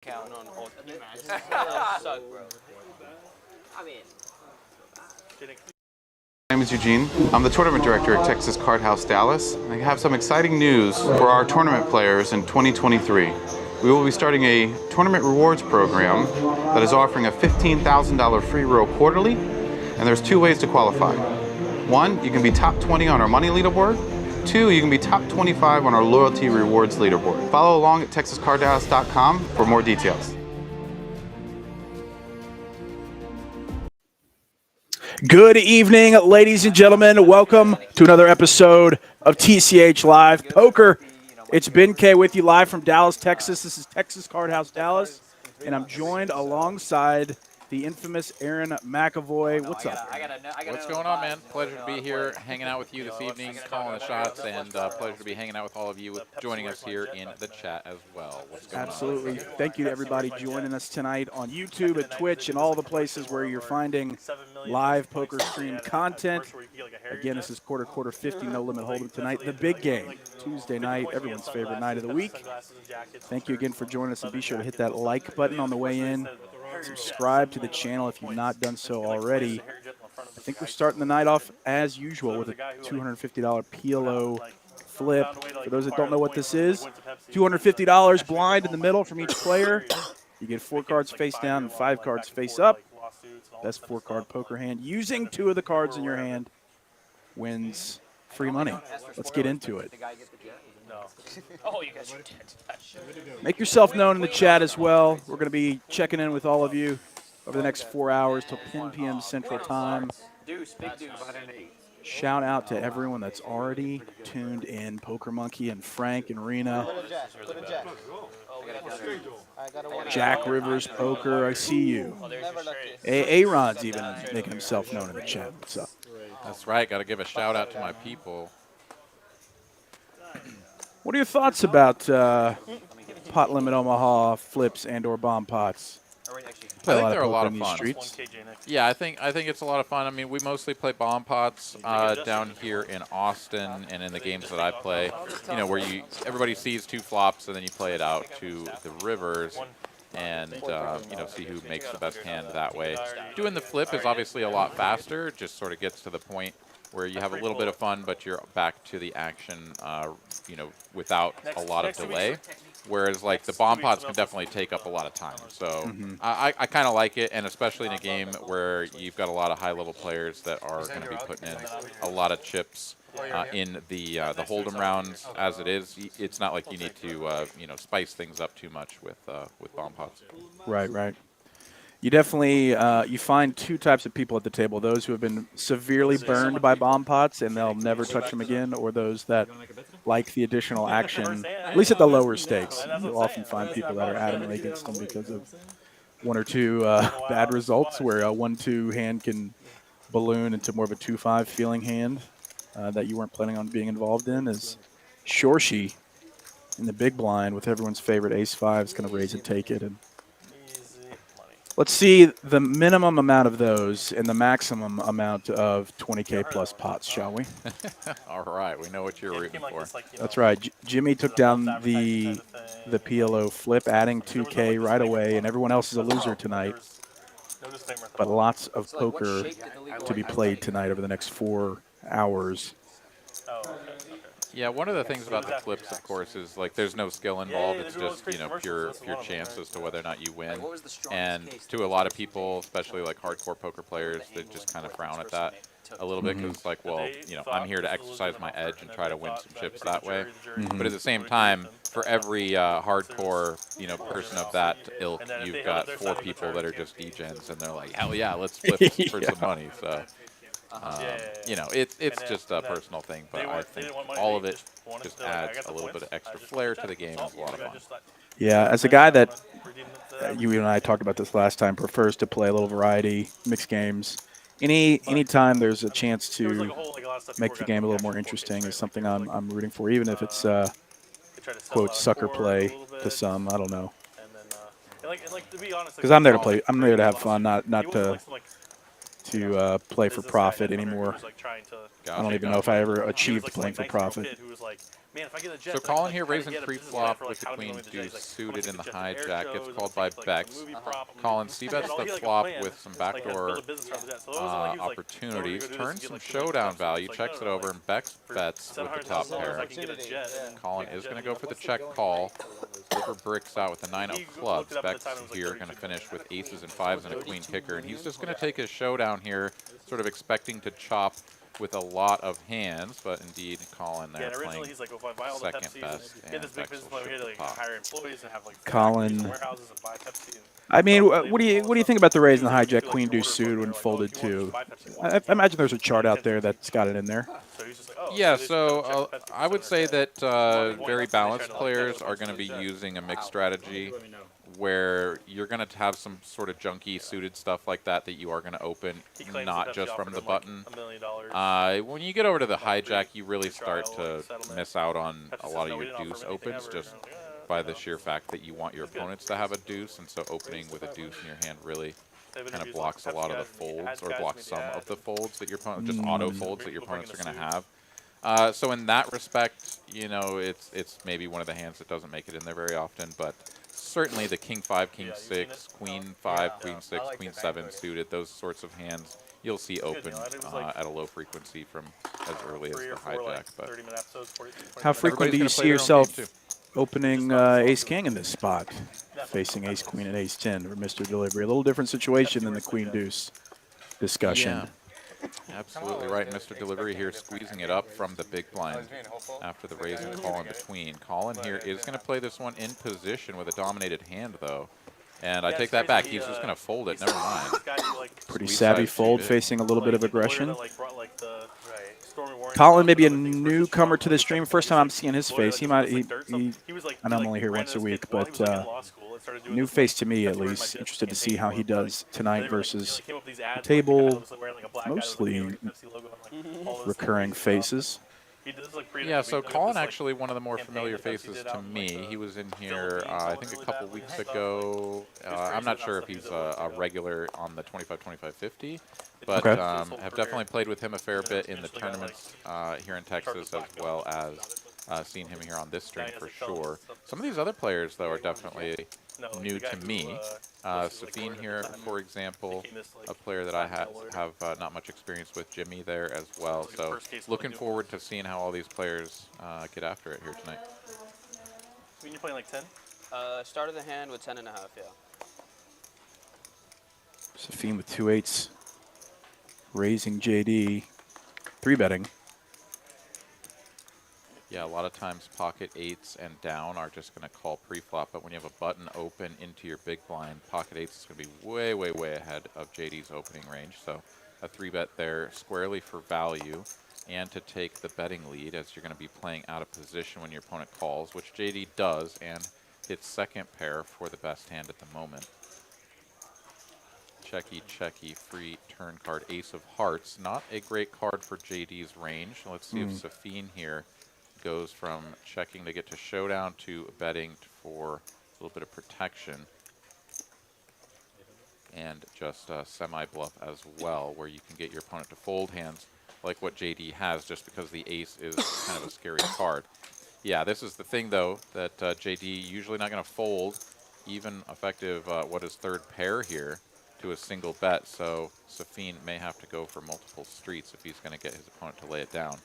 Count on all. Suck, bro. I mean. My name is Eugene. I'm the tournament director at Texas Card House Dallas. I have some exciting news for our tournament players in 2023. We will be starting a tournament rewards program that is offering a $15,000 free roll quarterly, and there's two ways to qualify. One, you can be top 20 on our money leaderboard. Two, you can be top 25 on our loyalty rewards leaderboard. Follow along at texascarddallas.com for more details. Good evening, ladies and gentlemen. Welcome to another episode of TCH Live Poker. It's Ben K with you live from Dallas, Texas. This is Texas Card House Dallas, and I'm joined alongside the infamous Aaron McEvoy. What's up? What's going on, man? Pleasure to be here, hanging out with you this evening, calling the shots, and pleasure to be hanging out with all of you, joining us here in the chat as well. What's going Absolutely. Thank you to everybody joining us tonight on YouTube, at Twitch, and all the places where you're finding live poker stream content. Again, this is quarter 50 no limit hold'em tonight. The big game, Tuesday night, everyone's favorite night of the week. Thank you again for joining us, and be sure to hit that like button on the way in. Subscribe to the channel if you've not done so already. I think we're starting the night off as usual with a $250 PLO flip. For those that don't know what this is, $250 blind in the middle from each player. You get 4 cards face down and 5 cards face up. Best 4-card poker hand using 2 of the cards in your hand wins free money. Let's get into it. Oh, you guys are dead. Make yourself known in the chat as well. We're going to be checking in with all of you over the next 4 hours till 10 p.m. Central Time. Shout out to everyone that's already tuned in. Poker Monkey and Frank and Rena. Jack Rivers Poker, I see you. Aaron's even making himself known in the chat. What's up? That's right. Got to give a shout out to my people. What are your thoughts about pot limit Omaha flips and/or bomb pots? I think they're a lot of fun. Streets. Yeah, I think it's a lot of fun. I mean, we mostly play bomb pots down here in Austin, and in the games that I play, you know, where everybody sees 2 flops and then you play it out to the rivers, and you know, see who makes the best hand that way. Doing the flip is obviously a lot faster. It just sort of gets to the point where you have a little bit of fun, but you're back to the action, you know, without a lot of delay. Whereas, like, the bomb pots can definitely take up a lot of time. So I kind of like it, and especially in a game where you've got a lot of high-level players that are going to be putting in a lot of chips in the hold'em rounds. As it is, it's not like you need to you know, spice things up too much with bomb pots. Right. You definitely you find 2 types of people at the table: those who have been severely burned by bomb pots and they'll never touch them again, or those that like the additional action, at least at the lower stakes. You'll often find people that are adamantly against them because of 1 or 2 bad results, where a 1-2 hand can balloon into more of a 2-5 feeling hand that you weren't planning on being involved in. As Shorshi in the big blind with everyone's favorite ace-5 is going to raise and take it. And let's see the minimum amount of those and the maximum amount of 20K plus pots, shall we? All right, we know what you're rooting for. That's right. Jimmy took down the PLO flip, adding 2K right away, and everyone else is a loser tonight. But lots of poker to be played tonight over the next 4 hours. Yeah, one of the things about the flips, of course, is like there's no skill involved. It's just, you know, pure chance as to whether or not you win. And to a lot of people, especially like hardcore poker players, they just kind of frown at that a little bit because it's like, well, you know, I'm here to exercise my edge and try to win some chips that way. But at the same time, for every hardcore, you know, person of that ilk, you've got 4 people that are just degens, and they're like, hell yeah, let's flip for some money. So. You know, it's just a personal thing, but I think all of it just adds a little bit of extra flair to the game. It's a lot of fun. Yeah, as a guy that, you and I talked about this last time, prefers to play a little variety, mixed games, any time there's a chance to make the game a little more interesting is something I'm rooting for, even if it's, quote, sucker play to some, I don't know. Because I'm there to play, I'm there to have fun, not to play for profit anymore. I don't even know if I ever achieved playing for profit. Man, if I get a jet, So then I can, Collin like, here try to raising get a business pre-flop plan for, like, with the how to make queen money with the jet. deuce He's like, suited in I'm the gonna take the jet to hijack. air It's shows, called I'm by gonna take, like, Becks. the movie prop, I'm gonna Collin do- c-bets and all- the he had, like, a flop plan, with some like, backdoor build a business around the jet. So it wasn't like he was like, opportunities, "Oh, we're gonna go do this turns and get, some like, 3 million showdown bucks." value, It's like, checks no, it no, over, like, and Becks for bets with the top $700,000 pair. I can get a jet. And Collin get a is jet going to and go go for the for check call. River bricks out with the 9 of He clubs. looked it up at the Becks time, it was like here going to 32 finish million. with aces and fives and a queen kicker, and he's just going to take his showdown here, sort of expecting to chop with a lot of hands, but indeed Collin there Yeah, and originally playing he's like, if I buy all the second Pepsis, best, get and this big Becks business will plan, we ship had to the like pot. hire employees and have like Collin. factories and warehouses and buy Pepsi. And I mean, sell what do you labels and think all about the raise that and the stuff. He hijack would do, queen like, an deuce order suited book. when They're like, folded "Oh, if you too? want to just buy Pepsi one, I imagine there's a chart out there that's got it in there. So he's just like, oh, Yeah, so, so I would say that very balanced players to are going to be jet. using a mixed strategy where you're going to have some sort of junky suited stuff like that you are going to open, He claims not that Pepsi just from offered the him, like, button. $1 million. When you get over to the hijack, you really trial, start to like, settlement. miss out on Pepsi a says, lot "No, of we your didn't offer deuce him anything opens ever." just And I'm like, by the sheer fact that you want your opponents to have a deuce, and so opening with a deuce in your hand really They've kind of interviewed, blocks a like, lot of Pepsi the guys and the folds, ads or guys blocks made some the of the ad. folds that your opponent, just auto folds that your We'll bring opponents in are a going to suit. have. So in that respect, you know, it's maybe one of the hands that doesn't make it in there very often, but certainly the king 5, king Yeah, you've seen 6, it? queen No. 5, Yeah. queen Yeah. 6, I like queen the 7 banter. suited, those sorts of hands you'll see Good, open you know, it was like at a low frequency from as early as 3 the or 4 hijack. like But 30-minute episodes, 40, 20 How minutes. frequent do you Everybody's see gonna play their own game, yourself opening ace king in this spot, facing ace queen and ace 10 or Mr. Delivery? A little different situation than the queen deuce discussion. Yeah, absolutely right. And Mr. Delivery here squeezing it up from the big blind after the raise and call in between. Collin here is going to play this one in position with a dominated hand, though. And I Yeah, take it's that back. crazy. He's just going to fold it. He's Never mind. this guy who, like, Pretty Squeeze savvy size fold, too big. facing a little bit of like, the lawyer aggression. that, like, brought, like, the Stormy Warren Collin stuff may be a and other things versus newcomer Trump, to the like, stream. like, First he's, time I'm like, seeing his lawyer face. that He just might, does, like, dirt stuff. He was, like, and I'm he, only here ran once a his week, kid while he but was, like, in law school and started doing new this, face like, to me that's at where my least. dad's Interested to see campaign how he for him, does but tonight they were, like, versus came up with these ads, table like, the guy was, like, wearing, like, a black guy with, like, mostly the Pepsi logo and, like, all this recurring stuff. faces. He does, like, pretty Yeah, so does Collin this, like, actually one of the more campaign familiar that Pepsi faces did to out in, like, me. the He was in here, Philippines, I all think a really couple badly weeks and stuff, ago. like, I'm not sure if crazy he's about stuff a he did. regular on the 25-25-50, but Okay. have definitely played with him a fair bit in the tournaments here in Texas, as well as seen him here on this stream for sure. Some of these other players, though, are definitely new to me. Safeen here, for example, a player that I have not much experience with. Jimmy there as well. So looking forward to seeing how all these players get after it here tonight. I mean, you're playing like 10? Started the hand with 10.5, yeah. Safeen with 2-8s, raising JD, 3-betting. Yeah, a lot of times pocket 8s and down are just going to call pre-flop, but when you have a button open into your big blind, pocket 8s is going to be way, way, way ahead of JD's opening range. So a 3-bet there squarely for value and to take the betting lead, as you're going to be playing out of position when your opponent calls, which JD does, and hits second pair for the best hand at the moment. Checky, checky, free turn card, ace of hearts. Not a great card for JD's range. Let's see if Safeen here goes from checking to get to showdown to betting for a little bit of protection. And just semi-bluff as well, where you can get your opponent to fold hands like what JD has, just because the ace is kind of a scary card. Yeah, this is the thing, though, that JD usually not going to fold even effective, what is third pair here, to a single bet. So Safeen may have to go for multiple streets if he's going to get his opponent to lay it down.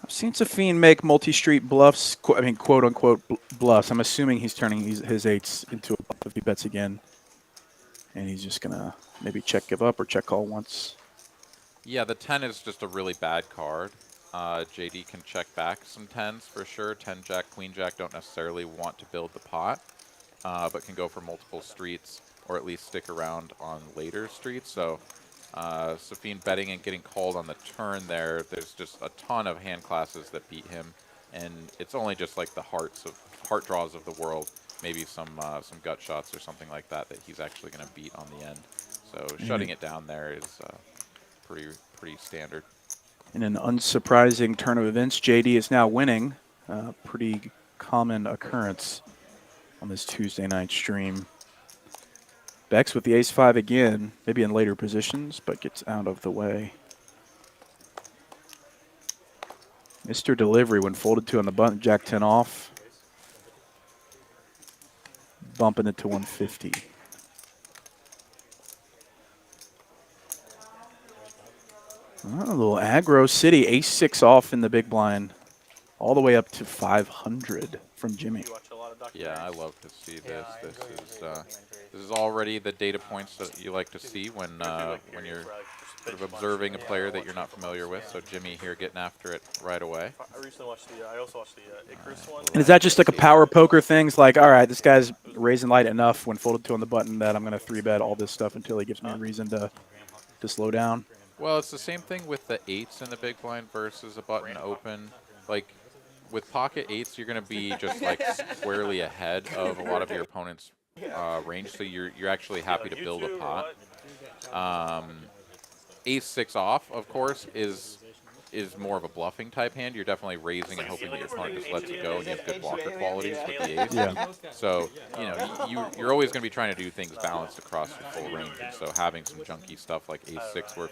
I've seen Safeen make multi-street bluffs, I mean, quote-unquote bluffs. I'm assuming he's turning his 8s into a bluff if he bets again. And he's just going to maybe check give up or check call once. Yeah, the 10 is just a really bad card. JD can check back some 10s for sure. 10 jack, queen jack don't necessarily want to build the pot, but can go for multiple streets or at least stick around on later streets. So Safeen betting and getting called on the turn there. There's just a ton of hand classes that beat him, and it's only just like the heart draws of the world. Maybe some gut shots or something like that he's actually going to beat on the end. So shutting it down there is pretty standard. In an unsurprising turn of events, JD is now winning. Pretty common occurrence on this Tuesday night stream. Becks with the ace-5 again, maybe in later positions, but gets out of the way. Mr. Delivery when folded 2 on the button, Jack 10 off. Bumping it to 150. Oh, a little aggro city, ace-6 off in the big blind. All the way up to 500 from Jimmy. Yeah, I love to see this. This is already the data points that you like to see when you're sort of observing a player that you're not familiar with. So Jimmy here getting after it right away. I recently watched I also watched the Icarus one. And is that just like a power poker thing? It's like, all right, this guy's raising light enough when folded 2 on the button that I'm going to 3-bet all this stuff until he gives me a reason to slow down. Well, it's the same thing with the 8s in the big blind versus a button open. Like, with pocket 8s, you're going to be just like squarely ahead of a lot of your opponent's range, so you're actually happy to build a pot. Ace-6 off, of course, is more of a bluffing type hand. You're definitely raising and hoping that your opponent just lets it go and you have good blocker qualities with the ace. Yeah. So, you know, you're always going to be trying to do things balanced across your full range. And so having some junky stuff like ace-6 where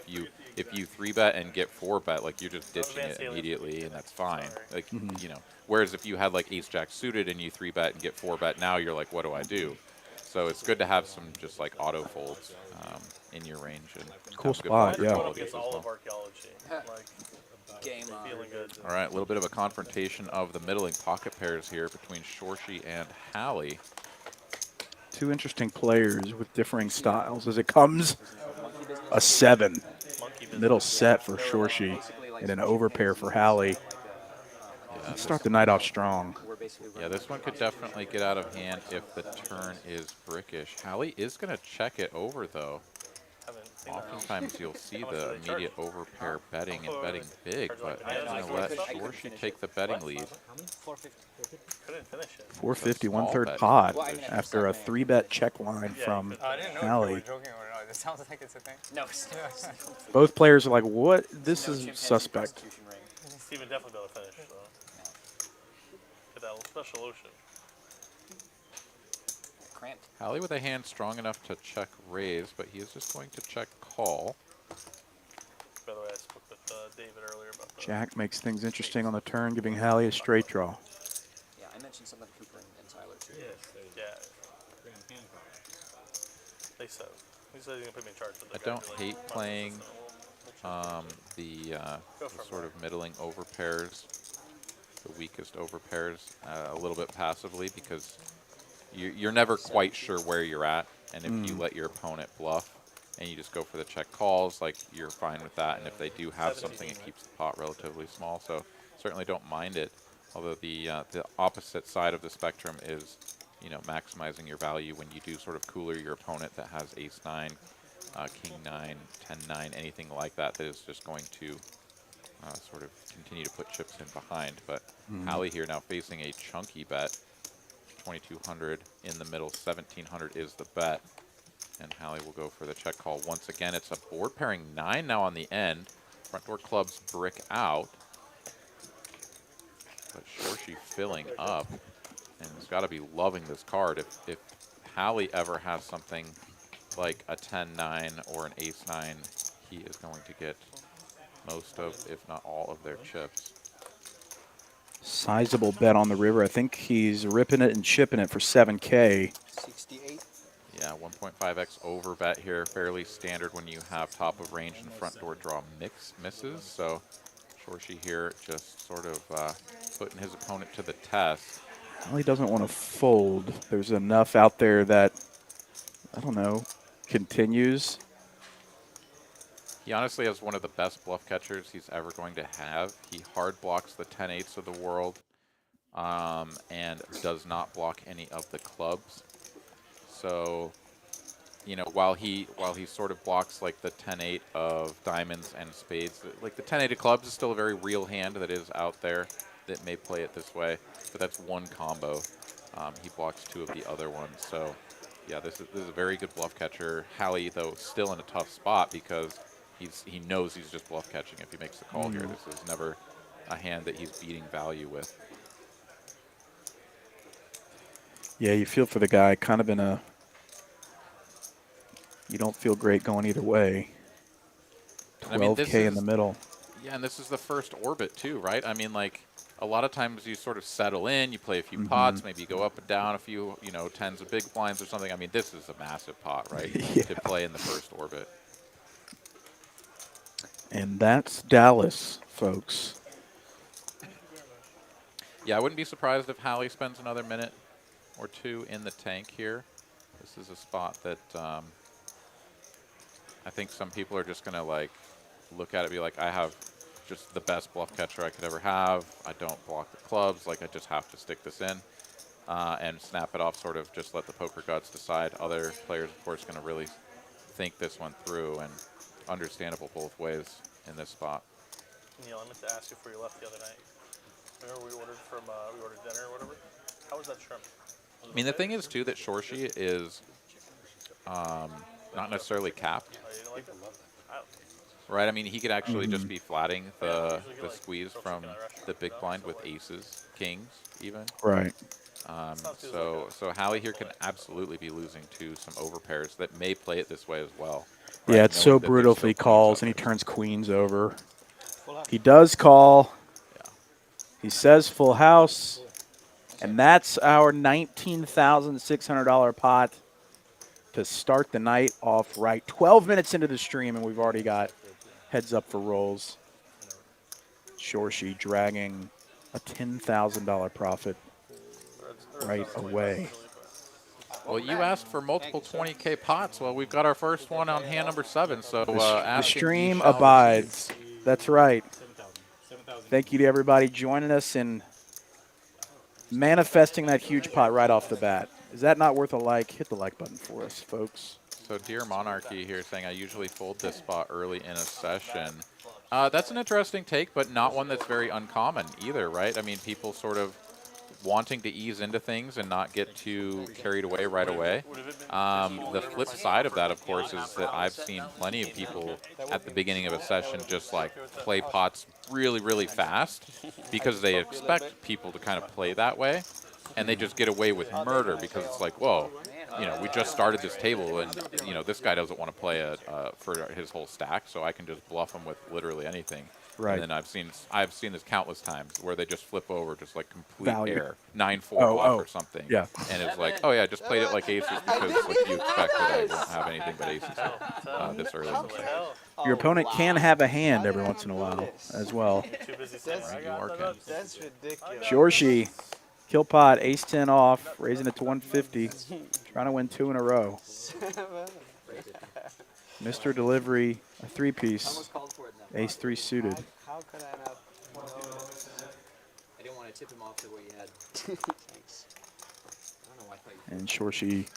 if you 3-bet and get 4-bet, like you're just ditching it immediately and that's fine. Like, you know, whereas if you had like ace-jack suited and you 3-bet and get 4-bet, now you're like, what do I do? So it's good to have some just like auto folds in your range. And cool spot, yeah. All of archaeology. Like, Game on. feeling good. All right, a little bit of a confrontation of the middling pocket pairs here between Shorshi and Hallie. 2 interesting players with differing styles. As it comes, a 7. Middle set for Shorshi and an overpair for Hallie. Let's start the night off strong. Yeah, this one could definitely get out of hand if the turn is brickish. Hallie is going to check it over, though. Oftentimes you'll see the immediate overpair betting and betting big, but I'm going to let Shorshi take the betting lead. Couldn't finish it. 450, 1/3 pot after a 3-bet check line from Hallie. It sounds like it's a thing. No, it's not. Both players are like, what? This is suspect. Steven definitely be able to finish, so. Get that little special ocean. Cramped. Hallie with a hand strong enough to check raise, but he is just going to check call. By the way, I spoke with David earlier about the Jack makes things interesting on the turn, giving Hallie a straight draw. Yeah, I mentioned something to Cooper and Tyler too. Yeah. They said. He said he's going to put me in charge. I don't hate playing the sort of middling overpairs, the weakest overpairs, a little bit passively because you're never quite sure where you're at, and if you let your opponent bluff and you just go for the check calls, like you're fine with that, and if they do have something, it keeps the pot relatively small, so certainly don't mind it, although the opposite side of the spectrum is, you know, maximizing your value when you do sort of cooler your opponent that has ace-9, king-9, 10-9, anything like that that is just going to sort of continue to put chips in behind. But Hallie here now facing a chunky bet. 2,200 in the middle, 1,700 is the bet. And Hallie will go for the check call. Once again, it's a board pairing 9 now on the end. Front door clubs brick out. But Shorshi filling up. And he's got to be loving this card. If Hallie ever has something like a 10-9 or an ace-9, he is going to get most of, if not all of their chips. Sizable bet on the river. I think he's ripping it and chipping it for 7K. 68. Yeah, 1.5x over bet here. Fairly standard when you have top of range and front door draw misses. So Shorshi here just sort of putting his opponent to the test. Well, he doesn't want to fold. There's enough out there that, I don't know, continues. He honestly has one of the best bluff catchers he's ever going to have. He hard blocks the 10-8s of the world and does not block any of the clubs. So, you know, while he sort of blocks like the 10-8 of diamonds and spades, like the 10-8 of clubs is still a very real hand that is out there that may play it this way, but that's one combo. He blocks 2 of the other ones. So, yeah, this is a very good bluff catcher. Hallie, though, still in a tough spot because he knows he's just bluff catching if he makes the call here. This is never a hand that he's beating value with. Yeah, you feel for the guy, kind of in a, you don't feel great going either way. 12K in the middle. Yeah, and this is the first orbit too, right? I mean, like, a lot of times you sort of settle in, you play a few pots, maybe you go up and down a few, you know, tens of big blinds or something. I mean, this is a massive pot, right, to play in the first orbit. And that's Dallas, folks. Yeah, I wouldn't be surprised if Hallie spends another minute or two in the tank here. This is a spot that I think some people are just going to, like, look at it and be like, I have just the best bluff catcher I could ever have. I don't block the clubs. Like, I just have to stick this in and snap it off, sort of just let the poker gods decide. Other players, of course, going to really think this one through, and understandable both ways in this spot. Neil, I meant to ask you before you left the other night. Remember we ordered dinner or whatever? How was that shrimp? I mean, the thing is, too, that Shorshi is not necessarily capped. Oh, you didn't like it? Right, I mean, he could actually just be flatting the squeeze from the big blind with aces, kings, even. Right. So Hallie here can absolutely be losing to some overpairs that may play it this way as well. Yeah, right? it's so Knowing that brutal there's if he still calls queens and he out there. turns queens over. He does call. He says full house. And that's our $19,600 pot to start the night off right. 12 minutes into the stream, and we've already got heads up for rolls. Shorshi dragging a $10,000 profit right away. Well, you asked for multiple 20K pots. Well, we've got our first one on hand number 7. So The ask and ye stream shall abides. receive. That's right. Thank you to everybody joining us and manifesting that huge pot right off the bat. Is that not worth a like? Hit the like button for us, folks. So Dear Monarchy here saying I usually fold this spot early in a session. That's an interesting take, but not one that's very uncommon either, right? I mean, people sort of wanting to ease into things and not get too carried away right away. The flip side of that, of course, is that I've seen plenty of people at the beginning of a session just like play pots really, really fast because they expect people to kind of play that way, and they just get away with murder because it's like, whoa, you know, we just started this table, and you know, this guy doesn't want to play for his whole stack, so I can just bluff him with literally anything. Right. And then I've seen this countless times where they just flip over just like complete Value. air, 9-4 off or something. Yeah. And it's like, oh yeah, I just played it like aces because like you expected I wouldn't have anything but aces this early in the session. Your opponent can have a hand every once in a while as well. Too busy saying, You are Ken. That's ridiculous. Shorshi, kill pot, ace-10 off, raising it to 150, trying to win 2 in a row. Mr. Delivery, a 3-piece, ace-3 suited. How could I not? I didn't want to tip him off the way you had. Thanks. I don't know why I thought you. And Shorshi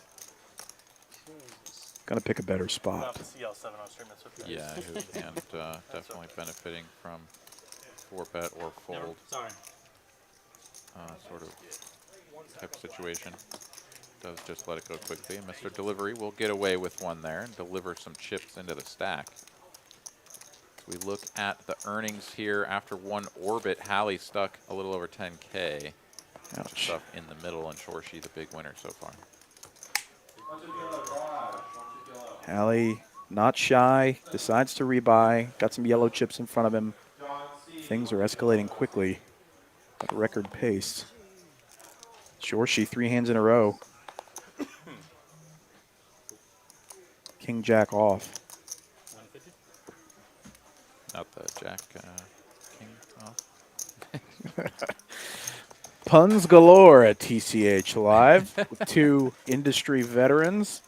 gonna pick a better not spot. to see CL7 on stream, that's okay. Yeah, his hand definitely benefiting from 4-bet or fold Sorry. sort of type of situation. Does just let it go quickly, and Mr. Delivery will get away with one there and deliver some chips into the stack. We look at the earnings here after one orbit. Hallie stuck a little over 10K. Ouch. Stuff in the middle, and Shorshi the big winner so far. Hallie, not shy, decides to rebuy. Got some yellow chips in front of him. Things are escalating quickly at record pace. Shorshi, 3 hands in a row. King Jack off. Not the Jack King off. Puns galore at TCH Live with 2 industry veterans.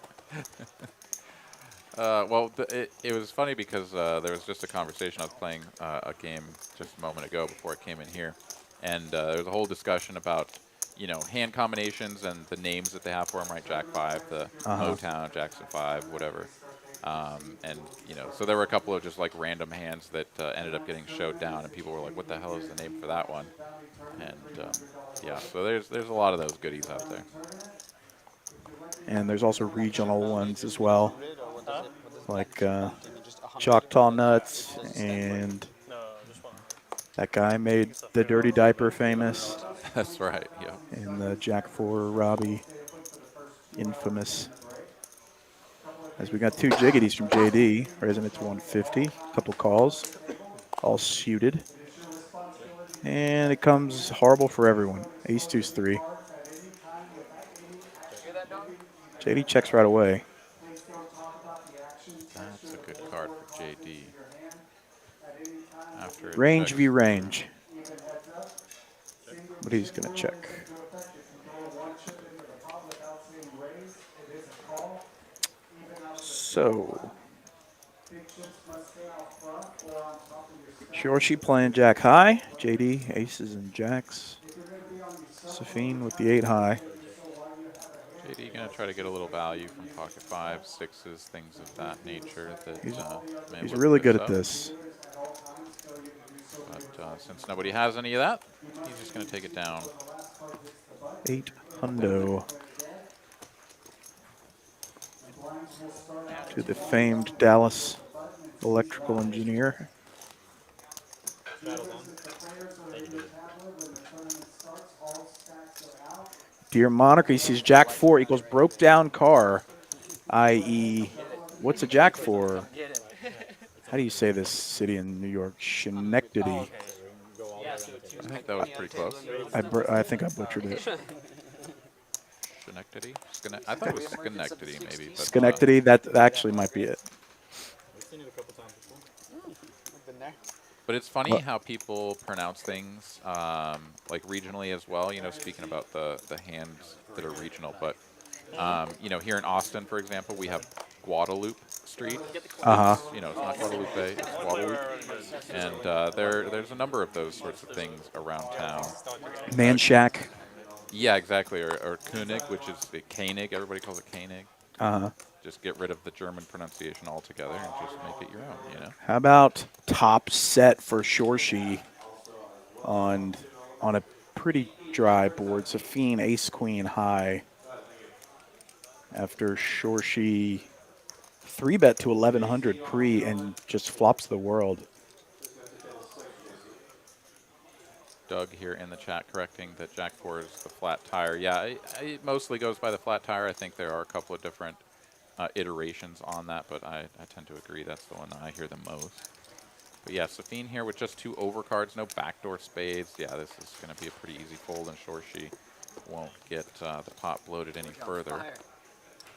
Well, it was funny because there was just a conversation. I was playing a game just a moment ago before I came in here, and there was a whole discussion about, you know, hand combinations and the names that they have for them, right? Jack 5, the Motown, Jackson 5, whatever. And, you know, so there were a couple of just like random hands that ended up getting showed down, and people were like, what the hell is the name for that one? And, yeah, so there's a lot of those goodies out there. And there's also regional ones as well, like Choctaw Nuts, and No, just one. that guy made the Dirty Diaper famous, That's right, yeah. and the Jack 4 Robbie infamous. As we got 2 jiggities from JD, raising it to 150, couple calls. all suited. And it comes horrible for everyone. Ace deuce 3. JD checks right away. That's a good card for JD. After it Range checks v through. range. But he's going to check. So, Shorshi playing jack high. JD, aces and jacks. Safeen with the 8 high. JD going to try to get a little value from pocket 5s, 6s, things of that nature. That may He's whip really good this at up. this. But since nobody has any of that, he's just going to take it down. 8 hundo. To the famed Dallas electrical engineer. Dear Moniker, he sees jack 4 equals broke down car, i.e., what's a jack 4? How do you say this city in New York? Schenectady. I think that was pretty close. I think I butchered it. Schenectady? I thought it was Schenectady, maybe. But, Schenectady, that actually might be it. but it's funny how people pronounce things, like regionally as well. You know, speaking about the hands that are regional. But, you know, here in Austin, for example, we have Guadalupe Street. It's, you know, it's not Guadalupe, it's Guadalupe. And there's a number of those sorts of things around town. Man Shack. Yeah, exactly. Or König, which is Koenig. Everybody calls it Koenig. Just get rid of the German pronunciation altogether and just make it your own, you know? How about top set for Shorshi on a pretty dry board? Safeen, ace, queen, high. After Shorshi 3-bet to 1100 pre and just flops the world. Doug here in the chat correcting that Jack 4 is the flat tire. Yeah, it mostly goes by the flat tire. I think there are a couple of different iterations on that, but I tend to agree that's the one that I hear the most. But yeah, Safeen here with just 2 overcards, no backdoor spades. Yeah, this is going to be a pretty easy fold, and Shorshi won't get the pot bloated any further.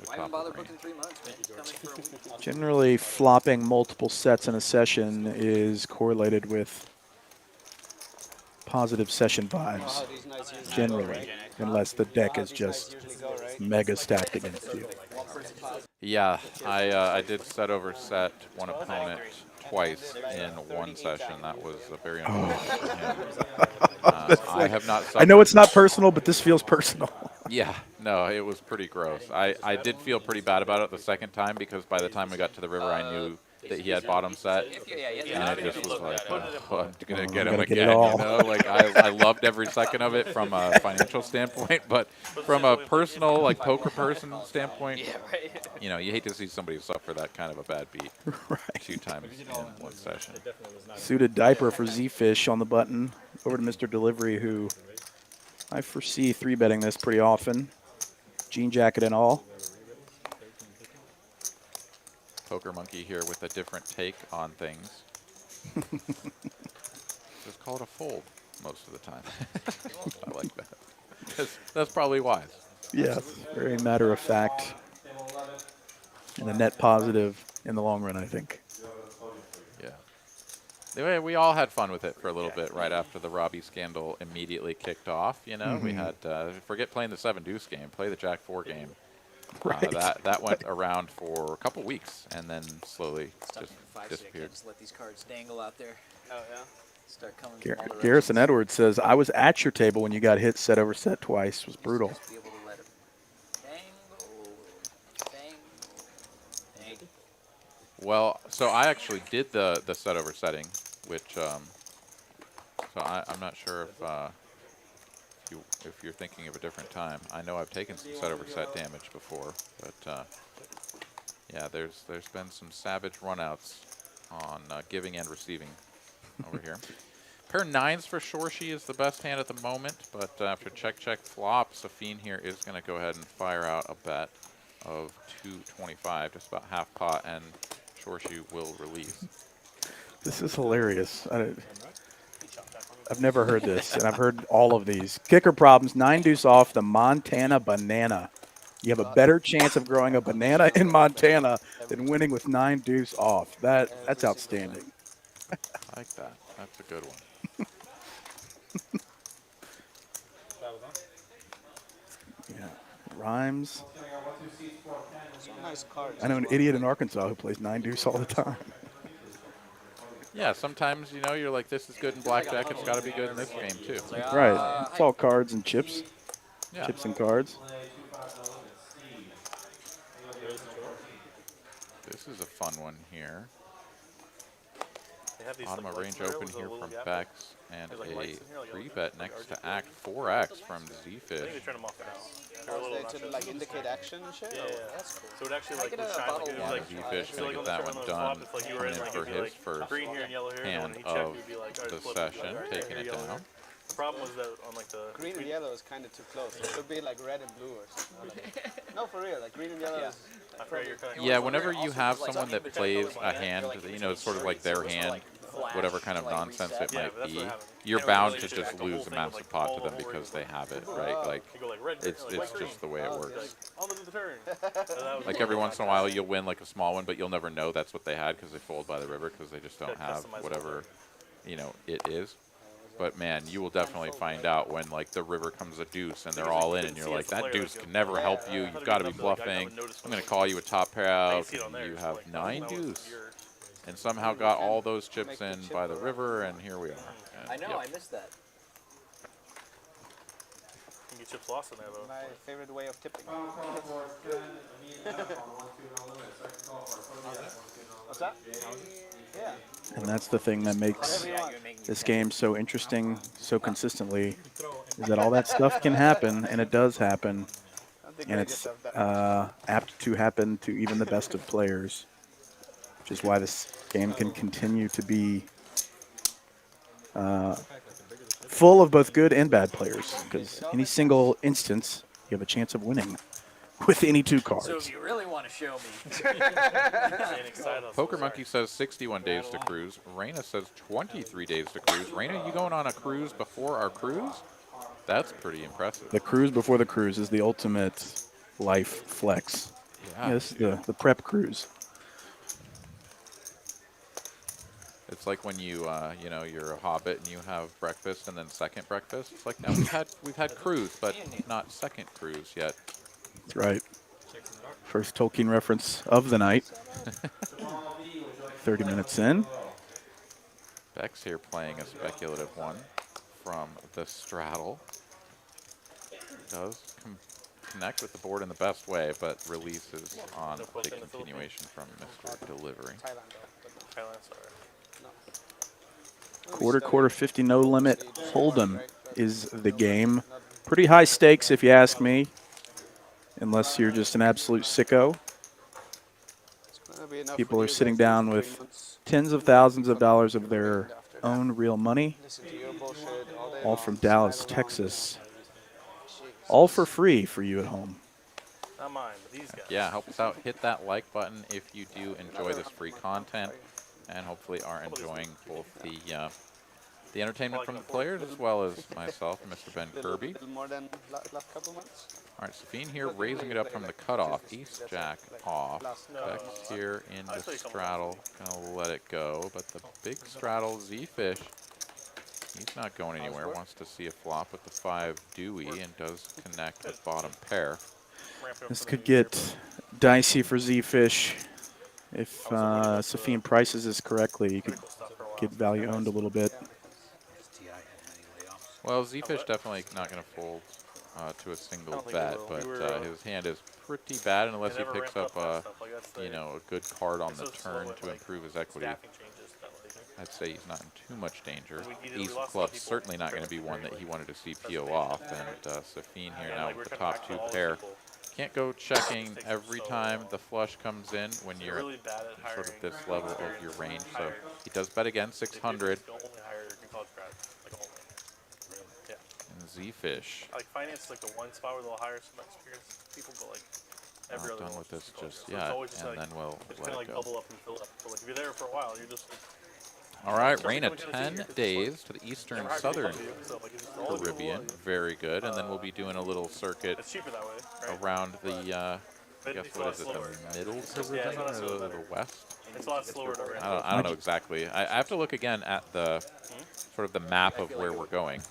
Why even bother booking 3 months, man? He's coming for a week. Generally, flopping multiple sets in a session is correlated with positive session vibes, generally, unless the deck is just mega stacked against you. Yeah, I did set over set one opponent twice in one session. That was a very unfortunate for him. I have not suffered. I know it's not personal, but this feels personal. Yeah, no, it was pretty gross. I did feel pretty bad about it the second time because by the time we got to the river, I knew that he had bottom set, and it just was like, oh, I'm gonna get him again. You know, like I loved every second of it from a financial standpoint, but from a personal, like poker person standpoint, you know, you hate to see somebody suffer that kind of a bad beat 2 times in one session. Suited diaper for ZeFish on the button. Over to Mr. Delivery, who I foresee 3-betting this pretty often. Jean jacket and all. Poker Monkey here with a different take on things. Just call it a fold most of the time. I like that. That's probably wise. Yes, very matter of fact. And a net positive in the long run, I think. Yeah. We all had fun with it for a little bit right after the Robbie scandal immediately kicked off. You know, we had, forget playing the 7-deuce game, play the Jack 4 game. Right. That went around for a couple weeks and then slowly just disappeared. Just let these cards dangle out there. Oh, yeah? Start coming from all directions. Garrison Edwards says, I was at your table when you got hit set over set twice. It was brutal. Just be able to let it dangle. Well, so I actually did the set over setting, which, so I'm not sure if you're thinking of a different time. I know I've taken some set over set damage before, but yeah, there's been some savage runouts on giving and receiving over here. Pair 9s for Shorshi is the best hand at the moment, but after check flop, Safeen here is going to go ahead and fire out a bet of 225, just about half pot, and Shorshi will release. This is hilarious. I've never heard this, and I've heard all of these. Kicker problems, 9-deuce off the Montana banana. You have a better chance of growing a banana in Montana than winning with 9-deuce off. That's outstanding. I like that. That's a good one. Yeah, rhymes. Some nice cards. I know an idiot in Arkansas who plays 9-deuce all the time. Yeah, sometimes, you know, you're like, this is good in blackjack. It's got to be good in this game, too. Right. It's all cards and chips. Yeah. Chips and cards. This is a fun one here. They have these Bottom like of range lights open with a here little from gap. Becks and There's, like, a lights in here, like, 3-bet next RGB. to Act 4X from I think ZeFish. they turn them off now. They're a Oh, little they to nachos. like indicate action and shit? Yeah, Oh, yeah. that's cool. So it actually like Can would I get a shine bottle like it of was water? like ZeFish so, gonna like, get on that the one flop, done. It's like you were Coming in in like for you'd be his like first green here and yellow here. hand And then when he checked, of you'd be like, all right, the flip, session, you'd be like, taking here, it yellow down. here. The problem was that on like the Green and yellow is kind of too close. It could be like red and blue or something. No, for real. Like green and yellow is I forget you're kind of Yeah, whenever you have someone that plays a hand, you know, it's sort of like their hand, whatever kind of nonsense it might be, you're bound to just lose a massive pot to them because they have it, right? Like, you go like red, it's green, like just the way it works. on the turn. So that was Like every once in a while you'll win like a small one, but you'll never know that's what they had because they fold by the river because they just don't have whatever, you know, it is. But man, you will definitely find out when like the river comes a deuce and they're all in and you're like, that deuce can never help you. You've got to be bluffing. I'm going to call you a top pair out. You have 9 deuce and somehow got all those chips in by the river, and here we are. And, I know, yep. I missed that. You can get chips lost in there though. my favorite way of tipping. What's that? Yeah. And that's the thing that makes this game so interesting so consistently, is that all that stuff can happen, and it does happen, and it's apt to happen to even the best of players, which is why this game can continue to be full of both good and bad players, because any single instance, you have a chance of winning with any 2 cards. So if you really want to show me, Poker Monkey says 61 days to cruise. Raina says 23 days to cruise. Raina, you going on a cruise before our cruise? That's pretty impressive. The cruise before the cruise is the ultimate life flex. Yeah. Yeah, this is the prep cruise. It's like when you, you know, you're a hobbit and you have breakfast and then second breakfast. It's like, no, we've had cruise, but not second cruise yet. That's right. First Tolkien reference of the night. 30 minutes in. Becks here playing a speculative one from the straddle. Does connect with the board in the best way, but releases on the continuation from Mr. Delivery. Quarter 50 no limit. Hold'em is the game. Pretty high stakes if you ask me, unless you're just an absolute sicko. People are sitting down with tens of thousands of dollars of their own real money, all from Dallas, Texas. All for free for you at home. Not mine, but these guys. Yeah, help us out. Hit that like button if you do enjoy this free content, and hopefully are enjoying both the entertainment from the players as well as myself and Mr. Ben Kirby. More than last couple months. All right, Safeen here raising it up from the cutoff. Ace Jack off. Becks here in the straddle. Gonna let it go, but the big straddle ZeFish, he's not going anywhere. Wants to see a flop with the 5 Dewey and does connect with bottom pair. This could get dicey for ZeFish. If Safeen prices this correctly, you could get value owned a little bit. Well, ZeFish definitely not going to fold to a single bet, but his hand is pretty bad unless he picks up you know, a good card on the turn to improve his equity. I'd say he's not in too much danger. Ace of clubs certainly not going to be one that he wanted to see peel off, and Safeen here now with the top 2 pair. Can't go checking every time the flush comes in when you're at sort of this level of your range. So he does bet again, 600. And ZeFish. Like finance is like the one spot where they'll hire some experienced people, but like every Not other done one with this is just so yet, it's always just and like, then we'll it's let gonna it like go. bubble up and fill up. But like if you're there for a while, you're just like, All right, rain of 10 days to the eastern southern Caribbean. Very good. And then we'll be doing a little circuit It's cheaper that way, right? around the, I guess, what is it, the middle Caribbean or the west? It's a lot slower to rain. I don't know exactly. I have to look again at the sort of the map of where we're going.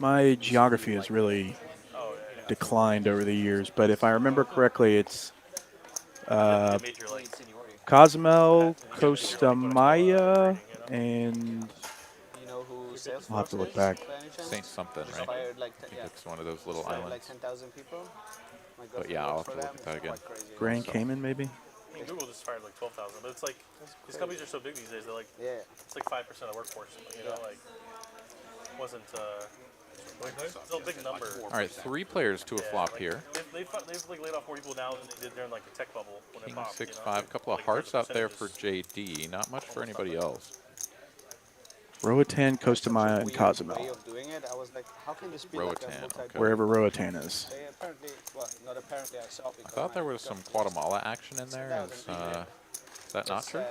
My geography has really declined over the years, but if I remember correctly, it's Major, like, Cozumel, Costa Maya, and You know who Salesforce I'll have to look is, back. by any chance? Saint something, Just right? fired like I think it's one of those little fired like islands. 10,000 people. My But yeah, girlfriend I'll works have to for look them. at that again. It's quite crazy. Grand Cayman, maybe? I mean, Google just fired like 12,000, but it's like these companies are so big these days. They're like Yeah. it's like 5% of the workforce. You know, like wasn't still a big number. All right, 3 players to a flop here. They've like laid off more people now than they did during like the tech bubble when it King popped. 6-5, You know? couple of Like, hearts out there percentages. for JD. Not much for anybody else. Roatan, Costa Maya, and Way Cozumel, of doing it. I was like, how can this be Roatan, like a multi- okay. wherever Roatan is. They apparently, well, not apparently, I saw I because thought there my was some girlfriend Guatemala action in there. Is that not true?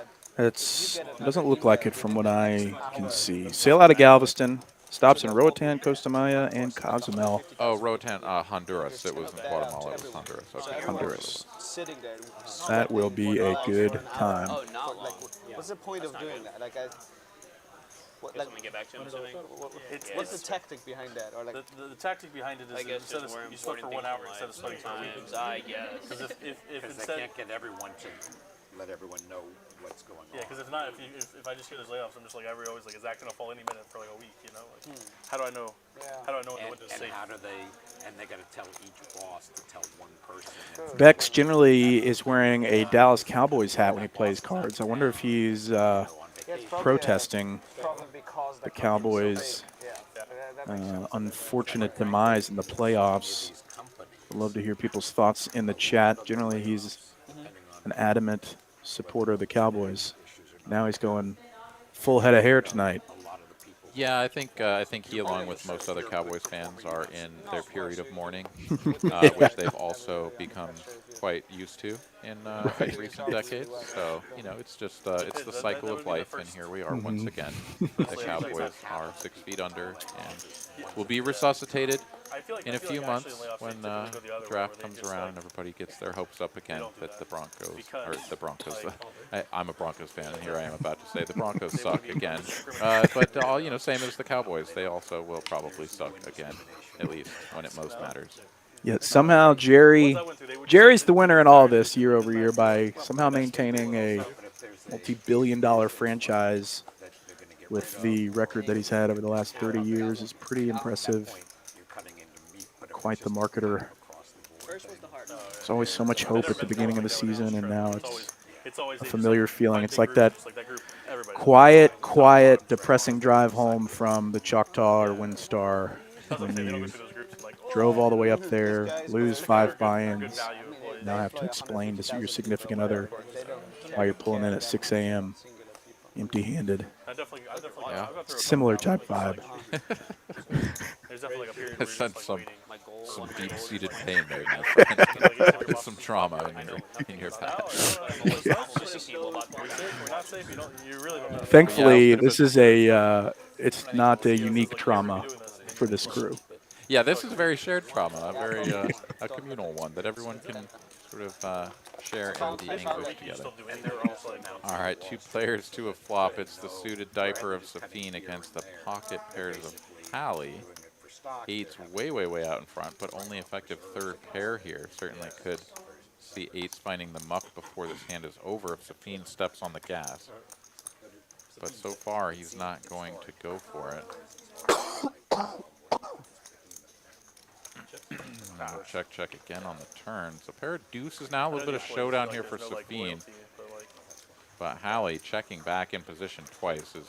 said, It doesn't look like it from what I can see. Sail out of Galveston, stops in Roatan, Costa Maya, and Cozumel. Oh, Roatan, Honduras. It wasn't Guatemala. It was Honduras. Okay. Honduras. sitting there. That will be a good time. Oh, not long. What's the point of doing that? Like, what, like, Let me get back to him. Assuming. what's the tactic behind that? Or like, The tactic behind it is I guess instead of just more you sweat for 1 hour instead of sweating for a week. times. I guess. Because if Because they instead, can't get everyone to let everyone know what's going on. yeah, because if not, if I just hear there's layoffs, I'm just like always like, is that gonna fall any minute for like a week? You know, like how do I know? How do I know when the And, window's and safe? how do they, and they gotta tell each boss to tell one person. And Becks generally is wearing a Dallas Cowboys hat when he plays cards. I wonder if he's on vacation. protesting probably because the Cowboys' unfortunate demise in the playoffs. These companies, I'd love to hear people's thoughts in the chat. Generally, he's an adamant supporter of the Cowboys. Now he's going full head of hair tonight. a lot of the people. Yeah, I think he, along with most other Cowboys fans, are in their period of mourning, which they've also become quite used to in recent decades. So you know, it's just it's the cycle of life, and here we are once again. The Cowboys are 6 feet under, and will be resuscitated I feel like in a actually few months layoffs, they when typically go the other way, draft where they comes just, around like, and everybody gets their hopes up again don't do that that. the Broncos, or Because, the Broncos, like, I'm a Broncos fan, and here I am about to say the Broncos They suck would be again. discriminated. But all, you know, same as the Cowboys, they also will probably suck again, at least when it most matters. Yet somehow Jerry's the winner in all this year over year by somehow maintaining a multi-billion-dollar franchise with the record that he's had over the last 30 years is pretty impressive. You're cutting into meat, but it Quite the was marketer. across the board. First was the heart. There's always so much hope at the beginning of the season, and now it's always a they just, familiar feeling. find It's big like groups, that just like that group, everybody. quiet, depressing drive home from the Choctaw or Windstar when They don't you go through those groups like, drove all the way up there, lose 5 buy-ins, good value employees. now have to explain to your significant other why you're pulling in at 6 a.m. empty-handed. I definitely Yeah. I've got through a Similar couple type of vibe. There's definitely like a period where you're Sense just some like waiting. My goal. some my goal is deep-seated like- pain there, my friend. There's some trauma in your past. We're not safe. You really don't know. Thankfully, Yeah, this is it's not a unique trauma for this crew. Yeah, this is a very shared trauma, a very a communal one that everyone can sort of share in the anguish together. All right, 2 players to a flop. It's the suited diaper of Safeen against the pocket pairs of Hallie. 8's way out in front, but only effective 3rd pair here. Certainly could see 8's finding the muck before this hand is over if Safeen steps on the gas. But so far, he's not going to go for it. Now check again on the turn. So pair of deuces now, a little bit of showdown here for Safeen. But Hallie checking back in position twice is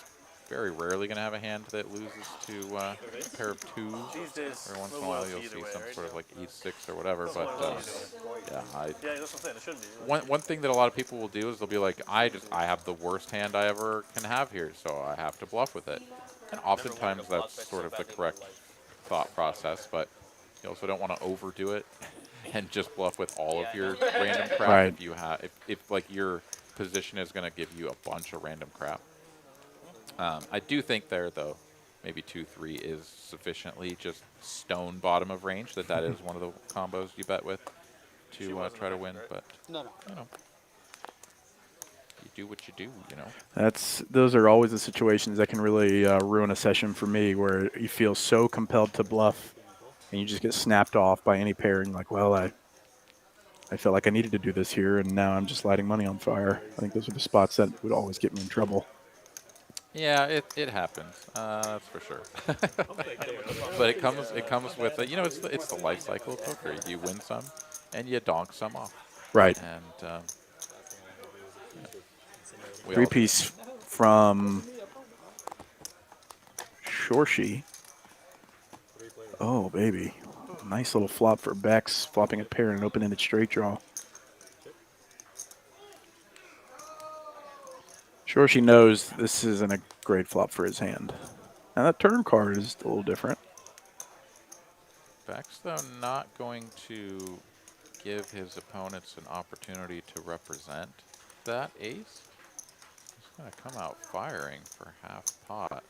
very rarely going to have a hand that loses to a pair of 2s. These days, Every once in a no while loyalty you'll either see way, some right? sort of like 8-6 or whatever. But yeah, Yeah, that's what I'm saying. It shouldn't be. one thing that a lot of people will do is they'll be like, I have the worst hand I ever can have here, so I have to bluff with it. And oftentimes that's sort of the correct thought process, but you also don't want to overdo it and just bluff with all of your random crap. Right. If you have, if like your position is going to give you a bunch of random crap. I do think there, though, maybe 2-3 is sufficiently just stone bottom of range, that is one of the combos you bet with to try to win. But, No, no. you know, you do what you do, you know. Those are always the situations that can really ruin a session for me, where you feel so compelled to bluff and you just get snapped off by any pair, and you're like, well, I felt like I needed to do this here, and now I'm just lighting money on fire. I think those are the spots that would always get me in trouble. Yeah, it happens. That's for sure. But it comes with you know, it's the life cycle of poker. You win some, and you donk some off. Right. And we all- Three-piece from Shorshi. Oh, baby. Nice little flop for Becks, flopping a pair and an open-ended straight draw. Shorshi knows this isn't a great flop for his hand. Now that turn card is a little different. Becks, though, not going to give his opponents an opportunity to represent that ace. He's going to come out firing for half pot.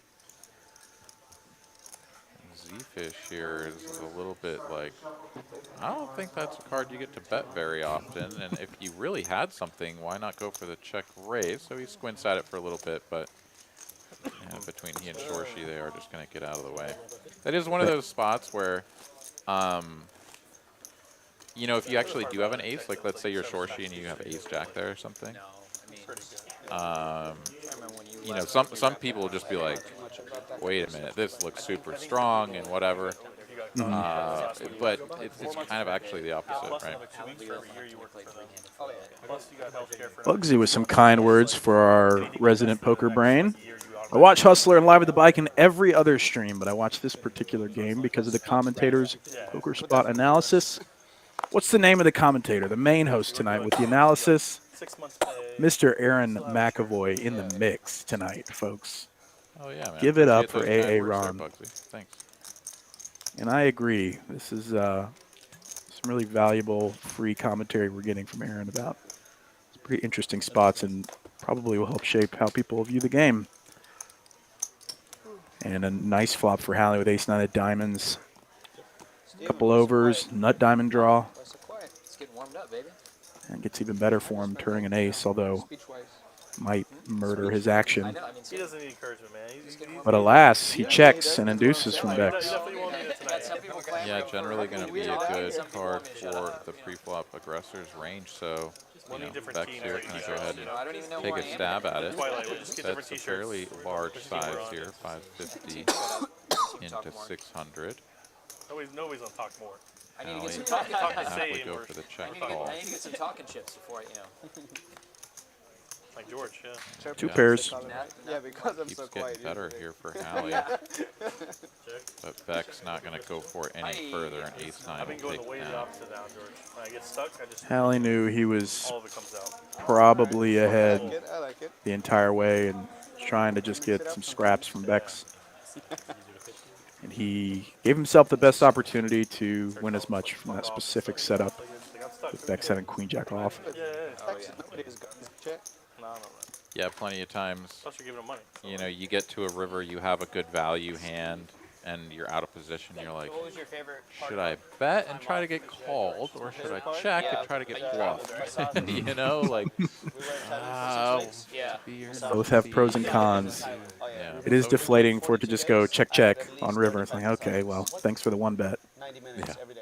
ZeFish here is a little bit like, I don't think that's a card you get to bet very often, and if you really had something, why not go for the check raise? So he squints at it for a little bit, but yeah, between he and Shorshi, they are just going to get out of the way. That is one of those spots where, you know, if you actually do have an ace, like let's say you're Shorshi and you have ace-jack there or something, you know, some people will just be like, wait a minute, this looks super strong and whatever. But it's kind of actually the opposite, right? Bugsy with some kind words for our resident poker brain. I watch Hustler and Live at the Bike in every other stream, but I watch this particular game because of the commentators' poker spot analysis. What's the name of the commentator, the main host tonight with the analysis? Mr. Aaron McEvoy in the mix tonight, folks. Oh yeah, man. Give it up Appreciate for those kind AA words there, Ron. Bugsy. Thanks. And I agree. This is some really valuable free commentary we're getting from Aaron about some pretty interesting spots, and probably will help shape how people view the game. And a nice flop for Hallie with ace-9 of diamonds. Couple overs, nut diamond draw. It's getting warmed up, baby. And gets even better for him turning an ace, although might murder his action. I know. I mean, He doesn't need encouragement, man. But alas, he checks and induces from Becks. Definitely won't need it tonight. some people claim Yeah, generally going to be a good card for the pre-flop aggressor's range. So, you know, Becks here, can I go ahead I don't even know and take who a I am. stab at it? Twilight, we'll just get different That's a t-shirts. fairly large Just keep it size on. here, 550 into 600. Nobody's gonna talk more. I need to get Hallie some talking. happily say go or- for the I check need to call. get some talking chips before I, you know. Like George, yeah. Two pairs. Yeah, because I'm Keeps so getting quiet. better here for Hallie. But Beck's not going to go for it any further, and ace-9 I've been will going take the way the down. opposite now, George. When I get stuck, I just Hallie knew he was all of it comes out. probably I ahead like it. I like it. the entire way and trying to just get some scraps from Becks. And he gave himself the best opportunity to win as much from that specific setup, Like, I'm stuck. with Becks having queen jack off. Yeah. Nobody's got this check. No. Yeah, plenty of times, Plus you're giving him money. you know, you get to a river, you have a good value hand, and you're out of position. You're like, What was your favorite part? should I bet and try to get called, or should I check and try to get bluffed? You know, like, Yeah. Both have pros and cons. yeah. It is deflating for it to just go check on river. It's like, okay, well, thanks for the one bet. 90 minutes every day.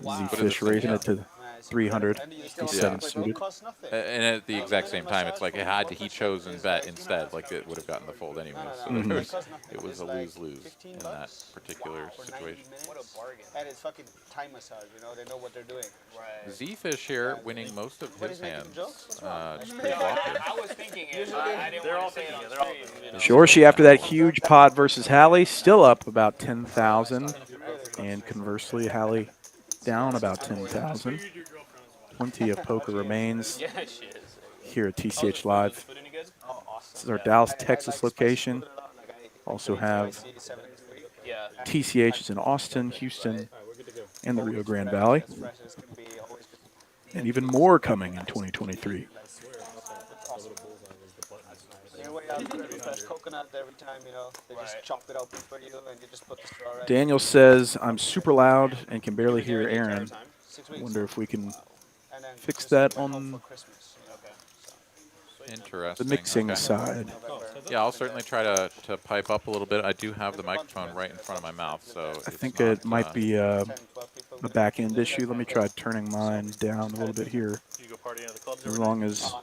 ZeFish raising it to 300. He's 7 suited. Costs nothing. And at the exact same time, it's like he chose and bet instead, like it would have gotten the fold anyway. So it was a lose-lose in that particular situation. What a bargain. And it's fucking time massage, you know, they know what they're doing. Right. ZeFish here winning most of his hands. Just pretty I was thinking it. I didn't They're all want to say it thinking on it. They're all stream. thinking it. Shorshi, after that huge pot versus Hallie, still up about 10,000. And conversely, Hallie down about 10,000. Plenty of poker remains Yeah, she is. here at TCH Live. Food any good? This is our Dallas, Texas location. Also have Yeah. TCH is in Austin, Houston, and the Rio Grande Valley. And even more coming in 2023. Your way out with fresh coconut every time, you know. They just chop it open for you and you just put the straw right. Daniel says, I'm super loud and can barely hear Aaron. 6 I weeks. wonder if we can And then fix just that went home on for Christmas. Okay. So, Interesting. the mixing okay. side. Yeah, I'll certainly try to pipe up a little bit. I do have the microphone right in front of my mouth, so I it's think not, it might be a 10, 12 people. back end issue. Let me try turning mine down a little bit here, You go partying at the clubs as every long night? as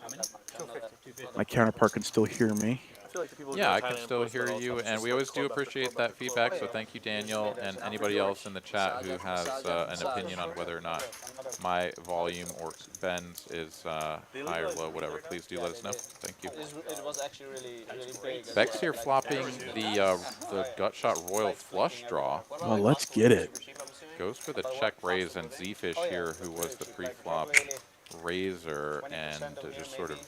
my counterpart can still hear me. I feel like the people who Yeah, go I to can Thailand still post hear about all you, stuff, and just we like always do club after appreciate club that after club feedback. after So club. thank you, Daniel, and anybody else in the chat who has an opinion on whether or not my volume or Ben's is high or low, whatever. Please do let us know. Thank you. It was actually really big. as Beck's well. here Like, flopping the gut shot royal flush draw. Well, let's get it. Goes for the check raise, and ZeFish here, who was the pre-flop raiser and just sort of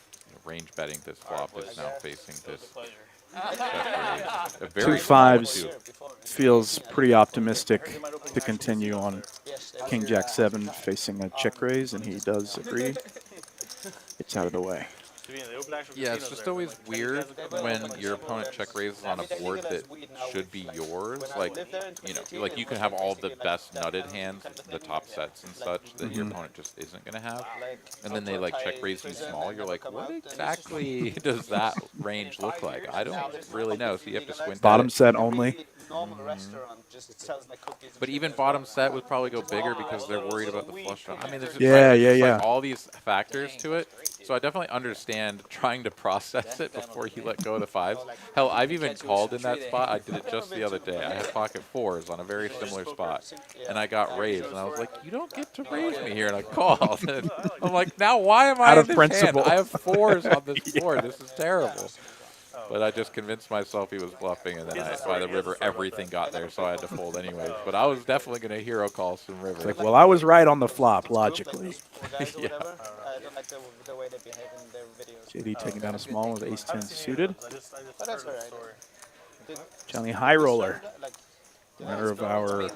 range betting this flop, is now facing this check raise. A very Two fives small two. feels pretty optimistic to continue on King Jack 7 facing a check raise, and he does agree. It's out of the way. Yeah, it's just always weird when your opponent check raises on a board that should be yours. Like, you can have all the best nutted hands, the top sets and such, that your opponent just isn't going to have. And then they like check raise you small. You're like, what exactly does that range look like? I don't really know. So you have to squint. Bottom at it. set only. normal restaurant just sells like cookies. But even bottom set would probably go bigger because they're worried about the flush draw. I mean, there's just, like all these factors to it. So I definitely understand trying to process it before you let go of the fives. Hell, I've even called in that spot. I did it just the other day. I had pocket fours on a very similar spot, and I got raised. And I was like, you don't get to raise me here. And I called. And I'm like, now why am I out in of this principle? hand? I have fours on this board. This is terrible. But I just convinced myself he was bluffing, and then by the river, everything got there, so I had to fold anyways. But I was definitely going to hero call some river. It's like, well, I was right on the flop, logically. Yeah. I don't like the way they behave in their videos. JD taking down a small with ace-10 suited. But that's all right. Johnny High Roller, Like, winner of our $1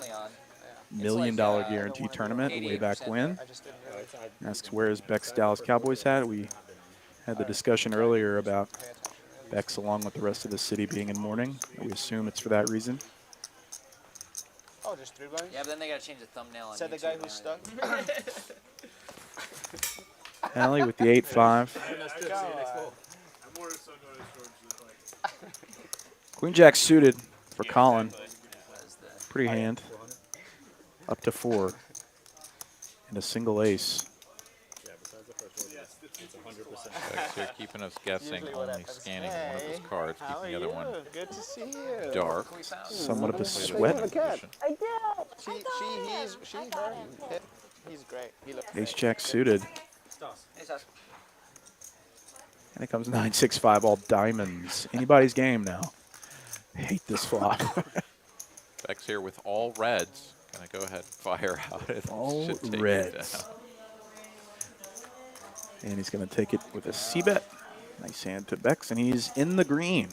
million guarantee tournament way back when. I just didn't really Asks, where is Becks Dallas Cowboys hat? We had the discussion earlier about Becks along with the rest of the city being in mourning. We assume it's for that reason. Oh, just 3 blinds? Yeah, but then they gotta change the thumbnail on Is that the guy who's stuck? Allie with the 8-5. Queen Jack suited for Collin. Pretty hand. Up to 4. And a single ace. Becks here keeping us guessing, only scanning one of his cards, keeping the other one Good to see you. dark. Somewhat of a sweat. He's great. He looks Ace Jack suited. And it comes 9-6-5 all diamonds. Anybody's game now. I hate this flop. Becks here with all reds. Gonna go ahead and fire out. It All should take it reds. down. And he's going to take it with a C-bet. Nice hand to Becks, and he's in the green.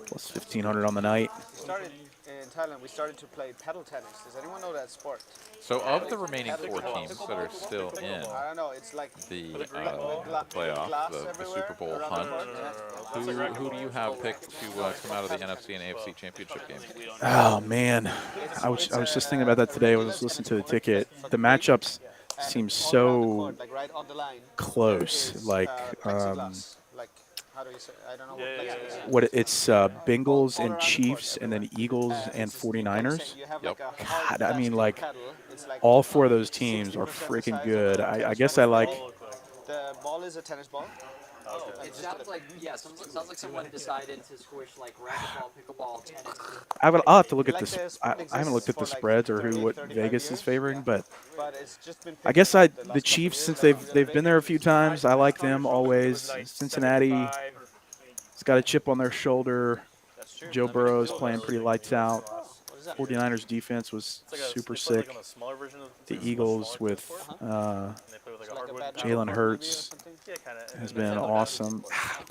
Plus 1,500 on the night. started in Thailand. We started to play paddle tennis. Does anyone know that sport? So of the remaining 4 teams that are still in I don't know. It's like the glass playoff, the everywhere Super Bowl around the hunt, court. who do you have picked to come out of the NFC and AFC championship games? Oh, man. I was just thinking about that today. I was listening to the ticket. The matchups seem so Like right on the line. close. Like, Plexiglass. Like, how do you say? I don't know what plexiglass is. what it's Bengals and Chiefs, and then Eagles and 49ers. You have Yep. like a hard God, I mean, like, paddle. It's like all 4 of those teams are freaking good. I guess I like. the ball is a tennis ball. It sounds like, yeah, sounds like someone decided to squish like racquetball, pickleball, tennis. I'll have to look at this. I haven't looked at the spreads or what Vegas is favoring, but But it's just been I guess the Chiefs, since they've been there a few times, I like them always. Cincinnati has got a chip on their shoulder. Joe Burrow's playing pretty lights out. 49ers defense was It's like a, super they play, sick. like on a smaller version of The it's a much Eagles smaller with court, and they play with like a hardwood. Jalen Hurts Yeah, kind of. has been awesome.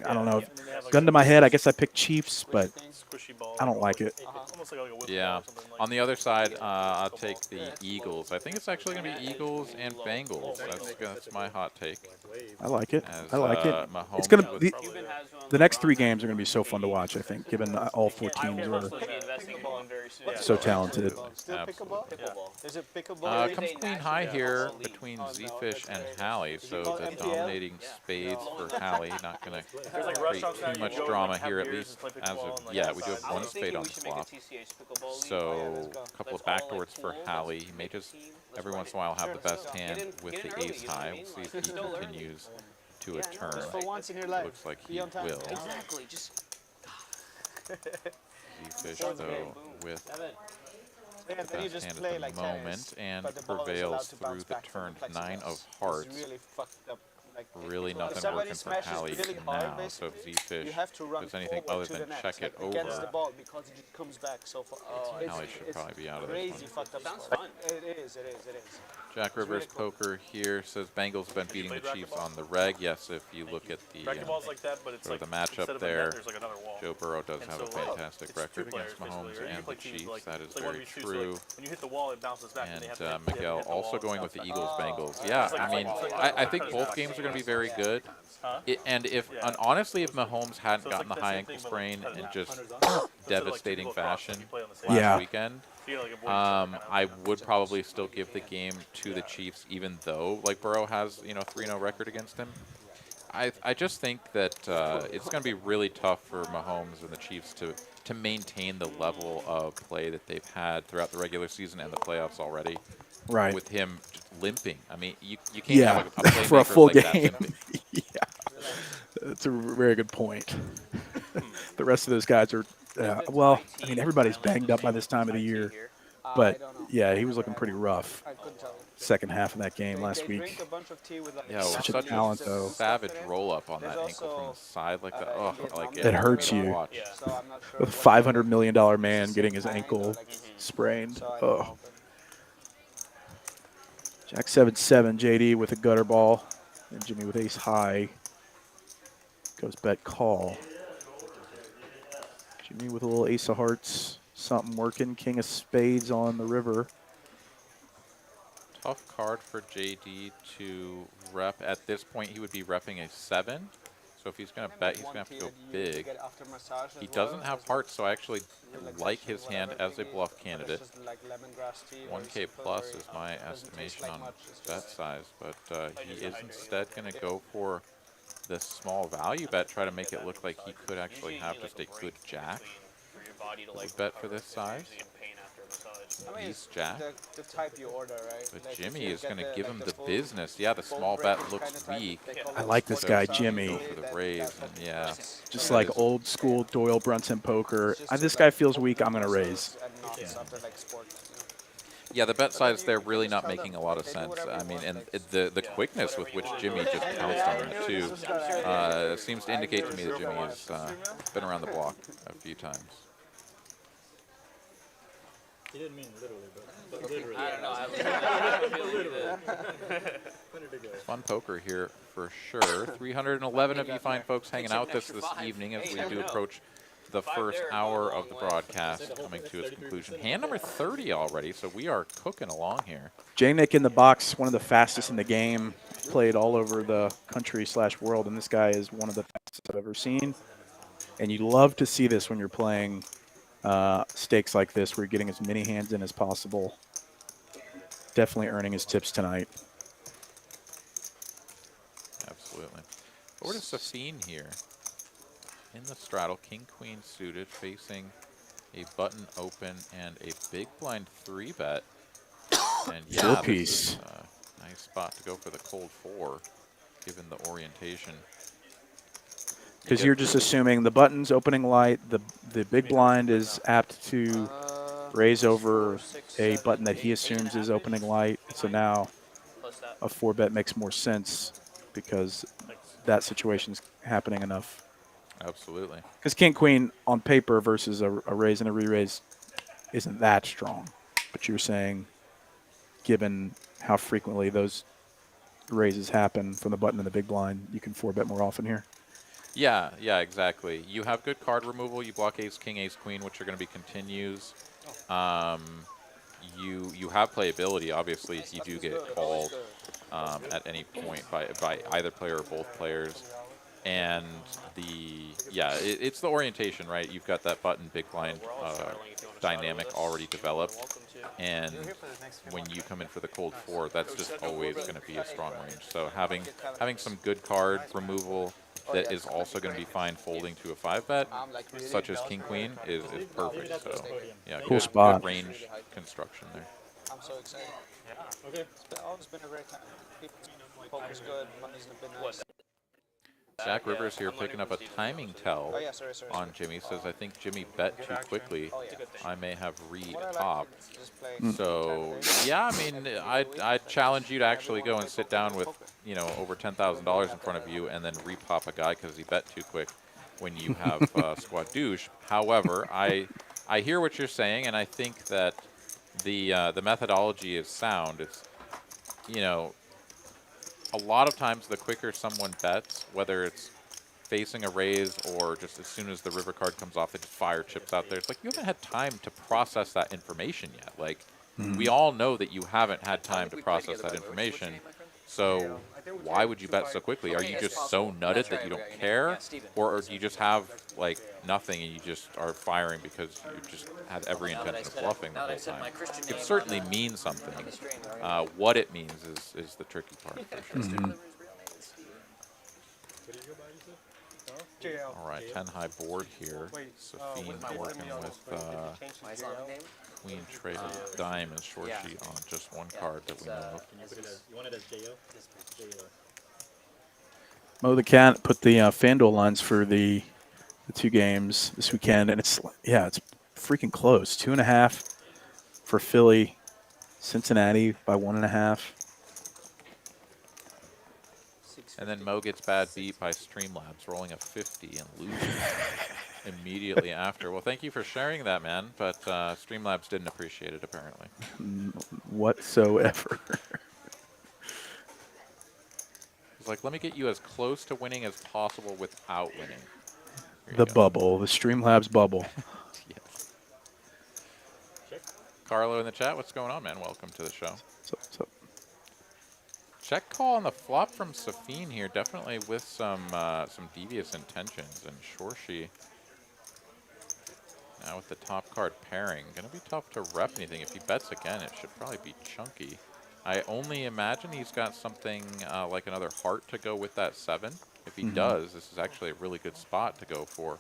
I don't know. And then they have, like, Gun to my head, I guess I picked Chiefs, but squishy ball. I don't like it. Almost like a whip Yeah. ball or something like On the other side, I'll take the Eagles. I think it's actually going to be Eagles and Bengals. That's my hot take. I like it. As, I like it. Mahomes It's gonna with- the next 3 games are gonna be so fun to watch. I think, given all 4 teams are so talented. Absolutely. Is it pickable? Comes queen high here between ZeFish and Hallie, so the dominating spades for Hallie. Not going to There's like create restaurants now, too you much go drama and have here, at beers least and play as pickleball of, and, like, yeah, we do have I one was spade thinking on we the should make a flop. TCH pickleball league. So a couple of backdoors for Hallie. He may just every once in a while have the best hand with the ace high. We'll see if he continues to a turn. Just for once in your life. Looks like Be he on time. will. Exactly. Just ZeFish though with Yeah, the then you best just hand play at like the tennis, moment and but the ball is allowed prevails to bounce through the back from turned the 9 of plexiglass. hearts. It's really fucked up. Like, Really nothing somebody working for smashes Hallie really hard, now. So if basically, ZeFish you have to run does anything forward other to than the net, check it like, against the over, ball because it just comes back so far. Hallie should probably be out of this Crazy one. fucked up. Sounds sport. fun. It is. Jack Rivers Poker here says Bengals have been beating the Chiefs on the reg. Yes, if you look at the racquetball's like that, but it's sort like of the matchup instead of a there, net, there's like another wall. Joe Burrow does And have a so, fantastic it's two record players, against Mahomes basically, or you and play the teams Chiefs. like- That is it's like 1v2, very so, true. like, when you hit the wall, it bounces back, and they have And to hit Miguel the wall also and going bounce with the back. Eagles-Bengals. Yeah, I mean, I think both games are going to be very good. And and honestly, if Mahomes hadn't So it's gotten the like the high same ankle thing, but sprain like in cut it just Instead of, like, devastating two people across, fashion you play on the same Yeah. last weekend, So you get, like, a board kind of- I would probably still give the game to the Chiefs, even though like Burrow has 3-0 record against him. I just think that it's going to be really tough for Mahomes and the Chiefs to maintain the level of play that they've had throughout the regular season and the playoffs already. Right. With him just limping, I mean, you can't Yeah, have a playmaker for a full like that game. limping. Yeah, that's a very good point. The rest of those guys are, well, I mean, everybody's banged up by this time of the year. But, yeah, he was looking pretty rough I couldn't tell you. second half of that game last They week. drink a bunch of tea with like Yeah, Such a such talent, a though. savage roll up on There's that ankle from the also, side like that. Oh, like It hurts you. Watch. So I'm not sure With a what $500 million man getting his ankle sprained. So I don't Oh. know, but Jack 7-7, JD with a gutter ball, and Jimmy with ace high. Goes bet call. Jimmy with a little ace of hearts, something working. King of spades on the river. Tough card for JD to rep. At this point, he would be repping a 7. So if he's going to bet, he's going to have to go big. He doesn't have hearts, so I actually like his hand as a bluff candidate. 1K plus is my estimation on bet size, but he is instead going to go for the small value bet, try to make it look like he could actually have just a good jack. Would bet for this size. He's jack. The type you order, right? But Like, if Jimmy you is get going to the- give like him the the full- business. Yeah, the full small brick bet looks kind of type, weak. they call I it like this full guy, brick. Jimmy. Go for the raise, and yeah. Just that like is- old school Doyle Brunson poker. Just This to, guy like, feels open weak, I'm going to muscles raise. and not something like sports, you know. Yeah, the bet size there really not making a lot of sense. I mean, and the quickness with which Jimmy just pounced on that too seems to indicate to me that Jimmy has been around the block a few times. He didn't mean literally, but literally. I don't know. I was really Fun poker here for sure. 311 of you fine folks hanging out with us this evening as we do approach the first hour of the broadcast coming to its conclusion. Hand number 30 already, so we are cooking along here. J-Nick in the box, one of the fastest in the game. Played all over the country/world, and this guy is one of the fastest I've ever seen. And you love to see this when you're playing stakes like this, where you're getting as many hands in as possible. Definitely earning his tips tonight. Absolutely. Over to Safeen here. In the straddle, king, queen suited, facing a button open and a big blind 3-bet. And yeah, Four this piece. is a nice spot to go for the cold 4, given the orientation. Because you're just assuming the button's opening light, the big blind is apt to raise over a button that he assumes is opening light. So now a 4-bet makes more sense because that situation's happening enough. Absolutely. Because king queen on paper versus a raise and a re-raise isn't that strong. But you're saying, given how frequently those raises happen from the button in the big blind, you can 4-bet more often here? Yeah, yeah, exactly. You have good card removal. You block ace, king, ace, queen, which are going to be continues. You have playability, obviously, if you do get called at any point by either player or both players. And it's the orientation, right? You've got that button big blind dynamic already developed, and when you come in for the cold 4, that's just always going to be a strong range. So having some good card removal that is also going to be fine folding to a 5-bet, such as king queen, is perfect. So yeah, Cool spot. Good range construction there. I'm so excited. Yeah. Okay. It's always been a great time. Poker's good, money's been nice. Jack Rivers here picking up a timing tell Oh yeah, sorry. on Jimmy. Says, I think Jimmy bet too quickly. Oh yeah. I may have What I like re-topped. is just play So, type of yeah, I mean, I challenge you to actually go and sit down with, over $10,000 in front of you and then repop a guy because he bet too quick when you have squad douche. However, I hear what you're saying, and I think that the methodology is sound. It's, a lot of times the quicker someone bets, whether it's facing a raise or just as soon as the river card comes off, they just fire chips out there. It's like you haven't had time to process that information yet. Like, we all know that you haven't had time to process that information. So why would you bet so quickly? Are you just so nutted that you don't care? Or do you just have, like, nothing and you just are firing because you just had every intention of bluffing the whole time? It could certainly mean something. What it means is the tricky part, for sure. All right, 10 high board here. Safeen working with queen traded dime and Shorshi on just one card that we know of. You want it as JO? JO. Mo the Cat put the FanDuel lines for the 2 games this weekend, and it's freaking close. 2.5 for Philly, Cincinnati by 1.5. And then Mo gets bad beat by Streamlabs, rolling a 50 and losing immediately after. Well, thank you for sharing that, man. But Streamlabs didn't appreciate it, apparently. Whatsoever. It's like, let me get you as close to winning as possible without winning. The bubble, the Streamlabs bubble. Yes. Carlo in the chat, what's going on, man? Welcome to the show. So. Check call on the flop from Safeen here, definitely with some devious intentions. And Shorshi now with the top card pairing, gonna be tough to rep anything. If he bets again, it should probably be chunky. I only imagine he's got something like another heart to go with that 7. If he does, this is actually a really good spot to go for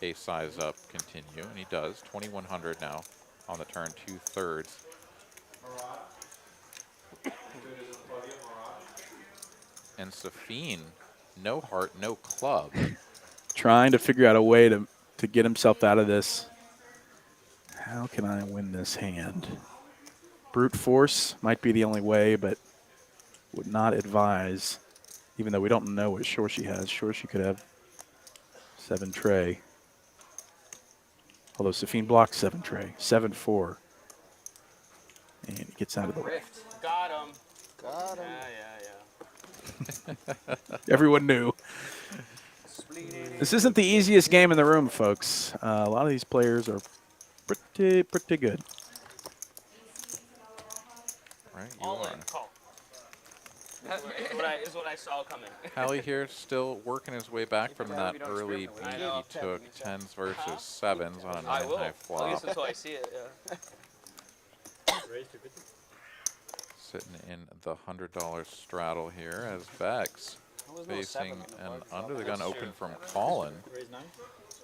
a size up continue, and he does. 2,100 now on the turn, 2/3. And Safeen, no heart, no club. Trying to figure out a way to get himself out of this. How can I win this hand? Brute force might be the only way, but would not advise, even though we don't know what Shorshi has. Shorshi could have 7 tray. Although Safeen blocks 7 tray. 7-4. And he gets out of the way. Got him. Got him. Yeah. Everyone knew. This isn't the easiest game in the room, folks. A lot of these players are pretty good. Right, you are. Call. Is what I saw coming. Hallie here still working his way back from that early beat he took. 10s versus 7s on a 9-high flop. At least until I see it, yeah. Sitting in the $100 straddle here as Becks facing an under the gun open from Collin.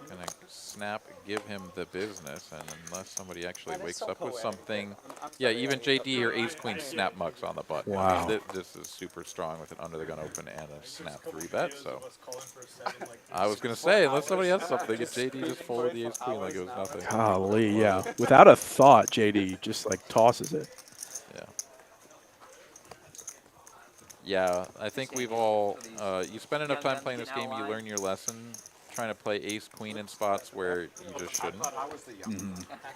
Gonna snap, give him the business, and unless somebody actually wakes up with something, yeah, even JD or ace queen snap mugs on the button. Wow. I mean, this is super strong with an under the gun open and a snap 3-bet. So I was gonna say, unless somebody has something, if JD just folded the ace queen like it was nothing. Golly, yeah. Without a thought, JD just like tosses it. Yeah. Yeah, I think we've all, you spend enough time playing this game, you learn your lesson. trying to play ace queen in spots where you just shouldn't.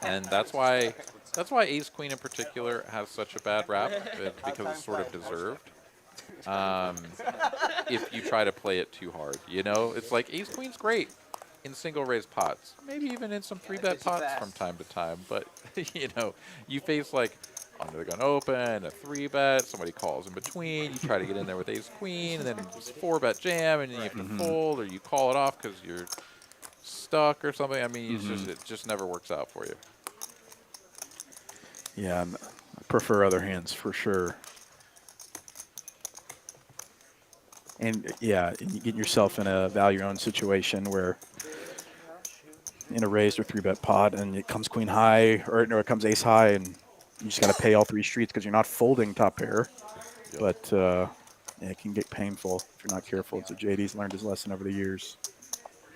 And that's why ace queen in particular has such a bad rap, because it's sort of deserved. If you try to play it too hard, you know, it's like ace queen's great in single raise pots, maybe even in some 3-bet pots from time to time, but you know, you face like under the gun open, a 3-bet, somebody calls in between, you try to get in there with ace queen, and then 4-bet jam, and then you have to fold, or you call it off because you're stuck or something. I mean, it just never works out for you. Yeah, I prefer other hands for sure. And yeah, you get yourself in a value your own situation where in a raised or 3-bet pot and it comes queen high or no, it comes ace high and you just got to pay all 3 streets because you're not folding top pair. Yep. But yeah, it can get painful if you're not careful. So JD's learned his lesson over the years.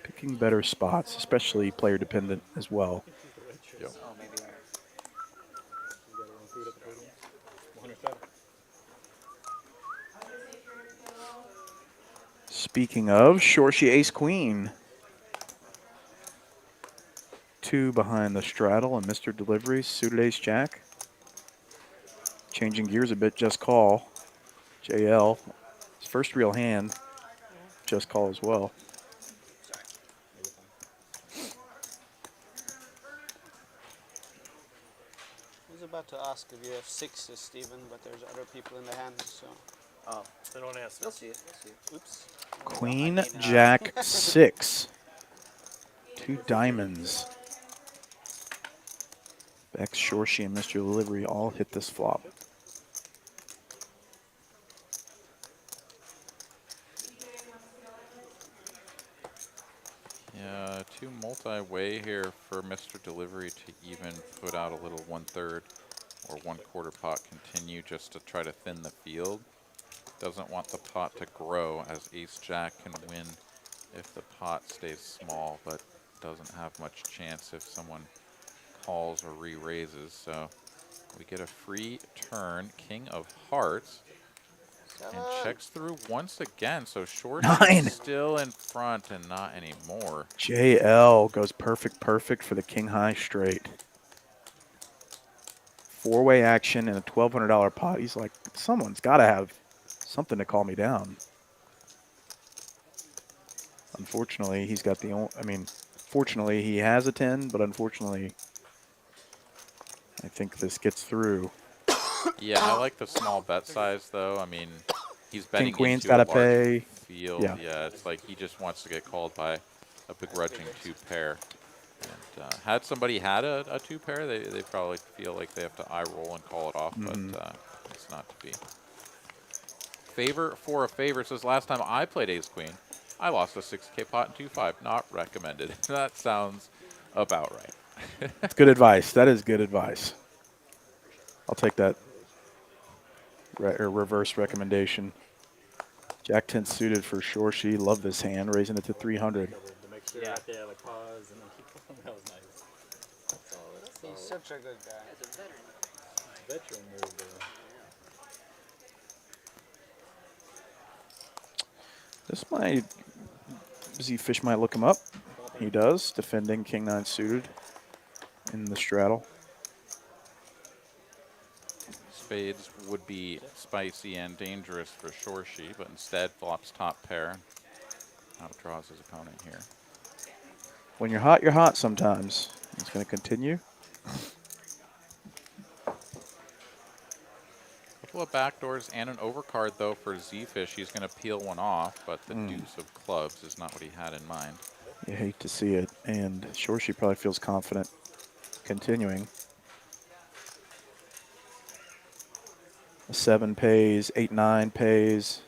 Picking better spots, especially player dependent as well. Yep. Oh, maybe. You got to include at the podium. 107. Speaking of, Shorshi ace queen. 2 behind the straddle and Mr. Delivery, suited ace jack. Changing gears a bit, just call. JL, his first real hand, just call as well. I was about to ask if you have 6s, Stephen, but there's other people in the hand, so. Oh, They don't answer. we'll see it. We'll see it. Oops. Queen, jack, 6. 2 diamonds. Becks, Shorshi, and Mr. Delivery all hit this flop. Yeah, 2 multi-way here for Mr. Delivery to even put out a little 1/3 or 1/4 pot continue just to try to thin the field. Doesn't want the pot to grow, as ace-jack can win if the pot stays small, but doesn't have much chance if someone calls or re-raises. So we get a free turn, king of hearts, and checks through once again. So Shorshi 9. is still in front and not anymore. JL goes perfect for the king high straight. 4-way action and a $1,200 pot. He's like, someone's got to have something to call me down. Unfortunately, he's got the only, I mean, fortunately he has a 10, but unfortunately, I think this gets through. Yeah, I like the small bet size, though. I mean, he's betting Queen's into gotta a large pay. field. Yeah. Yeah, it's like he just wants to get called by a begrudging 2-pair. And had somebody had a 2-pair, they probably feel like they have to eye roll and call it off, but it's not to be. Favor for a favor says, last time I played ace queen, I lost a 6K pot in 2-5. Not recommended. That sounds about right. Good advice. That is good advice. I'll take that reverse recommendation. Jack 10 suited for Shorshi. Love this hand, raising it to 300. To make sure Yeah. that they have a pause and then keep going. That was nice. He's such a good guy. As a veteran. Veteran move there. This might, ZeFish might look him up. He does, defending king 9 suited in the straddle. Spades would be spicy and dangerous for Shorshi, but instead flops top pair. Outdraws his opponent here. When you're hot sometimes. He's going to continue. Couple of backdoors and an overcard, though, for ZeFish. He's going to peel one off, but the deuce of clubs is not what he had in mind. You hate to see it, and Shorshi probably feels confident continuing. A 7 pays, 8, 9 pays.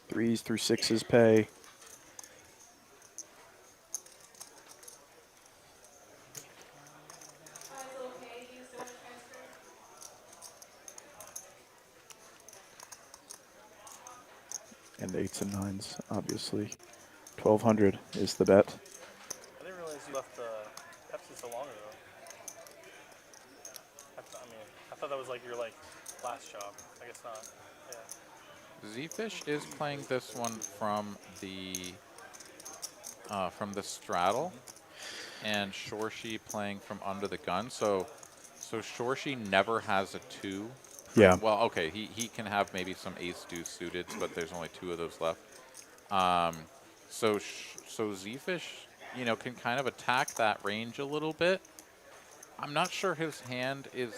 3s through 6s pay. And 8s and 9s, obviously. 1,200 is the bet. I didn't realize you left Pepsi so long ago. I mean, I thought that was like your last job. I guess not. Yeah. ZeFish is playing this one from the straddle, and Shorshi playing from under the gun. So Shorshi never has a 2. Yeah. Well, okay, he can have maybe some ace deuce suited, but there's only 2 of those left. So ZeFish, you know, can kind of attack that range a little bit. I'm not sure his hand is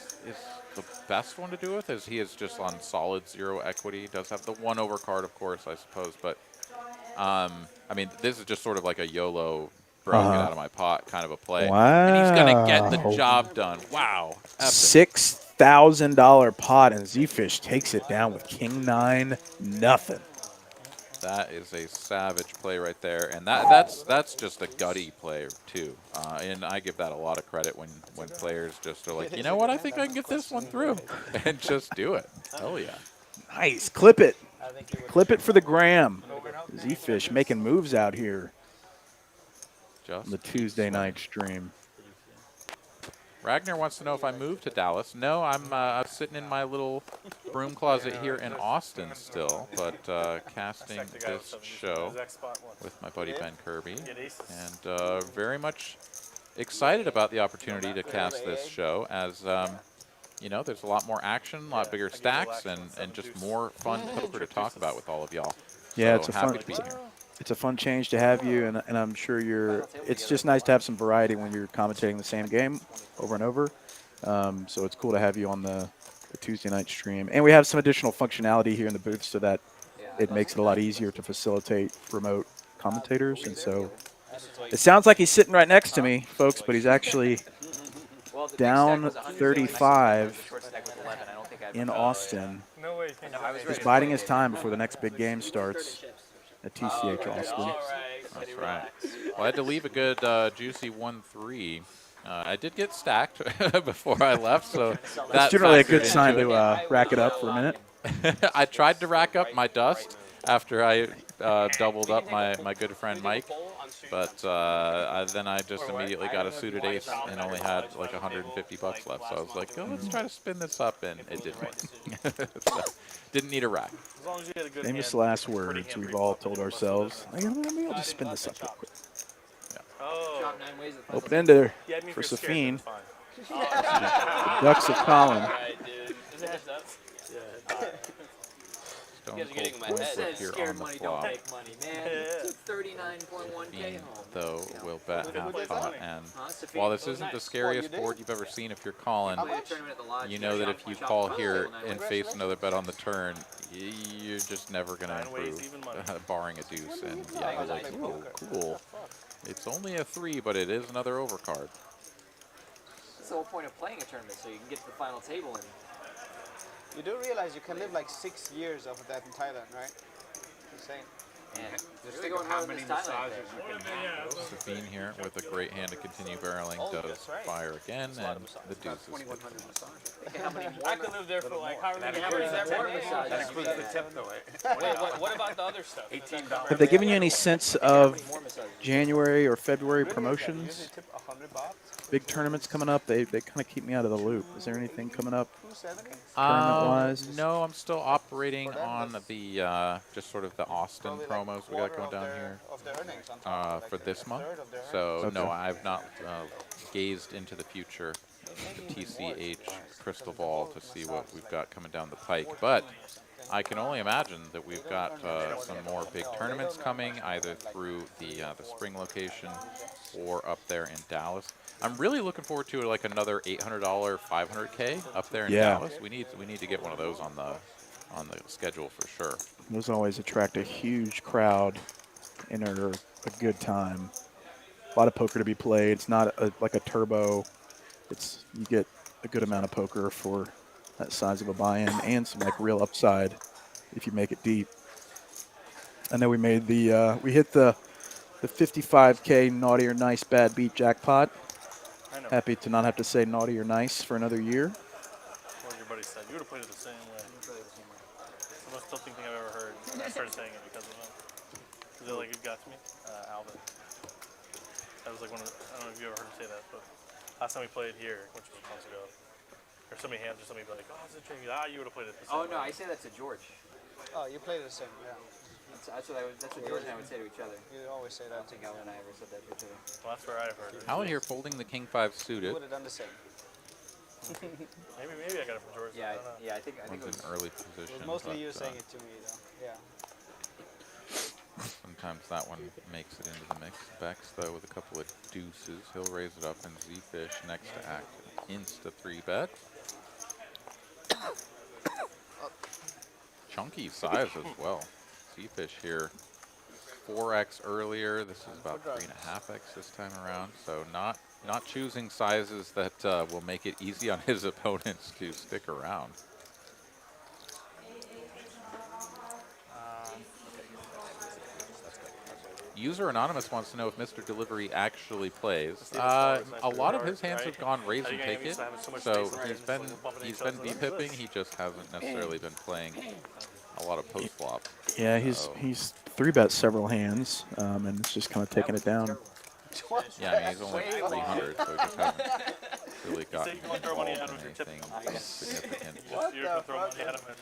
the best one to do with, as he is just on solid 0 equity. He does have the 1 overcard, of course, I suppose, but I mean, this is just sort of like a YOLO, bro, get out of my pot kind of a play. Wow. And he's going to get the job done. Wow. Epic. $6,000 pot, and ZeFish takes it down with king 9, nothing. That is a savage play right there, and that's just a gutty play too. And I give that a lot of credit when players just are like, you know what, I think I can get this one through, and just do it. Hell yeah. Nice. Clip it. Clip it for the gram. ZeFish making moves out here Just on the Tuesday night stream. Ragnar wants to know if I moved to Dallas. No, I'm sitting in my little broom closet here in Austin still, but casting this show with my buddy Ben Kirby, and very much excited about the opportunity to cast this show, as you know, there's a lot more action, a lot bigger stacks, and just more fun poker to talk about with all of y'all. Yeah, so it's a fun change to have you, and I'm sure it's just nice to have some variety when you're commentating the same game over and over. So it's cool to have you on the Tuesday night stream. And we have some additional functionality here in the booth so that it makes it a lot easier to facilitate remote commentators. And so it sounds like he's sitting right next to me, folks, but he's actually down 35 in Austin. He's biding his time before the next big game starts at TCH Austin. That's right. Well, I had to leave a good juicy 1-3. I did get stacked before I left, so that's generally a good sign to rack it up for a minute. I tried to rack up my dust after I doubled up my good friend Mike, but then I just immediately got a suited ace and only had like $150 left. So I was like, oh, let's try to spin this up, and it didn't work. So, didn't need a rack. Famous last words we've all told ourselves. Maybe I'll just spin this up real quick. Open ender for Safeen. The Ducks of Collin. Stone cold flip here on the flop. Safeen, though, will bet half pot, and while this isn't the scariest board you've ever seen if you're calling, you know that if you call here and face another bet on the turn, you're just never going to improve, barring a deuce. And yeah, I was like, oh, cool. It's only a 3, but it is another overcard. That's the whole point of playing a tournament, so you can get to the final table. And you do realize you can live like 6 years off of that in Thailand, right? Insane. And just really going how many massages you can have. Safeen here with a great hand to continue barreling does fire again, and the deuce is I could live there for like however many years. That includes the tip, though. What about the other stuff? $18. Have they given you any sense of January or February promotions? Big tournaments coming up. They kind of keep me out of the loop. Is there anything coming up tournament-wise? No, I'm still operating on the just sort of the Austin promos we got going down here for this month. So no, I've not gazed into the future, the TCH crystal ball, to see what we've got coming down the pike. But I can only imagine that we've got some more big tournaments coming, either through the spring location or up there in Dallas. I'm really looking forward to like another $800 500K up there in Dallas. We need to get one of those on the schedule for sure. Those always attract a huge crowd and are a good time. A lot of poker to be played. It's not like a turbo. You get a good amount of poker for that size of a buy-in and some like real upside if you make it deep. I know we made we hit the 55K naughty or nice bad beat jackpot. Happy to not have to say naughty or nice for another year. What your buddy said. You would have played it the same way. It's the most tilting thing I've ever heard. I started saying it because of him. Because it got to me. Alvin. That was like one of the, I don't know if you ever heard him say that, but last time we played here, which was months ago, or somebody hands or somebody be like, oh, it's a tricky. You would have played it the same way. no, I say that to George. Oh, you played it the same, yeah. That's what George and I would say to each other. You always say I that. don't think Alan and I ever said that to each other. Well, that's where I've heard it. Alan here folding the king 5 You suited. would have done the same. Maybe I got it from George. Yeah, I don't know. yeah. I think it One's was. in early It position. was mostly but, you saying it to me, though. Yeah. sometimes that one makes it into the mix. Becks, though, with a couple of deuces. He'll raise it up, and ZeFish next to act insta 3-bet. Chunky size as well. ZeFish here, 4x earlier. This is about 3.5x this time around. So not choosing sizes that will make it easy on his opponents to stick around. User Anonymous wants to know if Mr. Delivery actually plays. A lot of his hands have gone raise and take it, so he's been V-pipping. He just hasn't necessarily been playing a lot of post flop. Yeah, he's 3-bet several hands, and it's just kind of taking it down. Yeah, I mean, he's only 300, so he just hasn't really gotten involved in anything significant. You're going to throw money at him and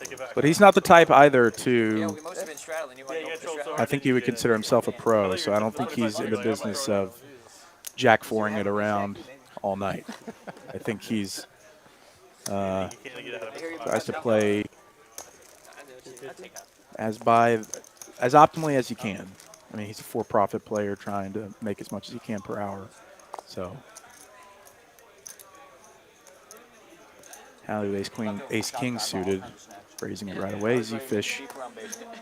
take it back. But he's not the type either Yeah, to. we must have been straddling. You might Yeah, go you for the got straddle. I think he would consider himself a pro, so I don't think he's in the business of jack fouring it around all night. I think he's tries to play as optimally as he can. I mean, he's a for-profit player trying to make as much as he can per hour. So, Hallie with ace king suited, raising it right away. ZeFish,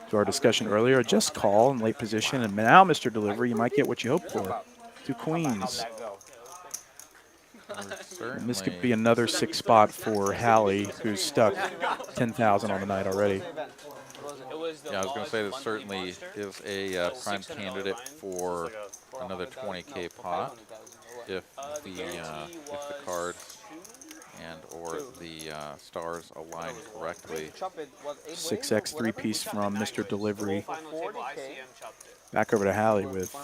to our discussion earlier, just call in late position, and now, Mr. Delivery, you might get what you hoped for. 2 queens. And this could be another 6 spot for Hallie, who's stuck 10,000 on the night already. Yeah, I was going to say this certainly is a prime candidate for another 20K pot if the cards and or the stars align correctly. 6x 3-piece from Mr. Delivery. Back over to Hallie with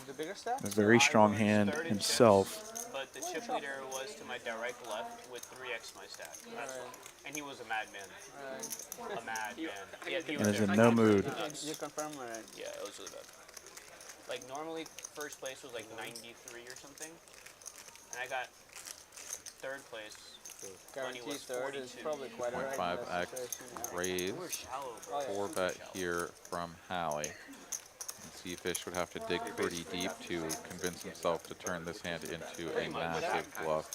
a very strong hand himself. But the chip leader was to my direct left with 3x my stack. And he was a madman. A madman. Yeah, he And was is in no mood. You confirm, right? Yeah, it was really bad. Like, normally, first place was like 93 or something. And I got third place. Guaranteed third is probably quite alright. 0.5x raise, We're shallow, bro. 4-bet here from Hallie. ZeFish would have to dig pretty deep to convince himself to turn this hand into a massive bluff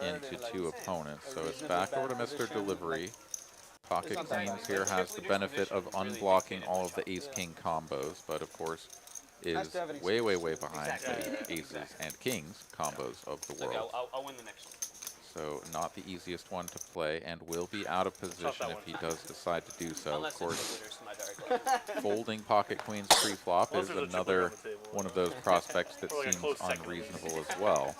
into 2 opponents. So it's back over to Mr. Delivery. Pocket Queens here has the benefit of unblocking all of the ace-king combos, but of course is way, way, way behind the aces and kings combos of the world. I'll win the next one. So not the easiest one to play, and will be out of position if he does decide to do so. Of course, folding pocket queens pre-flop is another one of those prospects that seems unreasonable as well.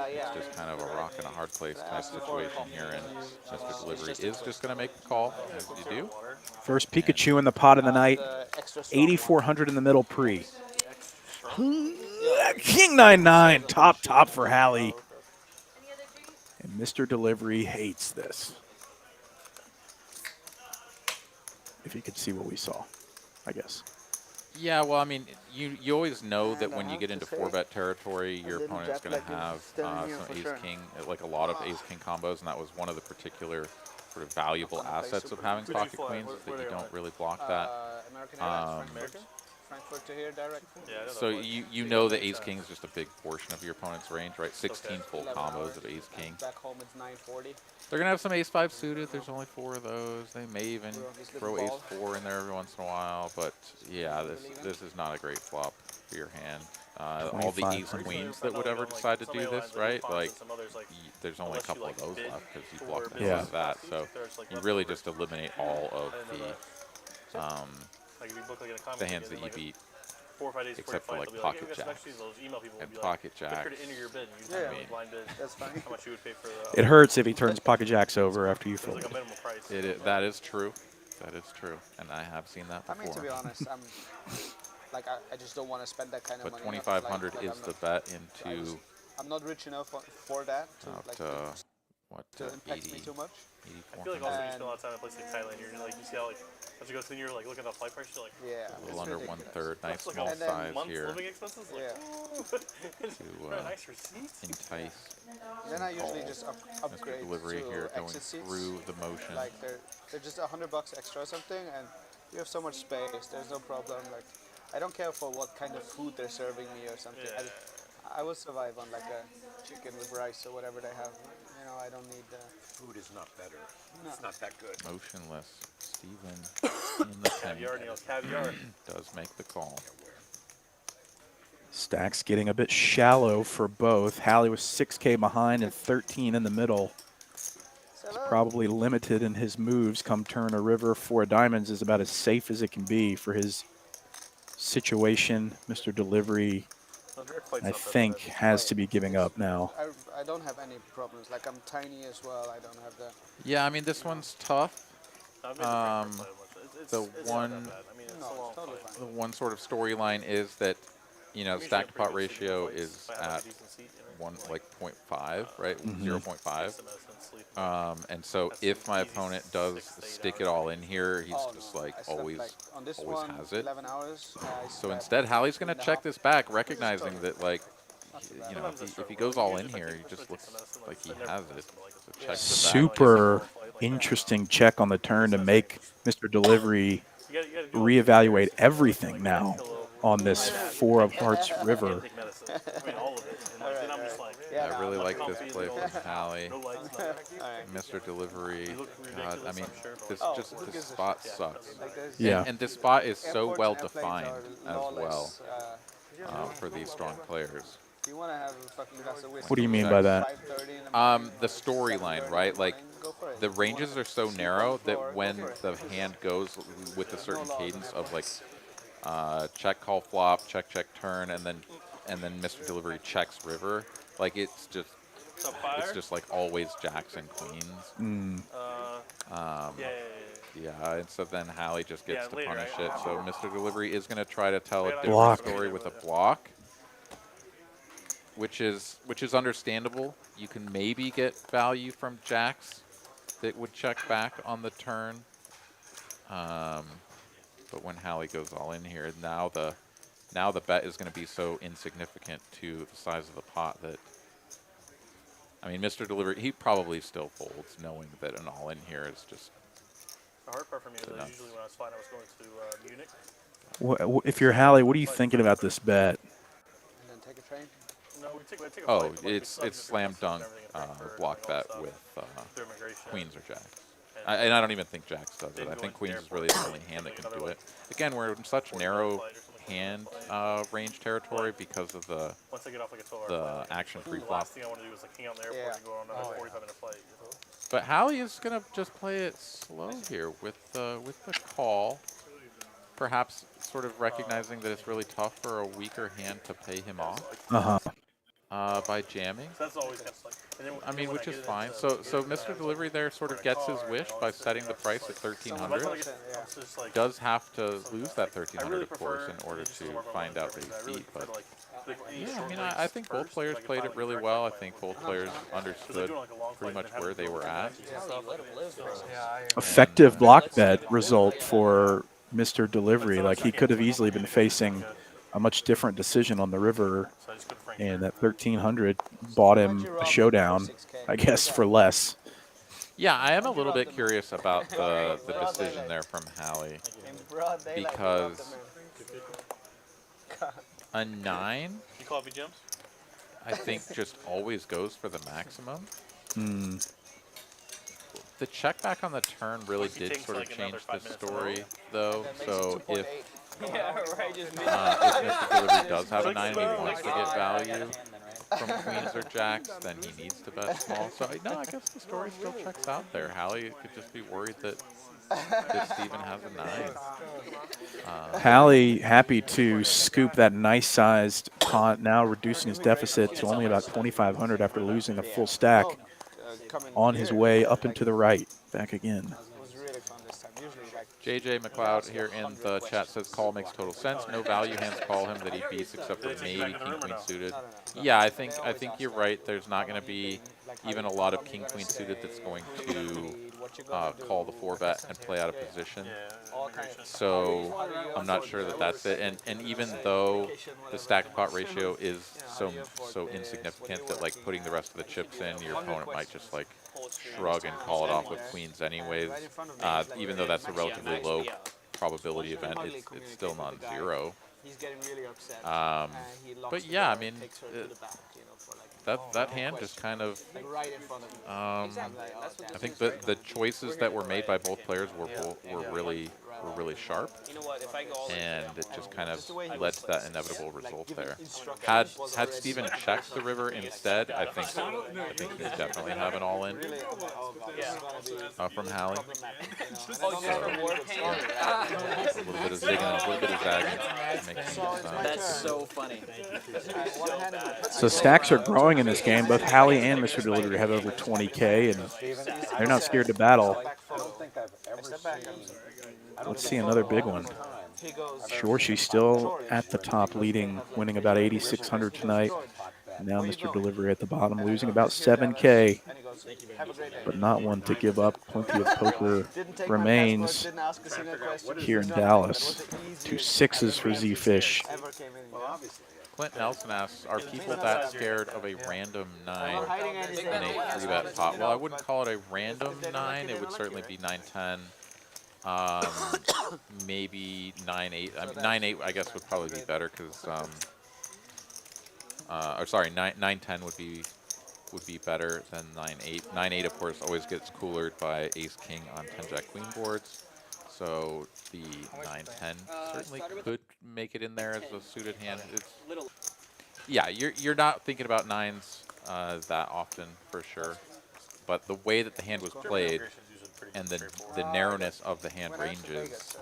It's just kind of a rock and a hard place kind of situation here, and Mr. Delivery is just going to make the call, as you do. First Pikachu in the pot of the night. 8,400 in the middle pre. King 9-9, top for Hallie. And Mr. Delivery hates this. If you could see what we saw, I guess. Yeah, well, I mean, you always know that when you get into 4-bet territory, your opponent's going to have some ace-king, like a lot of ace-king combos, and that was one of the particular sort of valuable assets of having pocket queens, is that you don't really block that. Frankfurt to here direct. So you know the ace-king is just a big portion of your opponent's range, right? 16 full combos of ace-king. Back home it's 940. They're going to have some ace-5 suited. There's only 4 of those. They may even throw ace-4 in there every once in a while. But, yeah, this is not a great flop for your hand. All the ace-queens that would ever decide to do this, right? Like, there's only a couple of those left because you blocked them with that. So you really just eliminate all of the hands that you beat, except for like pocket jacks and pocket jacks. That's fine. It hurts if he turns pocket jacks over after you fold. That is true. That is true, and I have seen that before. I mean, to be honest, I just don't want to spend that kind of but money. 2,500 is the bet into. I'm not rich enough for that. what, to impact me 80, too much. 84. I feel like also you And- spend a lot of time in places like Thailand. You're like, you see how like as you go through, you're like looking at the flight price. You're like, Yeah, A it's little under ridiculous. 1/3. Nice that's like small a And then size month's here living expenses. Like, Yeah. a nice receipt. entice Then I usually just upgrade delivery to here, going exit seats. through the motion. Like they're just $100 extra or something, and you have so much space. There's no problem. Like I don't care for what kind of food they're serving me or something. Yeah. I will survive on like a chicken with rice or whatever they have. You know, I don't need the. Food is not better. No. It's not that good. Motionless. Steven in the Caviar, pen Neil's caviar. does make the call. Stacks getting a bit shallow for both. Hallie was 6K behind and 13 in the middle. He's probably limited in his moves. Come turn a river, 4 diamonds is about as safe as it can be for his situation. Mr. Delivery, I think, has to be giving up now. I don't have any problems. Like I'm tiny as well. I don't have the. Yeah, I mean, this one's tough. I've made the Frankfurt play once. It's the not that one- bad. I mean, it's No, a long it's totally fight. fine. The one sort of storyline is that, you know, I'm usually stack to a pretty pot good seat in ratio flights is if I have, like, at a decent seat, you know? 1.5, right? 0.5. Some medicine, sleep. And so That's if the my easiest opponent 6 does to 8 stick hours. it all in here, he's Oh, just no. like I slept, always like, on this always one, has it. 11 hours. I So slept instead, Hallie's going to 3.5 check this back, recognizing totally that, like, not so you bad. know, Sometimes I if he struggle. goes Like, all usually in if I here, take- he just especially looks take some medicine, like he I never has take it. medicine, but, like, So yeah. checks the back. Super interesting check on the turn to make Mr. Delivery You gotta do reevaluate everything now on this 4 of Hearts river. take medicine. I mean, all of it. And like, then I'm just like, Yeah, I no, really I'm like comfy, this play no from lights, Hallie. no lights, nothing. Alright. Mr. Delivery, You look God, ridiculous, I mean, I'm sure, but this Oh, just who the gives a spot shit? sucks. Like there's Yeah. And this spot is so airports well and airplanes defined are as well lawless, for these strong players. if you want to have a fucking glass of whiskey, What do you mean by that? 5:30 in the morning, The or storyline, 7:30 right? in the Like, morning, go for it. the If you wanna ranges are so sleep on narrow the floor, that go when for it. the hand goes with a certain law, cadence never of like check, call, flop, check, check, turn, and then Mr. Delivery checks river, like it's just like always jacks and queens. Yeah, and so then Hallie just gets Yeah, to later, punish I- it. So Mr. Delivery is going to try to tell a different Block. story with a block, which is understandable. You can maybe get value from jacks that would check back on the turn. But when Hallie goes all in here, now the bet is going to be so insignificant to the size of the pot that, I mean, Mr. Delivery, he probably still folds, knowing that an all in here is just. The hard part for me is that nuts. usually when I was flying, I was going to Munich. If you're Hallie, what are you thinking about this bet? And then take a train. No, we take a Oh, flight, but, like, we it's still have slam different dunk customs and everything in Frankfurt block and all bet that with stuff through immigration. queens or jacks. And And I don't even think jacks does it. Didn't I go think into queens the is really airport. the only hand that can Another, do like, it. Again, we're in such 40-minute narrow flight or something. hand range territory because of the Once I get off like a 12-hour the flight, like, action the pre-flop. last thing I want to do is like hang out in the airport Yeah. and go on another 45-minute flight. You know? But Hallie is going to just play it slow here with the call, perhaps sort of recognizing that it's really tough for a weaker hand to pay him off by jamming. So that's always kind of like. And then, I mean, when which is get fine. into So Mr. Delivery there sort of gets his wish by setting the price at by the time I 1,300. get, I'm just like, Does have to lose that I 1,300, really of course, prefer in order just to work on find my out that own he's I really beat. prefer But to, like yeah, short I mean, breaks I think both first, players so I can played it finally really direct well. I my think way. both players Because they're understood doing like a long pretty flight much and where they were at. Effective block bet result for Mr. Delivery. Like, he could have easily been facing a much different decision on the river, So I just go to Frankfurt. and that 1,300 bought him a showdown, I guess, for less. Yeah, I am a little bit curious about the decision there from Hallie, In broad daylight, because we robbed a 9, You call it gems? I think, just always goes for the maximum. The check back on the turn really He did takes, sort of like, another change 5 the minutes story, though. So if Yeah, right. Just Mr. Delivery does have a 9 and he wants to get value from queens or jacks, then he needs to bet small. So no, I guess the story still checks out there. Hallie could just be worried that Steven has a 9. Hallie happy to scoop that nice-sized pot, now reducing his deficit to only about 2,500 after losing a full stack on his way up and to the right. Back again. It was really fun this time. Usually, like, JJ McLeod here in the chat says call makes total sense. No value hands call him that he beats except for maybe king queen suited. Yeah, I think you're right. There's not going to be even a lot of king queen suited that's going to call the 4-bet and play out of position. So I'm not sure that that's it. And even though the stack to pot ratio is so insignificant that like putting the rest of the chips in, your opponent might just like shrug and call it off with queens anyways. Even though that's a relatively low probability event, it's still non-zero. He's getting really upset. But yeah, I mean, that hand just kind of. Right in front of I think the choices that were made by both players were really sharp, and it just kind of led to that inevitable result there. Had Steven checked the river instead, I think he'd definitely have an all in. From Hallie. So, a little bit of zigging, a little bit of zagging. That's so funny. So stacks are growing in this game. Both Hallie and Mr. Delivery have over 20K, and they're not scared to battle. Let's see another big one. Shorshi still at the top, leading, winning about 8,600 tonight. Now Mr. Delivery at the bottom, losing about 7K, but not one to give up. Plenty of poker remains here in Dallas. 2 6s for ZeFish. Clint Nelson asks, are people that scared of a random 9 in a 3-bet pot? Well, I wouldn't call it a random 9. It would certainly be 9-10. Maybe 9-8. I mean, 9-8 I guess would probably be better because, or sorry, 9-10 would be better than 9-8. 9-8 of course always gets coolered by Ace King on 10-Jack Queen boards. So the 9-10 certainly could make it in there as a suited hand. Yeah, you're not thinking about 9s that often for sure, but the way that the hand was played and the narrowness of the hand ranges,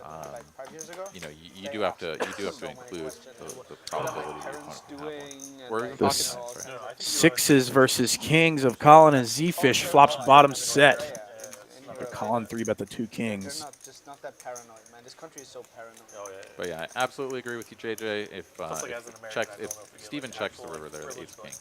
you know, you do have to include the probability your opponent can have one. Where are we This talking about? 6s versus kings of Collin and ZeFish. Flops bottom set. Collin 3-bet the 2 kings. Just not that paranoid, man. This country is so paranoid. But yeah, I absolutely agree with you, JJ. If Steven checks the river there, the Ace King.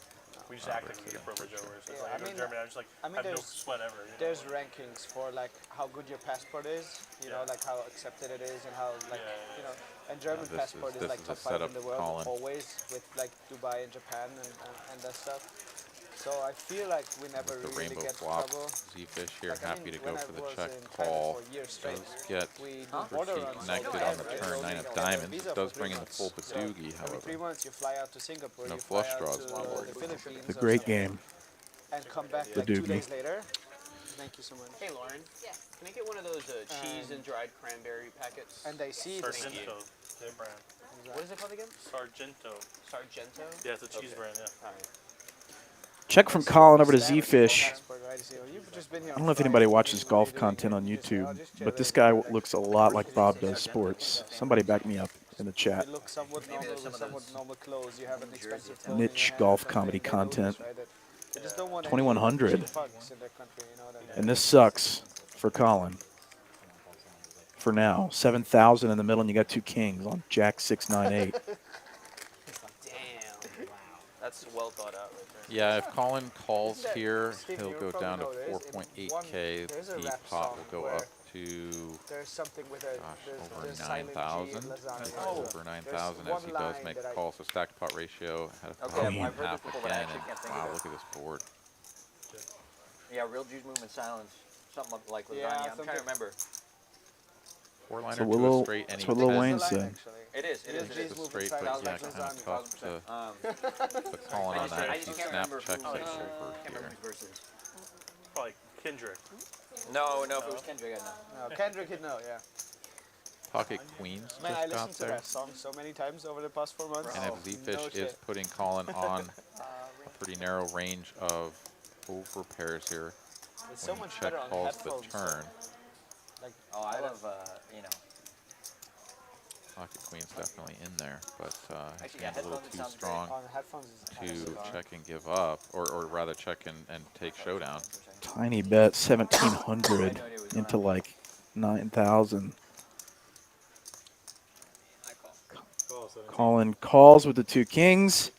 We just act like we get privilege over it. So like, I go to Germany, I just like have no sweat ever. You know? There's rankings for like how good your passport is, you know, like how accepted it is and how like, you know, and German passport is like top 5 in the world always with like Dubai and Japan and that stuff. So I feel like we never really get flop, trouble. ZeFish here, happy to go for the check call. Does get pretty connected on the turn, 9 of diamonds. It does bring in the full Badoogie, however. 3 months you fly out to Singapore, no you flush fly draws out to be worried to the about. Philippines. The great game. And come back like 2 days later. Thank you so much. Hey Lauren, can I get one of those cheese and dried cranberry packets? And they see Sargento, their brand. What is it called again? Sargento. Sargento? Yeah, it's a cheese brand, yeah. All right. Check from Collin over to ZeFish. I don't know if anybody watches golf content on YouTube, but this guy looks a lot like Bob does sports. Somebody back me up in the chat. Niche golf comedy content. 2,100. And this sucks for Collin. For now. 7,000 in the middle, and you got 2 kings on Jack 6, 9, 8. Damn. Wow. That's well thought out right there. Yeah, if Collin calls here, he'll go down to 4.8K. The pot will go up to over 9,000. Over 9,000 as he does make a call. So stacked pot ratio had a half again. And wow, look at this board. Yeah, real juice movement silence. Something like lasagna. I'm trying to remember. 4-liner So to a straight, any that's what Lil Wayne said. It is. Just a straight, but yeah, kind of tough to Collin on that. He snap checks over here. Probably Kendrick. No, if it was Kendrick, I'd know. No, Kendrick would know, yeah. Pocket Queens Man, I just got listened to there. that song so many times over the past 4 months. And if ZeFish is putting Collin on a pretty narrow range of over pairs here, It's so when much check better on calls the headphones. turn, Like, oh, I love, you know. Pocket Queen's definitely in there, but Actually, hand's a little too sounds strong On headphones is to check and give up, or rather check and take showdown. Tiny bet, 1,700 into like 9,000. Collin calls with the 2 kings.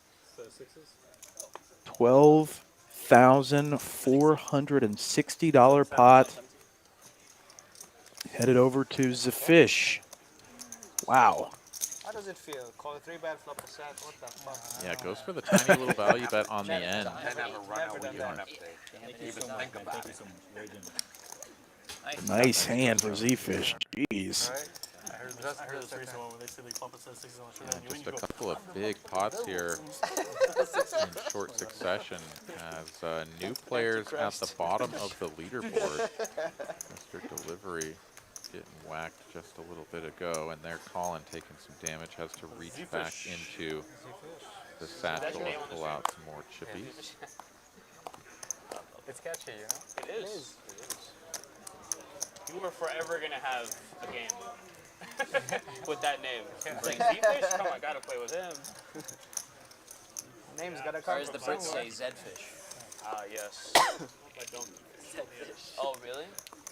12 $1,460 pot. Headed over to ZeFish. Wow. How does it feel? Call a 3-bet, flop a set. What the fuck? Yeah, it goes for the tiny little value bet on the end. Nice hand for ZeFish. Jeez. I heard this recent one where they say they flop a set 6 on the short end. Just a couple of big pots here in short succession as new players at the bottom of the leaderboard. Mr. Delivery getting whacked just a little bit ago, and there Collin taking some damage, has to reach back into the satchel and pull out some more chippies. It's catchy, you know? It is. You are forever going to have a game with that name. It's like, ZeFish? Come on, I got to play with him. Name's got to come. Or as the Brits say, ZeFish. Ah, yes. Oh, really?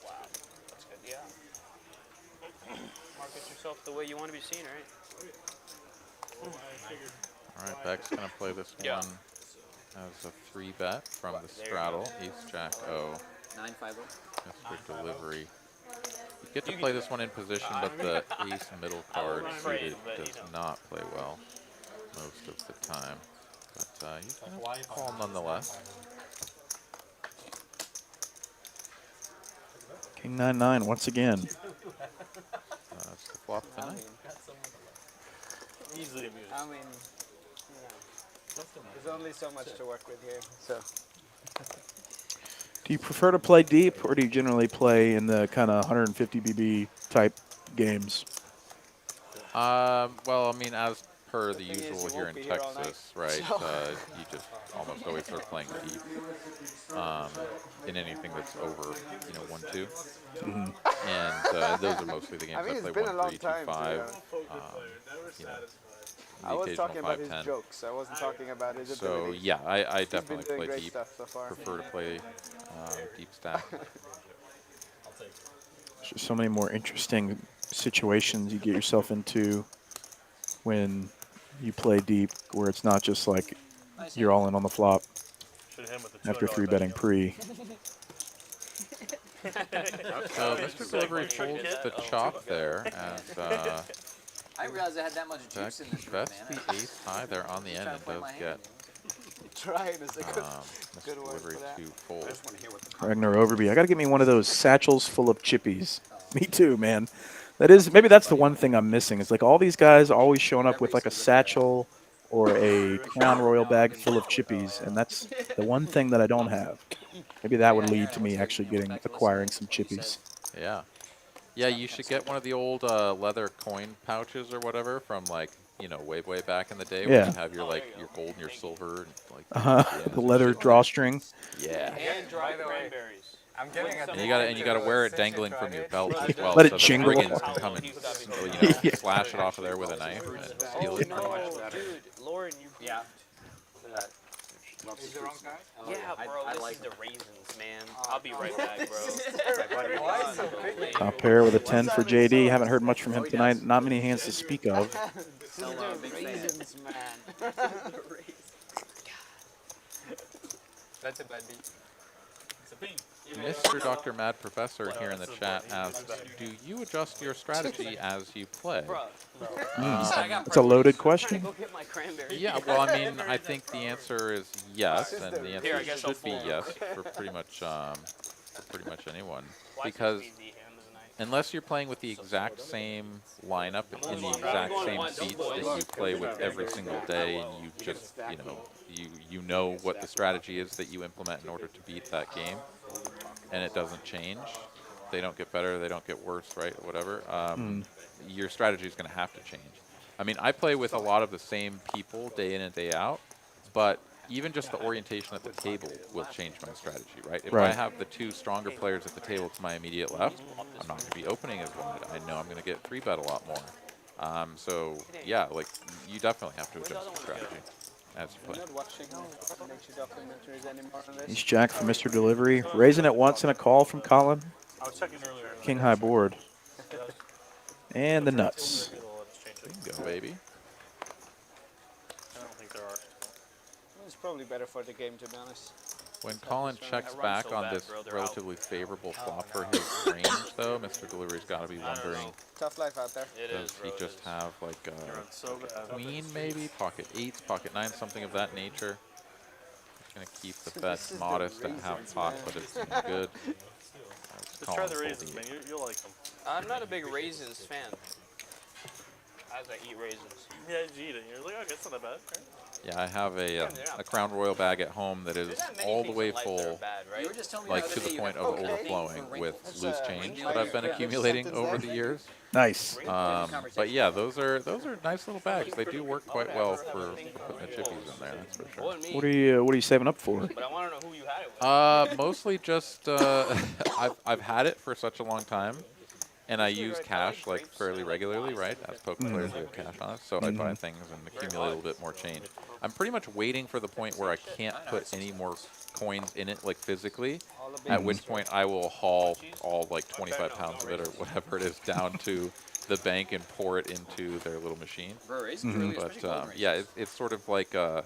Wow. That's good, yeah. Market yourself the way you want to be seen, right? All right, Becks going to play this one as a 3-bet from the straddle. Ace, Jack, O. 950. Mr. Delivery. You get to play this one in position, but the ace middle card suited does not play well most of the time. But he's going to call nonetheless. King 9-9 once again. It's the flop tonight. Easily amused. I mean, there's only so much to work with here. So. Do you prefer to play deep, or do you generally play in the kind of 150 BB type games? Well, I mean, as per the usual here in Texas, right? You just almost always start playing deep in anything that's over, 1-2. And those are mostly the games I play 1-3, 2-5. I was talking about his jokes. I wasn't talking about his ability. So yeah, I definitely play deep. Prefer to play deep stack. So many more interesting situations you get yourself into when you play deep, where it's not just like you're all in on the flop after 3-betting pre. So Mr. Delivery holds the chop there as I didn't realize I had that much juice in this room, bets man. the ace high there on the end and does get Trying is a good Mr. word Delivery for that. to fold. Ragnar Overby. I got to get me one of those satchels full of chippies. Me too, man. Maybe that's the one thing I'm missing. It's like all these guys always showing up with like a satchel or a Crown Royal bag full of chippies, and that's the one thing that I don't have. Maybe that would lead to me actually acquiring some chippies. Yeah. Yeah, you should get one of the old leather coin pouches or whatever from like, way back in the day where you have your your gold and your silver and The leather drawstring. Yeah. And dried cranberries. I'm getting And you gotta wear it dangling from your belt as well, Let it so jingle. the brigands can come and slash it off of there with a knife and steal it. Dude, Lauren, you... Yeah. Is the wrong guy? Yeah, bro, I like the raisins, man. I'll be right back, bro. Top pair with a 10 for JD. Haven't heard much from him tonight. Not many hands to speak of. Raisins, man. That's a bad beat. Mr. Dr. Mad Professor here in the chat asks, do you adjust your strategy as you play? It's a loaded question. Go get my cranberry. Yeah, well, I mean, I think the answer is yes, and the answer should be yes for pretty much anyone, because unless you're playing with the exact same lineup in the exact same seats that you play with every single day, and you just you know what the strategy is that you implement in order to beat that game, and it doesn't change. They don't get better, they don't get worse, right? Whatever. Your strategy is going to have to change. I mean, I play with a lot of the same people day in and day out, but even just the orientation at the table will change my strategy, right? If I have the two stronger players at the table to my immediate left, I'm not going to be opening as wide. I know I'm going to get 3-bet a lot more. So, yeah, like, you definitely have to adjust your strategy as you play. Ace Jack for Mr. Delivery. Raising it once and a call from Collin. I was checking earlier. King high board. And the nuts. Bingo, baby. I don't think there are. It's probably better for the game, to be honest. When Collin checks back on this relatively favorable flop for his range, though, Mr. Delivery's got to be wondering, Tough life out there. does he just have like a queen maybe, pocket eights, pocket nines, something of that nature? Just going to keep the bet modest at half pot, but it's good. Just try the raisins, man. You'll like them. I'm not a big raisins fan. As I eat raisins. Yeah, you eat it. You're like, okay, it's not that bad. Right? Yeah, I have a Crown Royal bag at home that is all the way full, like to the point of overflowing with loose change that I've been accumulating over the years. Nice. But yeah, those are nice little bags. They do work quite well for putting the chippies in there. That's for sure. What are you saving up for? But I want to know who you had it with. Mostly just I've had it for such a long time. And I use cash like fairly regularly, right? As poker players, we have cash on us, so I buy things and accumulate a little bit more change. I'm pretty much waiting for the point where I can't put any more coins in it, like physically, at which point I will haul all like 25 pounds of it or whatever it is down to the bank and pour it into their little machine. But yeah, it's sort of like I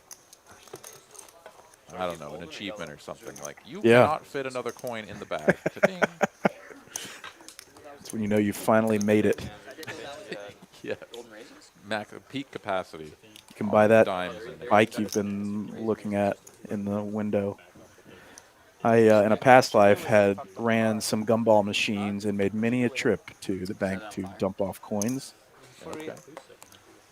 don't know, an achievement or something. Like you cannot fit another coin in the bag. Ka-ding. When you know you finally made it. Yeah. Peak capacity. You can buy that bike you've been looking at in the window. I, in a past life, ran some gumball machines and made many a trip to the bank to dump off coins. Okay.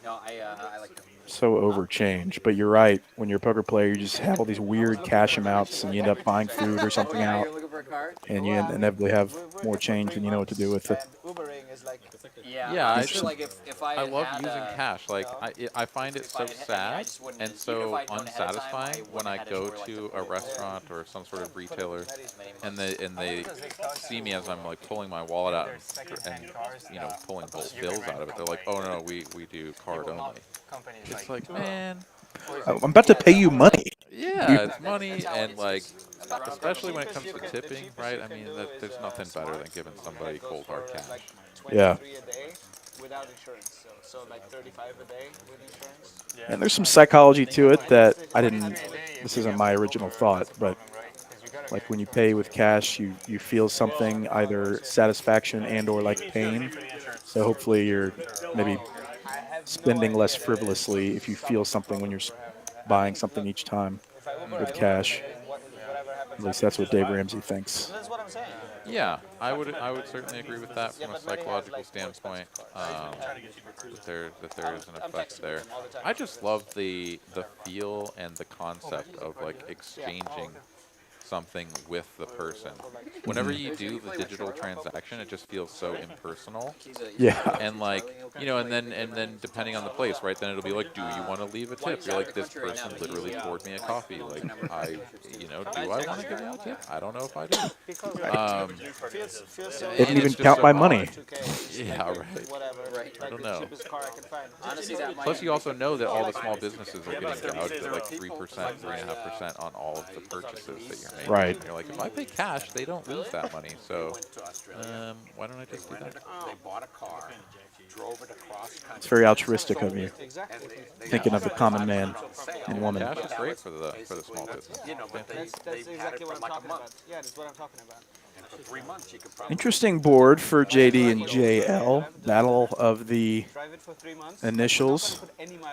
No, I like them. So overchanged, but you're right. When you're a poker player, you just have all these weird cash amounts, and you end up buying food or something out, and you inevitably have more change than you know what to do with it. Yeah, I feel like if I love using cash. Like I find it so sad and so unsatisfying when I go to a restaurant or some sort of retailer, and they see me as I'm like pulling my wallet out and you know pulling bills out of it. They're like, oh no, we do card only. It's like, man, I'm about to pay you money. Yeah, it's money, and like, especially when it comes to tipping, right? I mean, there's nothing better than giving somebody cold hard cash. Yeah. Without insurance, so like 35 a day with insurance. And there's some psychology to it that I didn't. This isn't my original thought, but like when you pay with cash, you feel something, either satisfaction and/or like pain. So hopefully you're maybe spending less frivolously if you feel something when you're buying something each time with cash. At least that's what Dave Ramsey thinks. Yeah, I would certainly agree with that from a psychological standpoint. That there is an effect there. I just love the feel and the concept of like exchanging something with the person. Whenever you do the digital transaction, it just feels so impersonal. Yeah. And like, you know, and then depending on the place, right? Then it'll be like, do you want to leave a tip? You're like, this person literally poured me a coffee. Like, do I want to give them a tip? I don't know if I do. It didn't even count my money. Yeah, right. I don't know. Plus, you also know that all the small businesses are getting gouged at like 3%, 3.5% on all of the purchases that you're making. Right. And you're like, if I pay cash, they don't lose that money. So, why don't I just do that? They bought a car, drove it across country. It's very altruistic of you, thinking of the common man and woman. Cash is great for the small business. You know, but That's exactly what I'm talking about. Yeah, that's what I'm talking about. And for 3 months, you could probably Interesting board for JD and JL. Battle of the initials.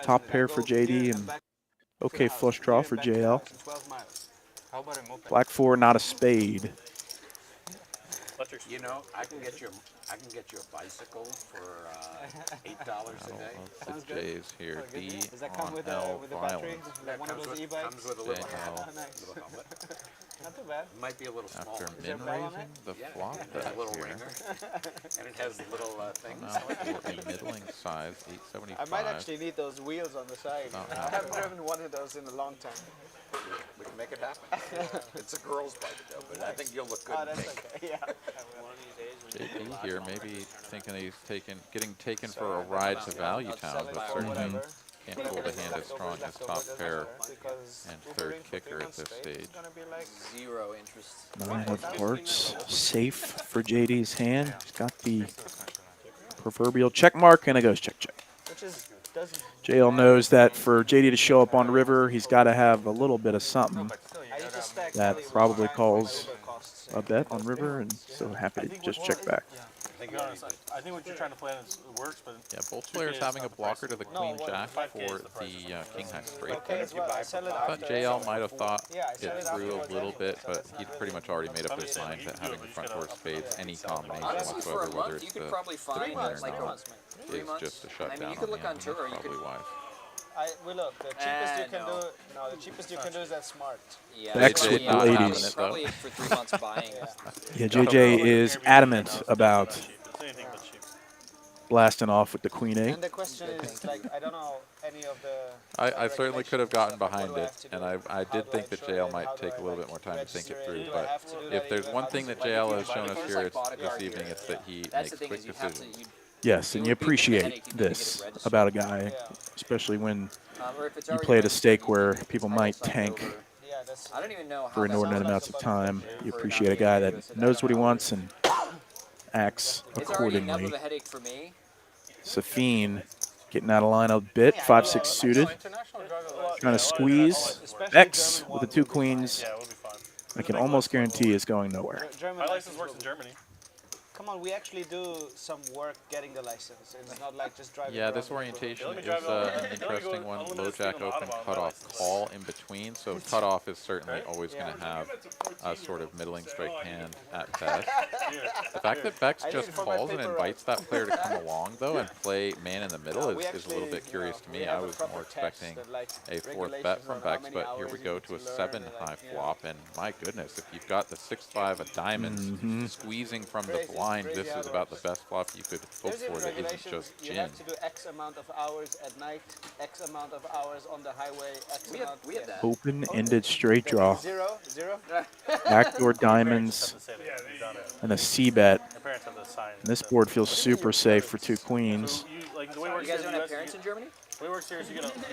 Top pair for JD and okay flush draw for JL. Black 4, not a spade. You know, I can get you a bicycle for $8 a day. The J's here. D Does that come on with L the battery? violence. Like one of those e-bikes? Comes with a little JL. little helmet. Not too bad. It might be a little small. After min raising the flop It has bet a little here. ringer, and it has little things. Now for a middling size, 875. I might actually need those wheels on the side. I haven't driven one of those in a long time. We can make it happen. It's a girl's bike though, but I think you'll look good. Oh, in that's pink. okay. Yeah. JP here, maybe thinking he's getting taken for a ride to Value Town, but certainly can't pull the hand as strong as top pair and third kicker at this stage. Zero interest. 9 of hearts, safe for JD's hand. He's got the proverbial check mark, and it goes check, check. JL knows that for JD to show up on river, he's got to have a little bit of something. that probably calls a bet on river, and so happy to just check back. To be honest, I think what you're trying to plan works, but Yeah, both players having a blocker to the queen jack for the king high straight. I thought JL might have thought it through a little bit, but he'd pretty much already made up his mind that having the front door spades, any combination whatsoever, whether it's the queen or no, is just a shutdown on the end. Probably wise. We look, the cheapest you can do. No, the cheapest you can do is that smart. Yeah, Becks with the ladies. Probably for 3 months buying. Yeah, JJ is adamant about blasting off with the queen eight. And the question is, like, I don't know any of the. I certainly could have gotten behind it, and I did think that JL might take a little bit more time to think it through, but if there's one thing that JL has shown us here this evening, it's that he makes quick decisions. Yes, and you appreciate this about a guy, especially when you play at a stake where people might tank for inordinate amounts of time. You appreciate a guy that knows what he wants and acts accordingly. Safeen getting out of line a bit, 5-6 suited, trying to squeeze. Becks with the 2 queens, I can almost guarantee is going nowhere. my license works in Germany. Come on, we actually do some work getting the license. It's not like just driving. Yeah, this orientation is an interesting one. Low jack open, cutoff, call in between. So cutoff is certainly always going to have a sort of middling straight hand at best. The fact that Becks just calls and invites that player to come along, though, and play man in the middle is a little bit curious to me. I was more expecting a 4th bet from Becks, but here we go to a 7 high flop. And my goodness, if you've got the 6-5 of diamonds squeezing from the blind, this is about the best flop you could hope for that isn't just gin. You have to do X amount of hours at night, X amount of hours on the highway, X amount. We have that. Open-ended straight draw. Zero. Backdoor diamonds and a C-bet. And this board feels super safe for 2 queens. You guys don't have parents in Germany?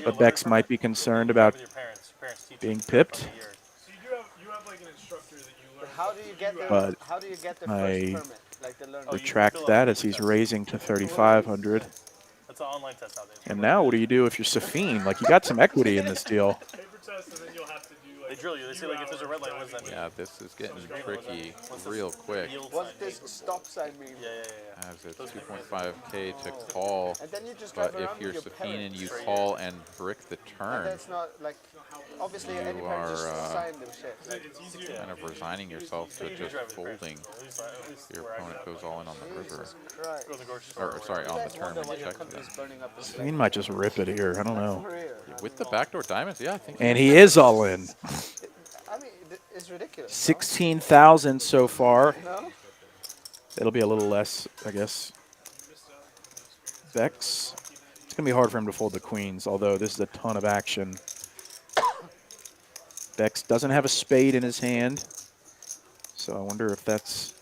But Becks might be concerned about being pipped. How do you get the, But first I permit? Like the learner. retract that as he's raising to 3,500. That's an online test out there. And now what do you do if you're Safeen? Like, you got some equity in this deal. They drill you. They say, like, if there's a red light, what does that mean? Yeah, this is getting tricky real quick. What does stop sign mean? Yeah. Has a 2.5K to call, And then you just drive but if around you're with your Safeen and parents. you call and brick the And turn, that's not like, obviously any You parent just are, sign them shit. Like, kind of resigning yourself to just folding. Your opponent goes all in on the river. right. Or, sorry, on the turn Wonder when why you your check country's that. burning up this Safeen might just rip it here. I don't know. career. With the backdoor diamonds, yeah, I think. And he is all in. I mean, it's ridiculous. 16,000 so far. No? It'll be a little less, I guess. Becks. It's going to be hard for him to fold the queens, although this is a ton of action. Becks doesn't have a spade in his hand, so I wonder if that's...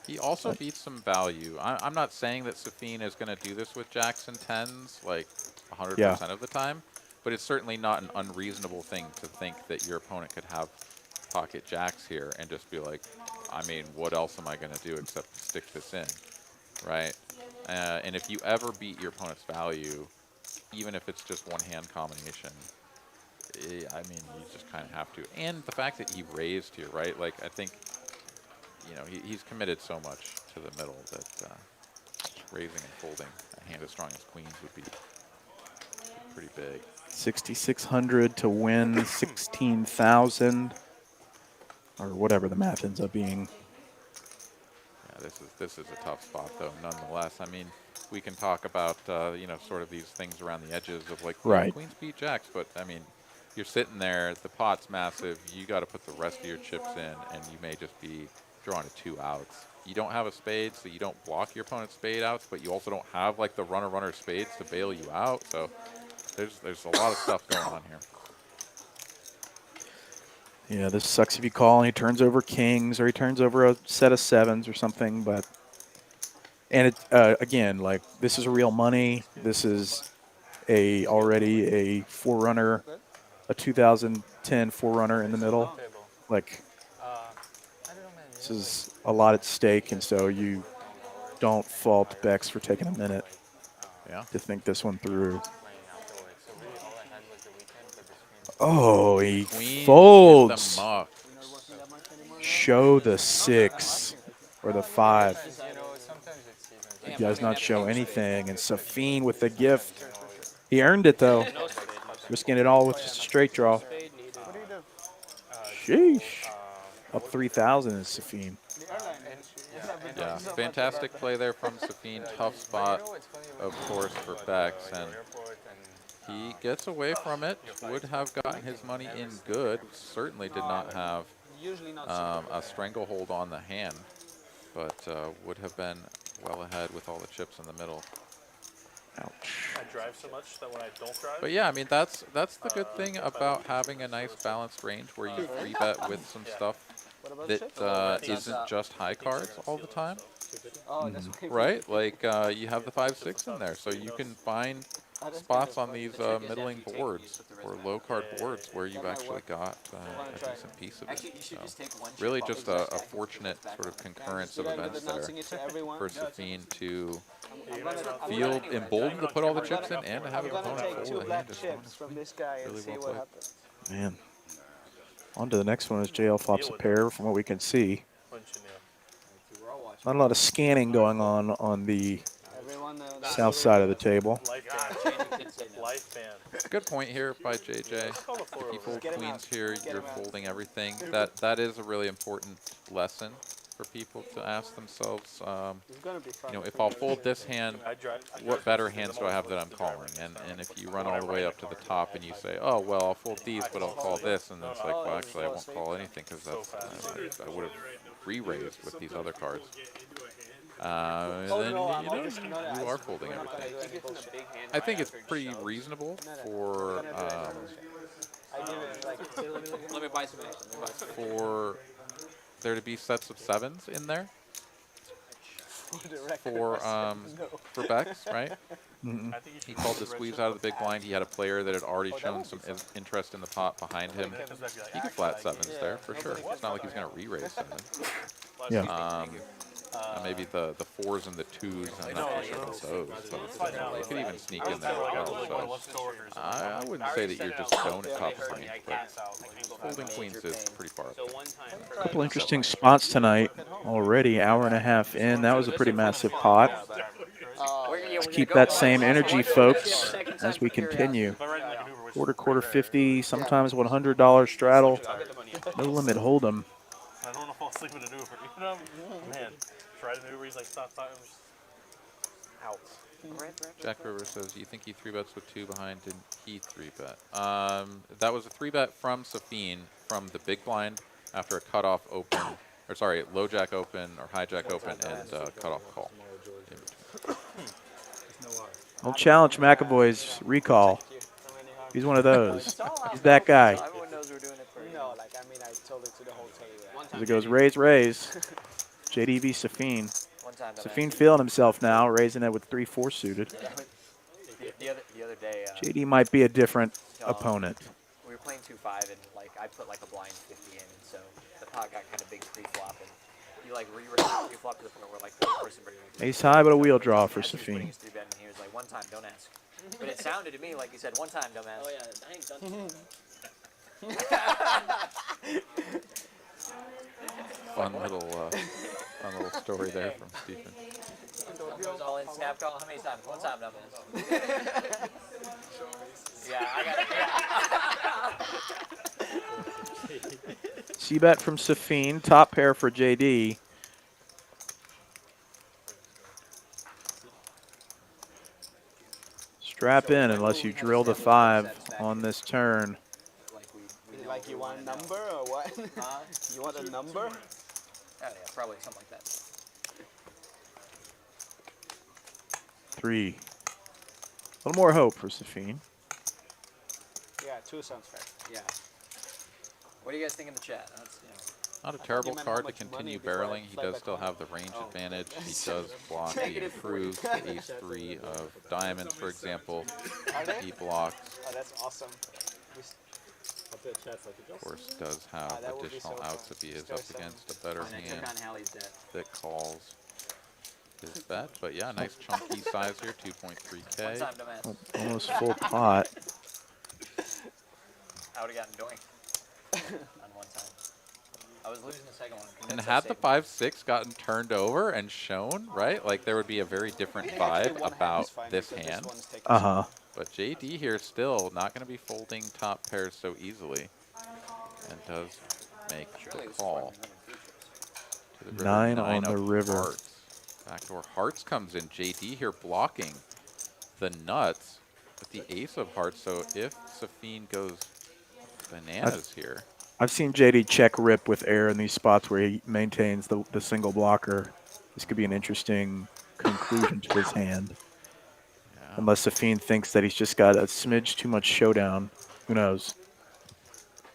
He also beats some value. I'm not saying that Safeen is going to do this with jacks and tens like 100% of the time, but it's certainly not an unreasonable thing to think that your opponent could have pocket jacks here and just be like, I mean, what else am I going to do except stick this in, right? And if you ever beat your opponent's value, even if it's just one hand combination, I mean, you just kind of have to. And the fact that he raised here, right? Like, I think, you know, he's committed so much to the middle that raising and folding a hand as strong as queens would be pretty big. 6,600 to win 16,000, or whatever the math ends up being. Yeah, this is a tough spot, though, nonetheless. I mean, we can talk about, you know, sort of these things around the edges of, like, Right. Queens beat jacks, but, I mean, you're sitting there, the pot's massive, you got to put the rest of your chips in, and you may just be drawing to 2 outs. You don't have a spade, so you don't block your opponent's spade outs, but you also don't have, like, the runner spades to bail you out, so there's a lot of stuff going on here. Yeah, this sucks if you call and he turns over kings or he turns over a set of sevens or something, but... And it, again, like, this is real money. This is already a forerunner, a 2010 forerunner in the middle. Like, this is a lot at stake, and so you don't fault Becks for taking a minute to think this one through. Oh, he Queen folds. in the muck. Show the 6 or the 5. He does not show anything. And Safeen with the gift. He earned it, though. Risking it all with just a straight draw. Sheesh. Up 3,000 is Safeen. Yeah, fantastic play there from Safeen. Tough spot, of course, for Becks. And he gets away from it. Would have gotten his money in good. Certainly did not have a stranglehold on the hand, but would have been well ahead with all the chips in the middle. Ouch. I drive so much that when I don't drive. But yeah, I mean that's the good thing about having a nice balanced range where you free bet with some stuff that isn't just high cards all the time. Right? Like you have the 5-6 in there, so you can find spots on these middling boards or low card boards where you've actually got a decent piece of it. So really just a fortunate sort of concurrence of events there for Safeen to feel emboldened to put all the chips in and to have an opponent fold a hand as long as really well played. Man. On to the next one as JL flops a pair from what we can see. Not a lot of scanning going on the south side of the table. Good point here by JJ. If you fold queens here, you're folding everything. That is a really important lesson for people to ask themselves. You know, if I'll fold this hand, what better hands do I have that I'm calling? And if you run all the way up to the top and you say, oh well, I'll fold these, but I'll call this, and it's like, well, actually, I won't call anything because that's I would have re-raised with these other cards. Then you are folding everything. I think it's pretty reasonable for for there to be sets of 7s in there for Becks, right? He called the squeeze out of the big blind. He had a player that had already shown some interest in the pot behind him. He could flat 7s there for sure. It's not like he's going to re-raise 7. Yeah. Maybe the 4s and the 2s. I'm not sure about those. But they could even sneak in there as well. So I wouldn't say that you're just donut top of range, but folding queens is pretty far up there. A couple interesting spots tonight already. Hour and a half in. That was a pretty massive pot. Let's keep that same energy, folks, as we continue. Quarter 50, sometimes $100 straddle. No limit hold'em. I don't know if I'll sleep in an Uber. You know, man, tried an Uber. He's like, stop times. Out. Jack Rivers says, do you think he 3-bets with 2 behind? Did he 3-bet? That was a 3-bet from Safeen from the big blind after a cutoff open, or sorry, low jack open or high jack open and cutoff call. Don't challenge McEvoy's recall. He's one of those. He's that guy. As it goes raise, raise. JD v Safeen. Safeen feeling himself now, raising it with 3-4 suited. The other day, JD might be a different opponent. We were playing 2-5, and like I put like a blind 50 in, and so the pot got kind of big pre-flop, and you like re-raise pre-flop to the point where like the person Ace high, but a wheel draw for Safeen. He was like, one time, don't ask. But it sounded to me like he said, one time, don't ask. Oh yeah, I ain't done Fun little story there from Stephen. Goes all in snap call. How many times? One time, dumbass. Yeah, I got it. C-bet from Safeen, top pair for JD. Strap in unless you drill the 5 on this turn. Like you want a number or what? You want a number? Oh yeah, probably something like that. 3. A little more hope for Safeen. Yeah, 2 sounds fair. Yeah. What do you guys think in the chat? That's, Not a terrible card to continue barreling. He does still have the range advantage. He does block the improved ace-3 of diamonds, for example. He blocks. Oh, that's awesome. Of course, does have additional outs if he is up against a better hand that calls his bet. But yeah, nice chunky size here, 2.3K. Almost full pot. I would have gotten doinked on one time. I was losing the second one. And had the 5-6 gotten turned over and shown, right? Like there would be a very different vibe about this hand. Uh-huh. But JD here still not going to be folding top pairs so easily, and does make the call. To the river. 9 on the of river. Hearts. Backdoor hearts comes in. JD here blocking the nuts with the ace of hearts. So if Safeen goes bananas here. I've seen JD check rip with air in these spots where he maintains the single blocker. This could be an interesting conclusion to his hand. Yeah. Unless Safeen thinks that he's just got a smidge too much showdown. Who knows?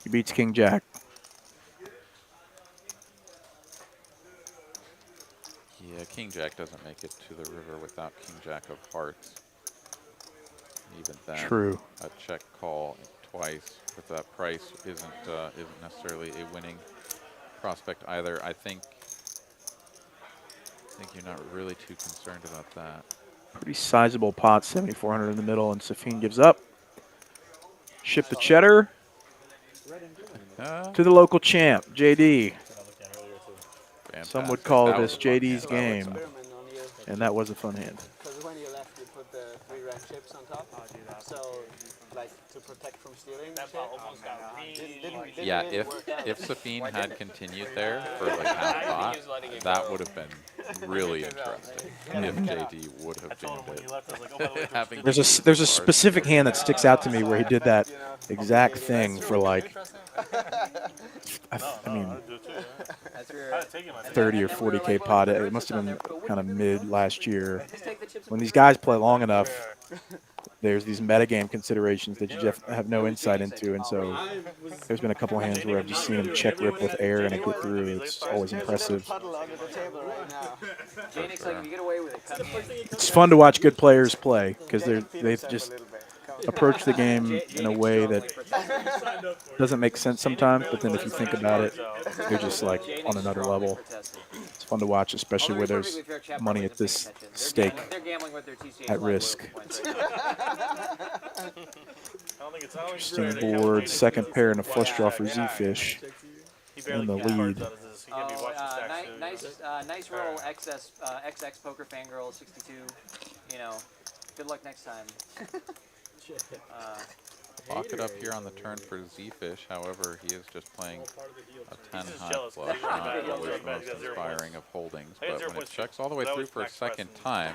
He beats King Jack. Yeah, King Jack doesn't make it to the river without King Jack of hearts. Even then, True. a check call twice with that price isn't necessarily a winning prospect either. I think you're not really too concerned about that. Pretty sizable pot, 7,400 in the middle, and Safeen gives up. Ship the cheddar to the local champ, JD. Some would call this JD's game, and that was a fun hand. Because when you left, you put the 3 red chips on top. So, like, to protect from stealing. That ball almost got really. Yeah, if Safeen had continued there for like half pot, that would have been really interesting. If JD would have jammed it. Having There's a specific hand that sticks out to me where he did that exact thing for like, I mean, 30 or 40K pot. It must have been kind of mid last year. When these guys play long enough, there's these metagame considerations that you just have no insight into, and so there's been a couple hands where I've just seen him check rip with air and it get through. It's always impressive. It's fun to watch good players play because they've just approach the game in a way that doesn't make sense sometimes, but then if you think about it, they're just like on another level. It's fun to watch, especially where there's money at this stake at risk. Interesting board, second pair and a flush draw for ZeFish in the lead. Nice roll, XX Poker Fangirl 62. You know, good luck next time. Lock it up here on the turn for ZeFish. However, he is just playing a 10 high flush, not always the most inspiring of holdings. But when it checks all the way through for a second time,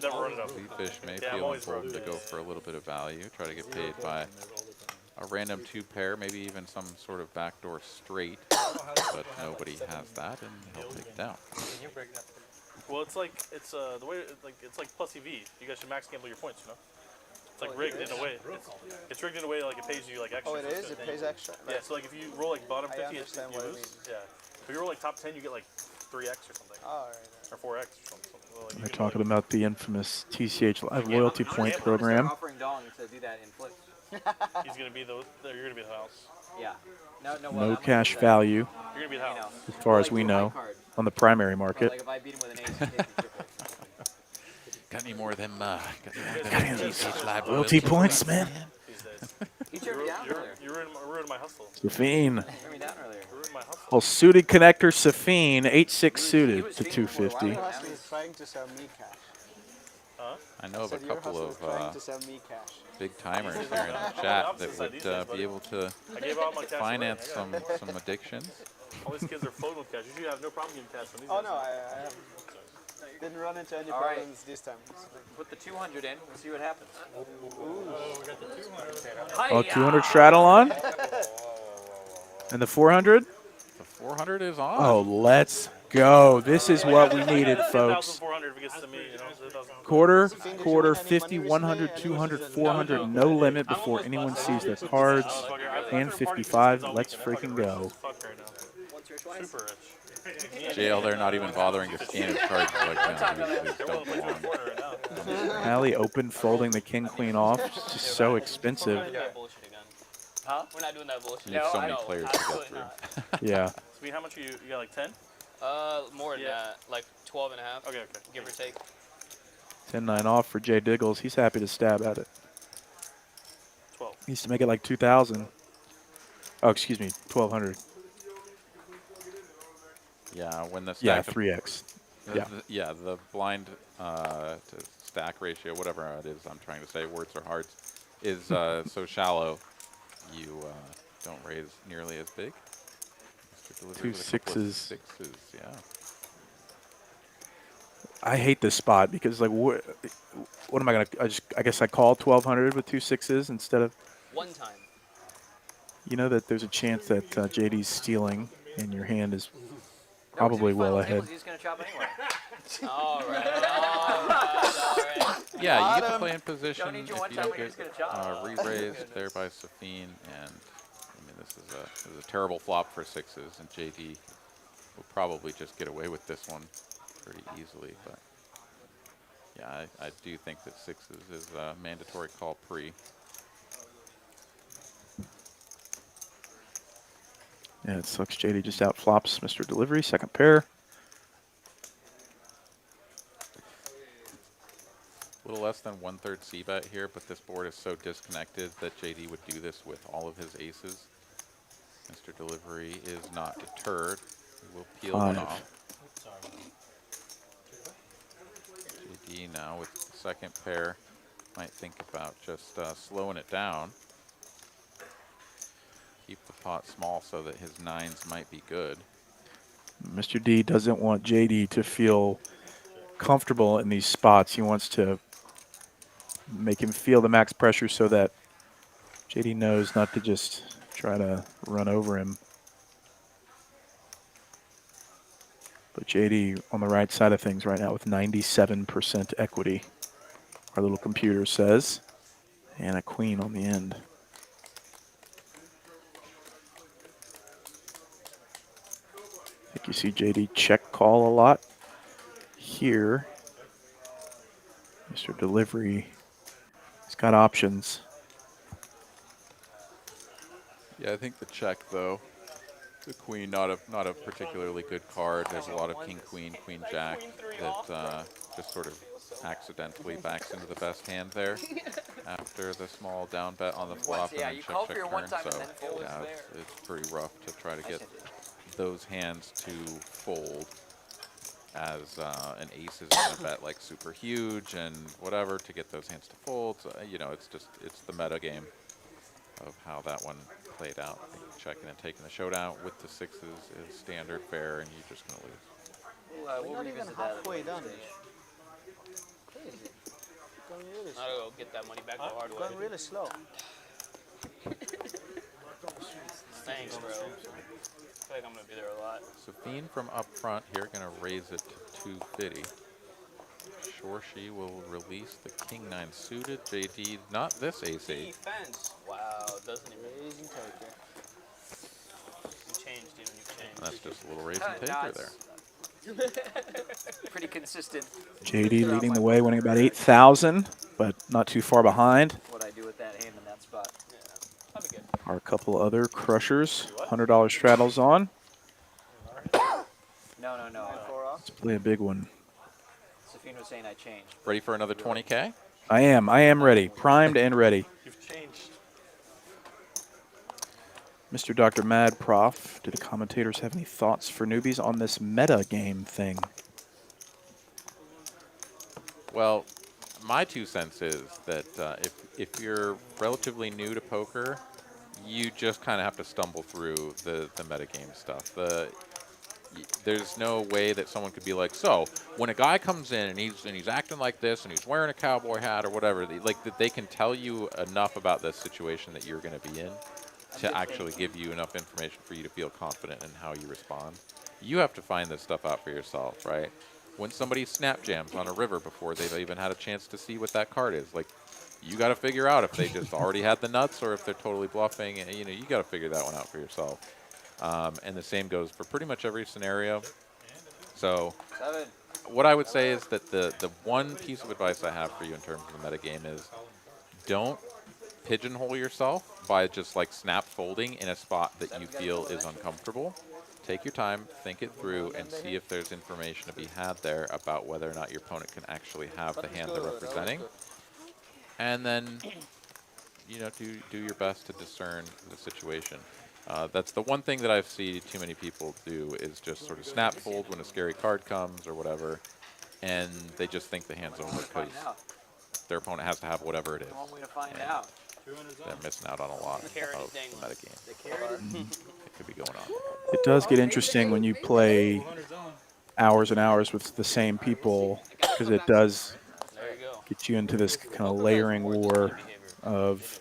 ZeFish may feel emboldened to go for a little bit of value, try to get paid by a random 2 pair, maybe even some sort of backdoor straight. But nobody has that, and he'll take it down. Well, it's like the way it's like plus EV. You guys should max gamble your points, you know. It's like rigged in a way. It's rigged in a way like it pays you like extra. Oh, it is? It pays extra? Yeah, so like if you roll like bottom 50, you lose. Yeah. If you roll like top 10, you get like 3x or something. Oh, or 4x or something. Well, like They're talking about the infamous TCH Live loyalty point program. Offering Dong to do that in flips. He's gonna be you're gonna be the house. Yeah. No cash value, You're gonna be the house. as far as we know, on the primary market. Like if I beat him with an ace, he takes the triple. Got any more of them? Loyalty points, man. He turned me down earlier. You ruined my hustle. Safeen. Turned me down earlier. You ruined my hustle. Well, suited connector Safeen, 8-6 suited to 250. Your hustle is trying to sell me cash. Huh? I know of a Your couple hustle is of trying to sell me cash. big timers here in the chat that would be able to I gave out my cash finance away. some addictions. All these kids are floating with cash. You have no problem getting cash from these Oh, guys. no, I didn't run into any problems this time. Put the 200 in. We'll see what happens. Oh, 200 straddle on? And the 400? The 400 is on. Oh, let's go. This is what we needed, folks. 1,400 if it gets to me, you know, so it doesn't. Quarter, 50, 100, 200, 400, no limit before anyone sees their cards. And 55, let's freaking go. Fuck right now. Super rich. Jail, they're not even bothering to scan his cards like that. These don't belong. Alley open, folding the king-queen off. It's just so expensive. We're not doing that bullshit again. Huh? We're not doing that bullshit. You have so many players to get through. Yeah. Sweet, how much are you got like 10? More than that, like 12 and a half. Okay. Give or take. 10-9 off for Jay Diggles. He's happy to stab at it. 12. He used to make it like 2,000. Oh, excuse me, 1,200. Yeah, when the Yeah, stack 3x. Yeah. yeah, the blind to stack ratio, whatever it is I'm trying to say, words are hard, is so shallow, you don't raise nearly as big. Mr. Delivery Two with a couple of sixes. sixes, yeah. I hate this spot because, like, what am I going to, I guess I call 1,200 with 2 sixes instead of, One time. you know that there's a chance that JD's stealing and your hand is No, 'cause if probably he well final ahead. tables, he's going to chop anyway. All right, all right. Yeah, you get to play in position Don't need you if one you time don't when you're get just gonna chop. re-raised there by Safeen, and I mean this is a terrible flop for sixes, and JD will probably just get away with this one pretty easily, but yeah, I do think that sixes is a mandatory call pre. Yeah, it sucks. JD just out flops Mr. Delivery, second pair. A little less than 1/3 c-bet here, but this board is so disconnected that JD would do this with all of his aces. Mr. Delivery is not deterred. He will peel one off. JD now with the second pair might think about just slowing it down. Keep the pot small so that his nines might be good. Mr. D doesn't want JD to feel comfortable in these spots. He wants to make him feel the max pressure so that JD knows not to just try to run over him. But JD on the right side of things right now with 97% equity, our little computer says, and a queen on the end. I think you see JD check call a lot here. Mr. Delivery, he's got options. Yeah, I think the check though. The queen, not a particularly good card. There's a lot of king queen, queen jack that just sort of accidentally backs into the best hand there after the small down bet on the flop Yeah, and you then call check for your check one turn. time So and then fold. yeah, it's pretty rough to try to get those hands to fold as an ace is going to bet like super huge and whatever to get those hands to fold. So, you know, it's the meta game of how that one played out. I think checking and taking the showdown with the sixes is standard fare, and you're just going to lose. We'll not even revisit that. halfway done. Crazy. Going really slow. I'll go get that money back the hard way. Going really slow. Thanks, bro. I feel like I'm gonna be there a lot. Safeen from up front here going to raise it to 250. Shorshi will release the king nine suited. JD, not this ace eight. Defense. Wow, doesn't even Raising taker. you changed, dude. You changed. That's just a little raise and taker there. Pretty consistent. JD leading the way, winning about 8,000, but not too far behind. What I do with that hand in that spot. Yeah, that'll be good. Are a couple other crushers, $100 straddles on. No. Let's play a big one. Safeen was saying I changed. Ready for another 20K? I am ready, primed and ready. You've changed. Mr. Dr. Mad Prof, do the commentators have any thoughts for newbies on this meta game thing? Well, my 2 cents is that if you're relatively new to poker, you just kind of have to stumble through the metagame stuff. There's no way that someone could be like, so when a guy comes in and he's acting like this and he's wearing a cowboy hat or whatever, that they can tell you enough about the situation that you're going to be in to actually give you enough information for you to feel confident in how you respond. You have to find this stuff out for yourself, right? When somebody snap jams on a river before they've even had a chance to see what that card is, like, you got to figure out if they just already had the nuts or if they're totally bluffing. And, you know, you got to figure that one out for yourself. And the same goes for pretty much every scenario. So what I would say is that the one piece of advice I have for you in terms of the metagame is don't pigeonhole yourself by just like snap folding in a spot that you feel is uncomfortable. Take your time, think it through, and see if there's information to be had there about whether or not your opponent can actually have the hand they're representing. And then, you know, do your best to discern the situation. That's the one thing that I've seen too many people do is just sort of snap fold when a scary card comes or whatever, and they just think the hand's over because their opponent has to have whatever it is. One way to find And out. they're missing out on a lot of the metagame that could be going on. It does get interesting when you play hours and hours with the same people, because it does get you into this kind of layering war of,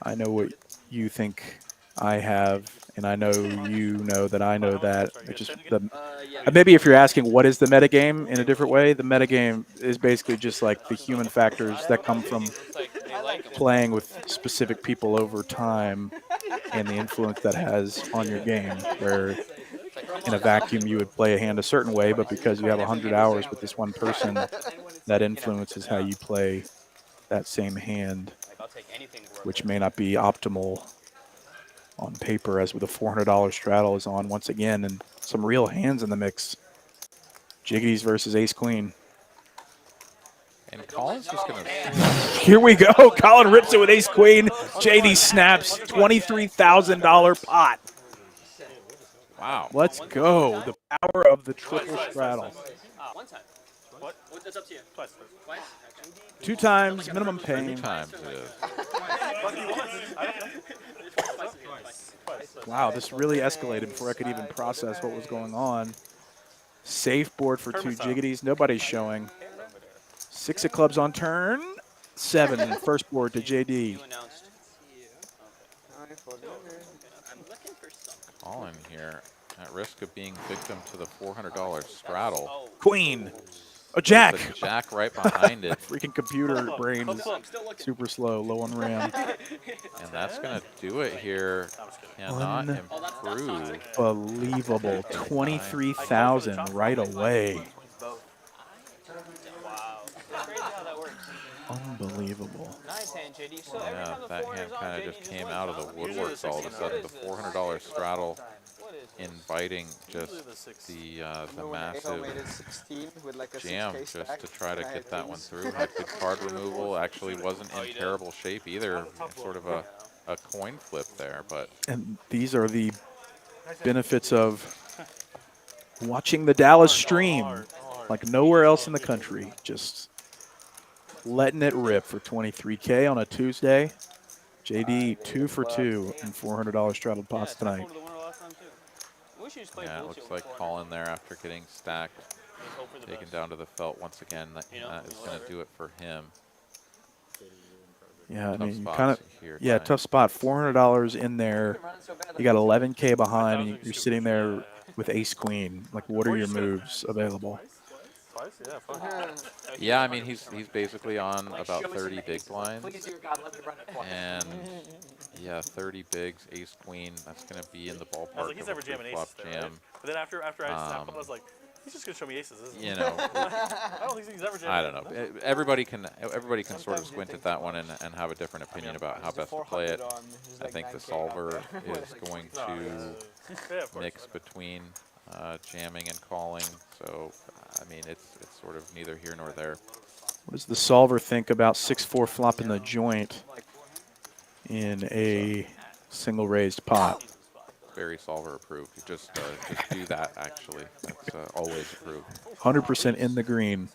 I know what you think I have, and I know you know that I know that. It just maybe if you're asking what is the metagame in a different way, the metagame is basically just like the human factors that come from playing with specific people over time and the influence that has on your game, where in a vacuum you would play a hand a certain way, but because you have 100 hours with this one person, that influences how you play that same hand, which may not be optimal on paper, as with a $400 straddle is on once again, and some real hands in the mix. Jiggies versus ace queen. And Collin's just going to... Here we go. Collin rips it with ace queen. JD snaps. $23,000 pot. Wow. Let's go. The power of the triple straddle. One time. What? That's up to you. Twice. Twice? Okay. 2 times, minimum pain. 2 times it is. Wow, this really escalated before I could even process what was going on. Safe board for 2 jiggities. Nobody's showing. 6 of clubs on turn. 7. First board to JD. Collin here at risk of being victim to the $400 straddle. Queen. A jack. The jack right behind it. Freaking computer brain is super slow, low on RAM. And that's going to do it here. Cannot improve. Unbelievable. 23,000 right away. Unbelievable. Yeah, that hand kind of just came out of the woodworks all of a sudden. The $400 straddle inviting just the massive jam just to try to get that one through. Had good card removal. Actually wasn't in terrible shape either. Sort of a coin flip there, but. And these are the benefits of watching the Dallas stream like nowhere else in the country. Just letting it rip for 23K on a Tuesday. JD 2 for 2 and $400 straddled pots tonight. Yeah, it looks like Collin there after getting stacked, taken down to the felt once again. That is going to do it for him. Yeah, I mean, you kind of, tough spot. $400 in there. You got 11K behind, and you're sitting there with ace queen. Like, what are your moves available? Yeah, I mean, he's basically on about 30 big blinds. And yeah, 30 bigs, ace queen. That's going to be in the ballpark of a flop jam. But then after I snapped him, I was like, he's just going to show me aces, isn't he? You know, I don't think he's ever jamming. I don't know. Everybody can sort of squint at that one and have a different opinion about how best to play it. I think the solver is going to mix between jamming and calling. So, I mean, it's sort of neither here nor there. What does the solver think about 6-4 flopping the joint in a single raised pot? Very solver approved. You just do that, actually. That's always approved. 100% in the green,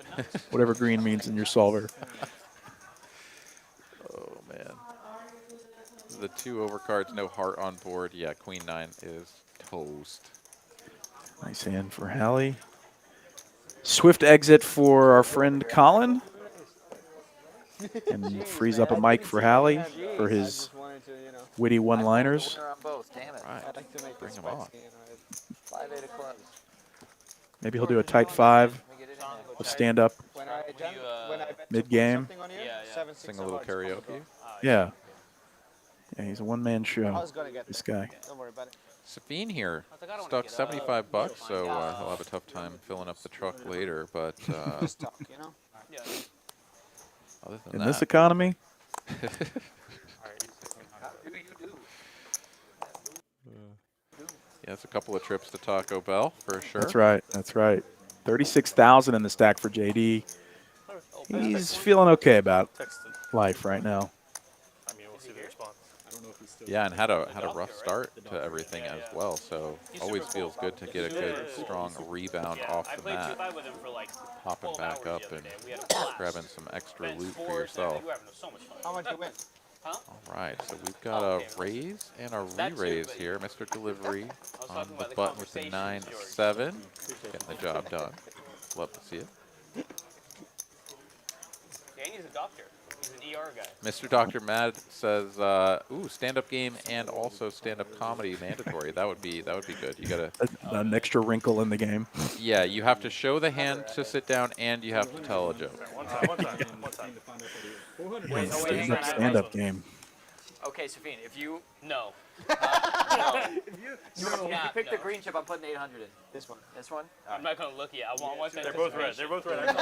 whatever green means in your solver. Oh, man. The 2 overcards, no heart on board. Yeah, queen 9 is toast. Nice hand for Hallie. Swift exit for our friend Collin. And frees up a mic for Hallie for his witty one-liners. Right. Bring him on. Maybe he'll do a tight 5. We'll stand up mid-game. Sing a little karaoke. Yeah. Yeah, he's a one-man show, this guy. Safeen here, stuck $75, so he'll have a tough time filling up the truck later. But other than in that, this economy, yeah, it's a couple of trips to Taco Bell for sure. That's right. That's right. 36,000 in the stack for JD. He's feeling okay about life right now. I mean, we'll see the response. Yeah, and had a rough start to everything as well. So always feels good to get a good, strong rebound off the played mat, 2-5 with him for like popping 12 back hours up the and other day. We had a blast. grabbing some extra Bench loot for sports, yourself. we were having so much fun. How much you win? Huh? All right, so we've got a raise and a That too, re-raise but- here. Mr. Delivery I was on talking the about the button with the conversations, 9-7. Getting the job done. Love to see it. Yeah, he's a doctor. He's an ER guy. Mr. Dr. Mad says, ooh, stand-up game and also stand-up comedy mandatory. That would be good. You gotta, An extra wrinkle in the game. yeah, you have to show the hand to sit down and you have to tell a joke. One time. Wait, oh, wait, hang on. Stand-up game. Okay, Safeen, if you No. you pick the green chip, I'm putting 800 in. This one. This one? I'm not going to look at it. I want They're both red. They're both red. I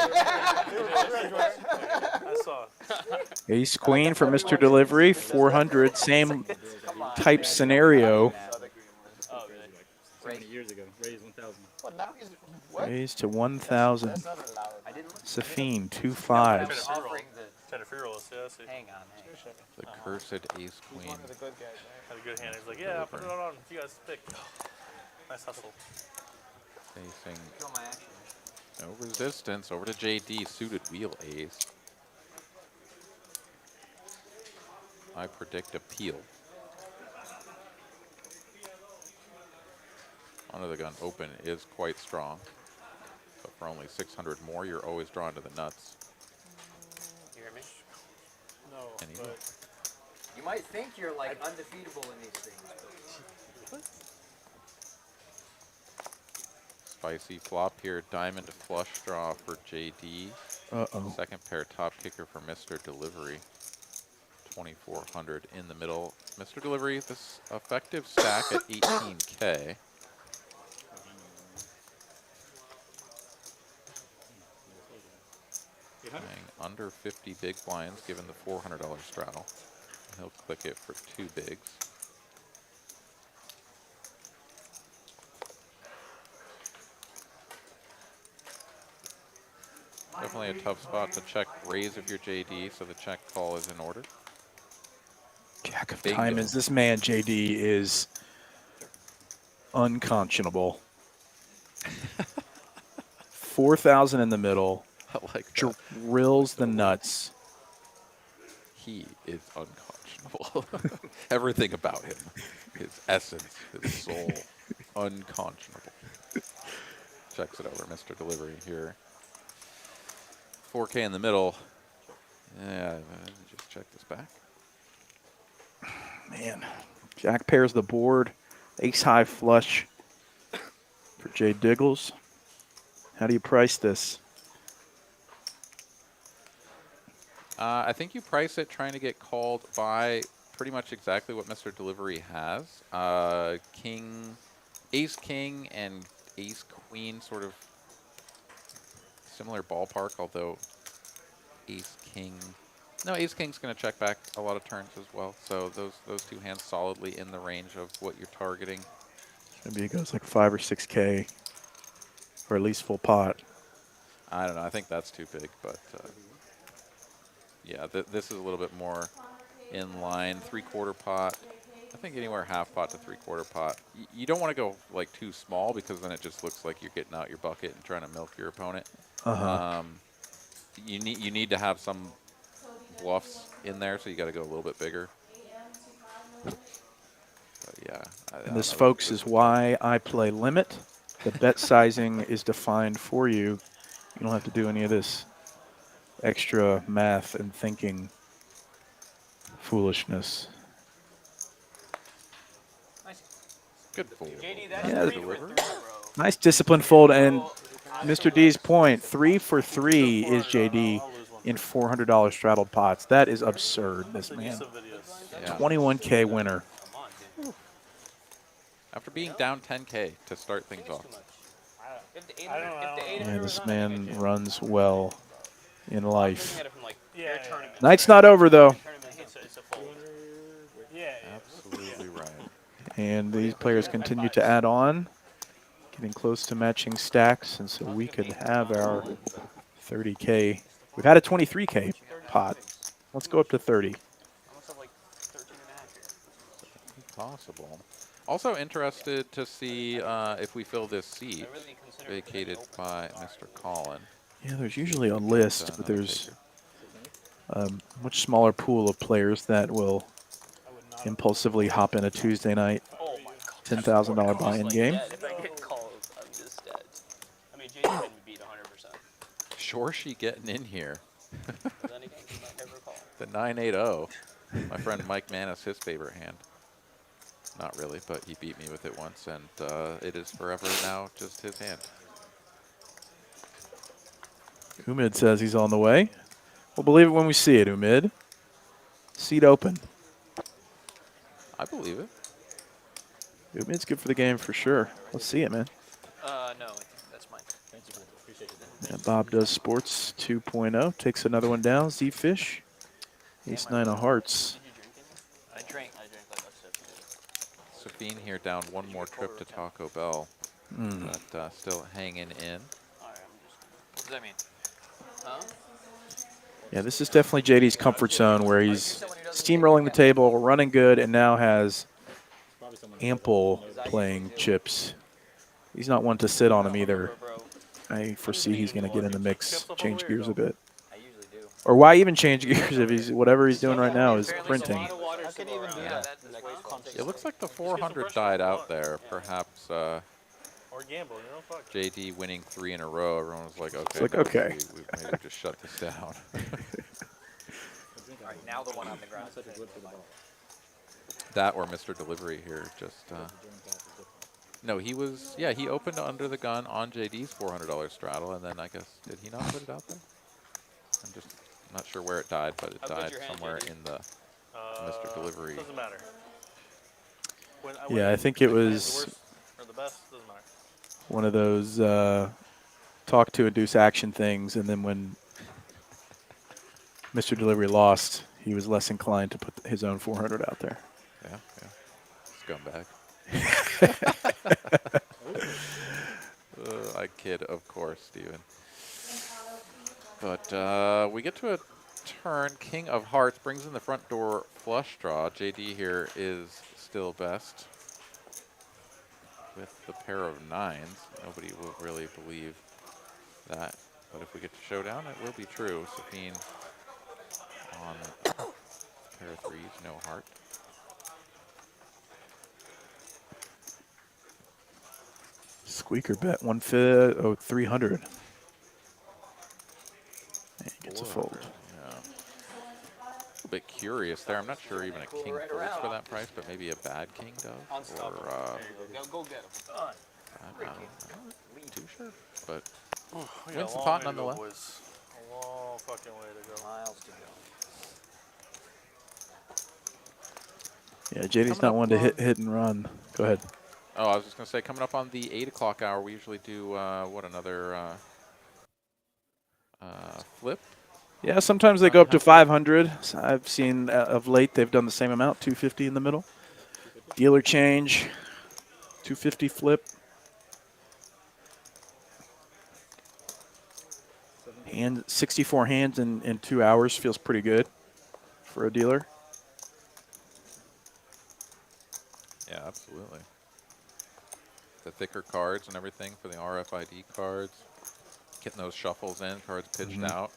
saw. Ace Queen for Mr. Delivery, 400, same type scenario. Oh, really? So many years ago. Raised 1,000. What now? He's what? Raised to 1,000. That's not allowed. I didn't look. Safeen, 2 I fives. was offering the. Trying to free roll us. Yeah, see. Hang on. The cursed ace queen. One of the good guys, right? Had a good hand. He's like, yeah, I'll put it on. You guys pick. Nice hustle. Facing Kill my action. no resistance over to JD, suited wheel ace. I predict a peel. Under the gun open is quite strong. But for only 600 more, you're always drawn to the nuts. You hear me? No, And he- but You might think you're like undefeatable in these things. Spicy flop here. Diamond flush draw for JD. Uh-oh. Second pair top kicker for Mr. Delivery. 2,400 in the middle. Mr. Delivery, this effective stack at 18K. Playing under 50 big blinds given the $400 straddle. He'll click it for 2 bigs. Definitely a tough spot to check raise if you're JD, so the check call is in order. Jack of Bingo. diamonds. This man, JD, is unconscionable. 4,000 in the middle. I like that. Drills the nuts. He is unconscionable. Everything about him, his essence, his soul, unconscionable. Checks it over, Mr. Delivery here. 4K in the middle. Yeah, just check this back. Man, Jack pairs the board. Ace high flush for Jay Diggles. How do you price this? I think you price it trying to get called by pretty much exactly what Mr. Delivery has. King, Ace King, and Ace Queen, sort of similar ballpark, although Ace King. No, Ace King's going to check back a lot of turns as well. So those two hands solidly in the range of what you're targeting. Maybe it goes like 5 or 6K, or at least full pot. I don't know. I think that's too big, but yeah, this is a little bit more in line. 3/4 pot. I think anywhere half pot to 3/4 pot. You don't want to go like too small because then it just looks like you're getting out your bucket and trying to milk your opponent. You need to have some bluffs in there, so you got to go a little bit bigger. But yeah. And this, folks, is why I play limit. The bet sizing is defined for you. You don't have to do any of this extra math and thinking foolishness. Good fold. JD, that's Yeah, 3 for 3, bro. Nice disciplined fold, and Mr. D's point, 3 for 3 is JD in $400 straddled pots. That is absurd, this man. some videos. Yeah. 21K winner. Come on, dude. After being down 10K to start things off. If the 800, I don't know. if the 800 Yeah, this was on, man runs well in looking life. at it from like Yeah, their yeah, tournament. Night's not over, though. Tournament hits, it's a fold. Yeah, Absolutely right. And these players continue to add on, getting close to matching stacks, and so we could have our 30K. We've had a 23K pot. Let's go up to 30. Almost have like 13 and a half here. possible. Also interested to see if we fill this seat vacated by Mr. Collin. Yeah, there's usually a list, but there's a much smaller pool of players that will impulsively hop in a Tuesday night $10,000 buy-in game. If I get called, I'm just dead. I mean, Jason can be beat 100%. Shorshi getting in here. Then again, he might never call. The 980. My friend Mike Manis, his favorite hand. Not really, but he beat me with it once, and it is forever now just his hand. Umid says he's on the way. We'll believe it when we see it, Umid. Seat open. I believe it. Umid's good for the game for sure. Let's see it, man. No, that's mine. Thank you, appreciate it. Yeah, Bob does sports 2.0. Takes another one down. ZeFish. Ace 9 of hearts. I drank like a sip. Safeen here down one more trip to Taco Bell, but still hanging in. What does that mean? Huh? Yeah, this is definitely JD's comfort zone where he's steamrolling the table, running good, and now has ample playing chips. He's not one to sit on him either. I foresee he's going to get in the mix, change gears a bit. I usually do. Or why even change gears if he's whatever he's doing right now is printing. It looks like the 400 died out there. Perhaps Or gamble, you know, fuck. JD winning 3 in a row. Everyone was like, okay, It's like, okay. maybe just shut this down. All right, now the one on the ground. That or Mr. Delivery here just. No, he was, yeah, he opened under the gun on JD's $400 straddle, and then I guess, did he not put it out there? I'm just not sure where it died, but it died somewhere in the Mr. Delivery. Doesn't matter. Yeah, I think it was or the best, doesn't matter. one of those talk to induce action things, and then when Mr. Delivery lost, he was less inclined to put his own 400 out there. Yeah, scumbag. I kid, of course, Steven. But we get to a turn. King of Hearts brings in the front door flush draw. JD here is still best with the pair of 9s. Nobody will really believe that. But if we get to showdown, it will be true. Safeen on pair of 3s, no heart. Squeaker bet 300. And gets a fold. Yeah. A bit curious there. I'm not sure even a king folds for that price, but maybe a bad king does. Or Go get him. I'm not too sure, but wins the pot nonetheless. A long fucking way to go. Miles to go. Yeah, JD's not one to hit and run. Go ahead. Oh, I was just going to say, coming up on the 8 o'clock hour, we usually do, another flip? Yeah, sometimes they go up to 500. So I've seen of late they've done the same amount, 250 in the middle. Dealer change, 250 flip. And 64 hands in 2 hours feels pretty good for a dealer. Yeah, absolutely. The thicker cards and everything for the RFID cards. Getting those shuffles in, cards pitched out.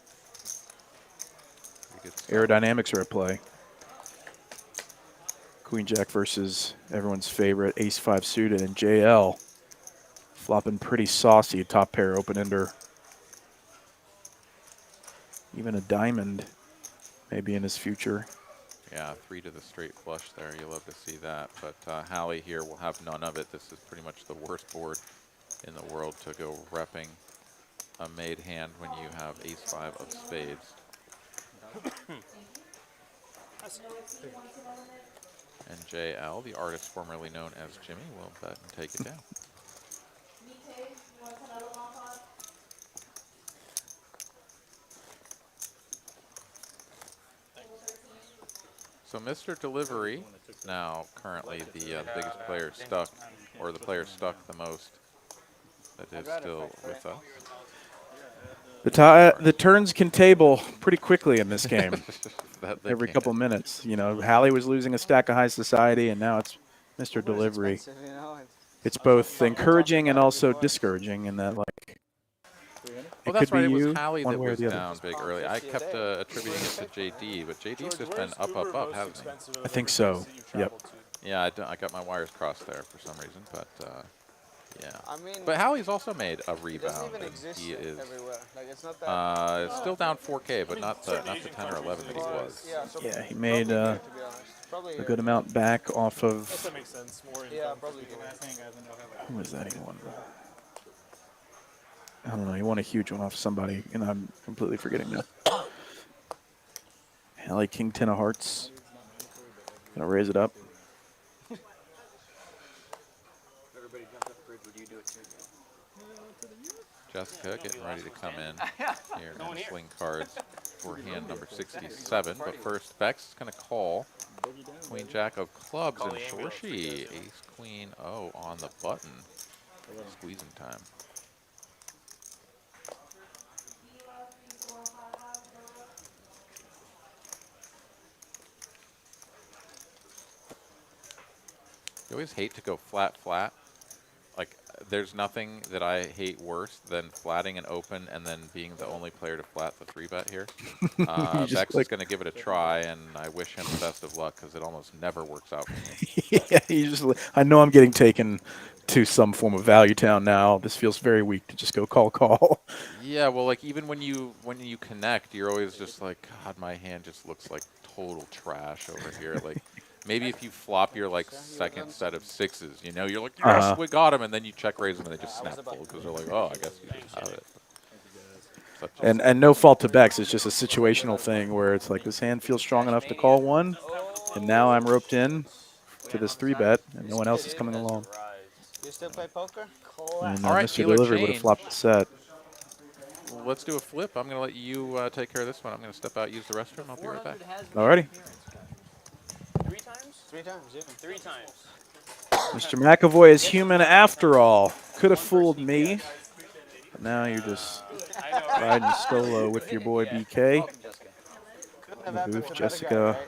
Aerodynamics are at play. Queen Jack versus everyone's favorite Ace-5 suited, and JL flopping pretty saucy, top pair open-ender. Even a diamond maybe in his future. Yeah, 3 to the straight flush there. You love to see that. But Hallie here will have none of it. This is pretty much the worst board in the world to go repping a made hand when you have Ace-5 of spades. And JL, the artist formerly known as Jimmy, will bet and take it down. So Mr. Delivery, now currently the biggest player stuck, or the player stuck the most, that is still with us. The turns can table pretty quickly in this game. Every couple minutes. You know, Hallie was losing a stack of high society, and now it's Mr. Delivery. Expensive, you know, It's both encouraging and also discouraging in that, like, Well, it that's could be right. It was you, Hallie one that way or was the other. down big early. I kept attributing it to JD, but JD's just been up, hasn't he? I think so. Yep. Yeah, I got my wires crossed there for some reason, but yeah. I mean, But Hallie's also made a it doesn't rebound, even and exist he is everywhere. Like, it's not that. it's still down 4K, but not the 10 or 11 that he was. Yeah, so Yeah, he made to be honest. Probably a good amount back off of. That makes sense. More Yeah, probably. Who was that he won? I don't know. He won a huge one off somebody, and I'm completely forgetting now. Hallie King 10 of Hearts. Gonna raise it up. Jessica getting ready to come in here and swing cards for hand number 67. But first, Becks is going to call Queen Jack of clubs and Shorshi. Ace Queen O on the button. Squeezing time. You always hate to go flat, flat. Like, there's nothing that I hate worse than flatting an open and then being the only player to flat the 3-bet here. Becks is going to give it a try, and I wish him the best of luck because it almost never works out for me. Yeah, I know I'm getting taken to some form of value town now. This feels very weak to just go call. Yeah, well, like, even when you connect, you're always just like, God, my hand just looks like total trash over here. Like, maybe if you flop your, like, second set of sixes, you know, you're like, yes, we got him, and then you check raise them, and they just snap full because they're like, oh, I guess you just have it. And no fault to Becks. It's just a situational thing where it's like this hand feels strong enough to call one, and now I'm roped in to this 3-bet, and no one else is coming along. You still play poker? And All right, Mr. dealer Delivery would have change. flopped the set. Well, let's do a flip. I'm going to let you take care of this one. I'm going to step out, use the restroom. I'll be right back. Alrighty. 3 times? 3 times, yeah. 3 times. Mr. McEvoy is human after all. Could have fooled me. But now you're just riding solo with your boy BK. In the booth, Jessica,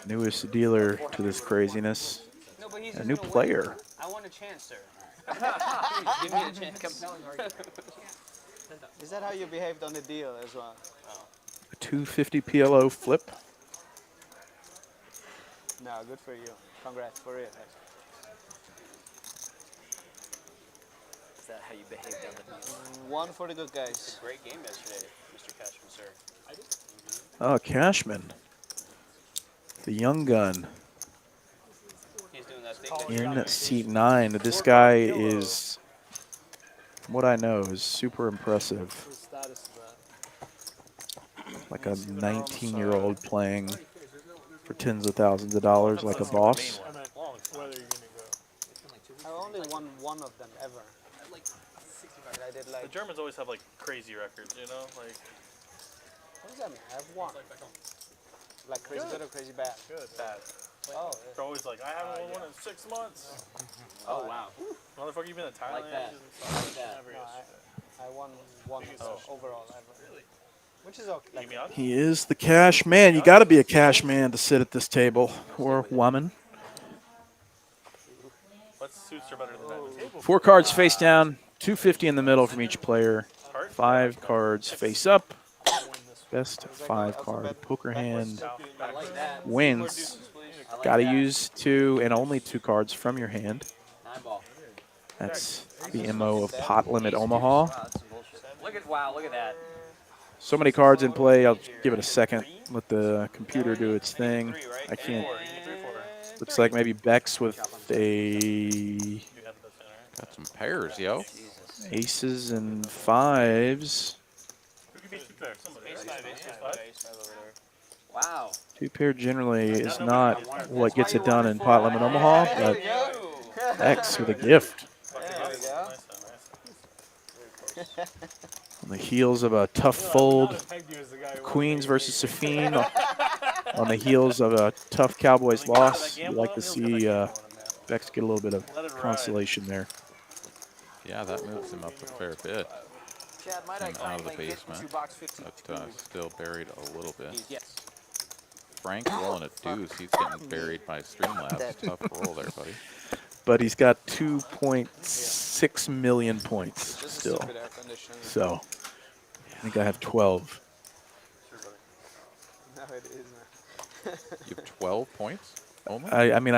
newest dealer to this craziness. No, but he's A new player. I want a chance, sir. Give me a chance. Is that how you behaved on the deal as well? A 250 PLO flip. No, good for you. Congrats for it. Is that how you behaved on the deal? One for the good guys. Great game yesterday, Mr. Cashman, sir. Oh, Cashman. The young gun. He's doing that thing. In seat 9. This guy is, from what I know, is super impressive. Like a 19-year-old playing for tens of thousands of dollars like a boss. I only won one of them ever. And I did The like. Germans always have like crazy records, you know? Like, What does that mean? I have one. Like crazy good or crazy bad? good, bad. Oh, They're always like, I haven't won one in 6 months. Oh, wow. Motherfucker, you've been in Thailand. that. Never no, yesterday. I won one overall ever. Really? Which is okay. Like, He is the cash man. You got to be a cash man to sit at this table, or woman. What suits are better than that? 4 cards face down, 250 in the middle from each player. 5 cards face up. Best 5 card poker hand wins. Got to use 2 and only 2 cards from your hand. That's the MO of Pot Limit Omaha. Look at that. So many cards in play. I'll give it a second. Let the computer do its thing. I can't. Looks like maybe Becks with a Got some pairs, yo. aces and 5s. Wow. 2 pair generally is not what gets it done in Pot Limit Omaha, but X with a gift. there we go. On the heels of a tough fold, Queens versus Safeen. On the heels of a tough Cowboys loss, you'd like to see Becks get a little bit of consolation there. Yeah, that moves him up a fair bit. Chad, might I And out of the kindly get basement, into box 52? but still buried a little bit. Yes. Frank rolling a deuce. He's getting buried by Streamlabs. Tough roll there, buddy. But he's got 2.6 million points still. So I think I have 12. No, it is. You have 12 points only? I mean,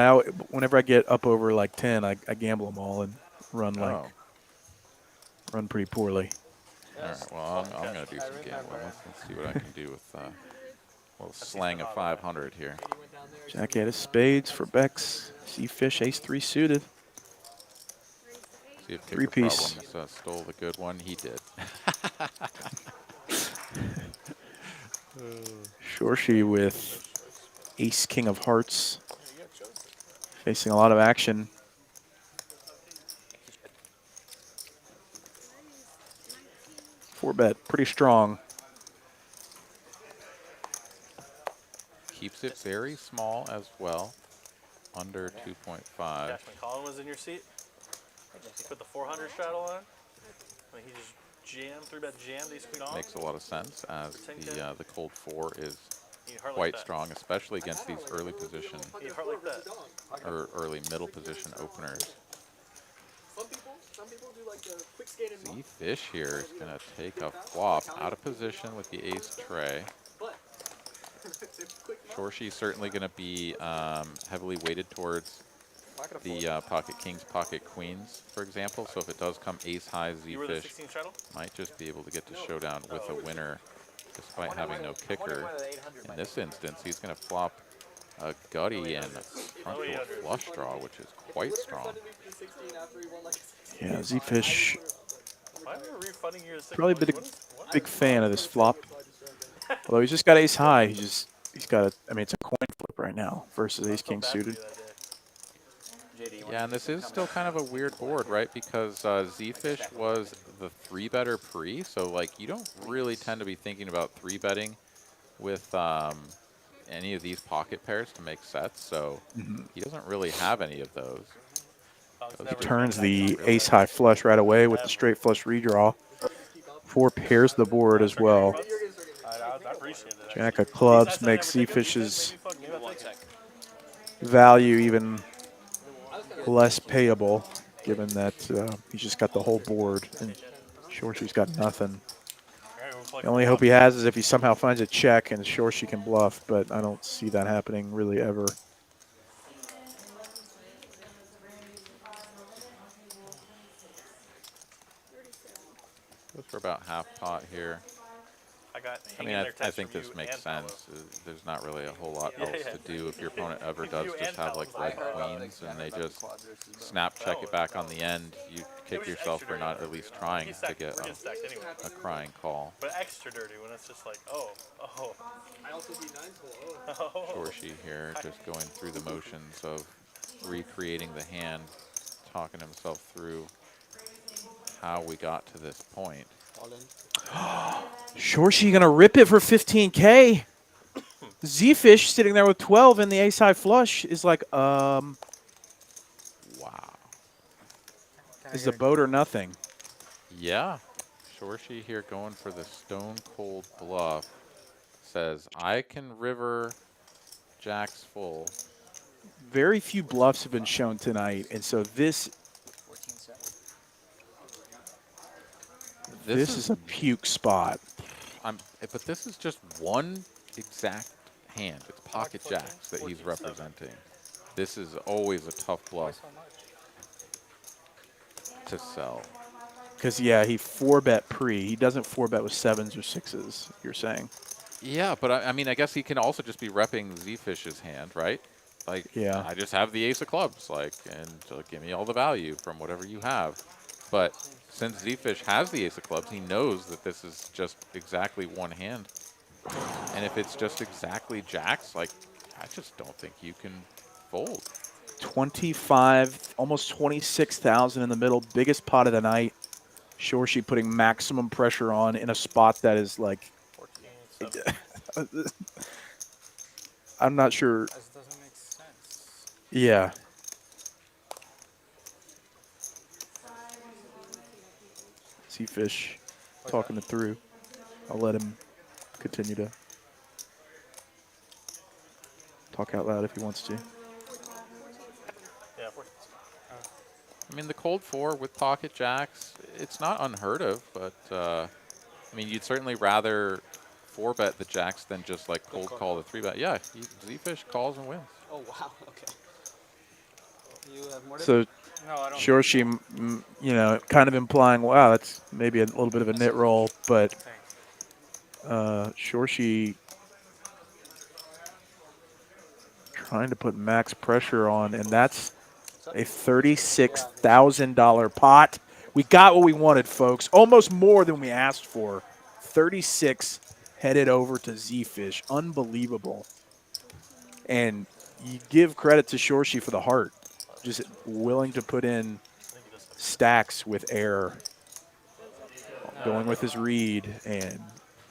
whenever I get up over like 10, I gamble them all and run run pretty poorly. All right, well, I'm going to do some gambling. Let's see what I can do with a little slang of 500 here. Jack eight of spades for Becks. ZeFish, ace-3 suited. See if Three-piece. Problems stole the good one. He did. Shorshi with ace-king of hearts. Facing a lot of action. Four bet, pretty strong. Keeps it very small as well, under 2.5. Collin was in your seat. He put the 400 straddle on. I mean, he just jammed, 3-bet jammed ace queen off. Makes a lot of sense as the cold 4 is quite strong, especially against these early position or early middle position openers. ZeFish here is going to take a flop out of position with the ace tray. Shorshi certainly going to be heavily weighted towards the pocket kings, pocket queens, for example. So if it does come ace high, ZeFish might just be able to get to showdown with a winner despite having no kicker. In this instance, he's going to flop a gutty and front door flush draw, which is quite strong. Yeah, ZeFish probably been a big fan of this flop. Although he's just got ace high, he's got a, I mean, it's a coin flip right now versus ace king suited. Yeah, and this is still kind of a weird board, right? Because ZeFish was the 3-better pre, so like you don't really tend to be thinking about 3-betting with any of these pocket pairs to make sets. So he doesn't really have any of those. He turns the ace high flush right away with the straight flush redraw. 4 pairs the board as well. Jack of clubs makes ZeFish's value even less payable, given that he's just got the whole board and Shorshi's got nothing. The only hope he has is if he somehow finds a check and Shorshi can bluff, but I don't see that happening really ever. Goes for about half pot here. I mean, I think this makes sense. There's not really a whole lot else to do if your opponent ever does just have like red queens and they just snap check it back on the end. You kick yourself for not at least trying to get a crying call. But extra dirty when it's just like, oh. Shorshi here just going through the motions of recreating the hand, talking himself through how we got to this point. Shorshi gonna rip it for 15K. ZeFish sitting there with 12 and the ace high flush is like, wow. Is the boat or nothing? Yeah. Shorshi here going for the stone cold bluff. Says, I can river jacks full. Very few bluffs have been shown tonight, and so this is a puke spot. But this is just one exact hand. It's pocket jacks that he's representing. This is always a tough bluff to sell. Because, yeah, he 4-bet pre. He doesn't 4-bet with 7s or 6s, you're saying. Yeah, but I mean, I guess he can also just be repping ZeFish's hand, right? Like, yeah. I just have the ace of clubs, like, and give me all the value from whatever you have. But since ZeFish has the ace of clubs, he knows that this is just exactly one hand. And if it's just exactly jacks, like, I just don't think you can fold. 25, almost 26,000 in the middle, biggest pot of the night. Shorshi putting maximum pressure on in a spot that is like, I'm not sure. That doesn't make sense. Yeah. ZeFish talking it through. I'll let him continue to. talk out loud if he wants to. Yeah, 14. I mean, the cold 4 with pocket jacks, it's not unheard of, but I mean, you'd certainly rather 4-bet the jacks than just like cold call the 3-bet. Yeah, ZeFish calls and wins. Oh wow. Okay. You have more. So No, I don't. Shorshi, you know, kind of implying, wow, that's maybe a little bit of a nit roll, but Shorshi trying to put max pressure on, and that's a $36,000 pot. We got what we wanted, folks. Almost more than we asked for. 36 headed over to ZeFish. Unbelievable. And you give credit to Shorshi for the heart. Just willing to put in stacks with air. Going with his read. And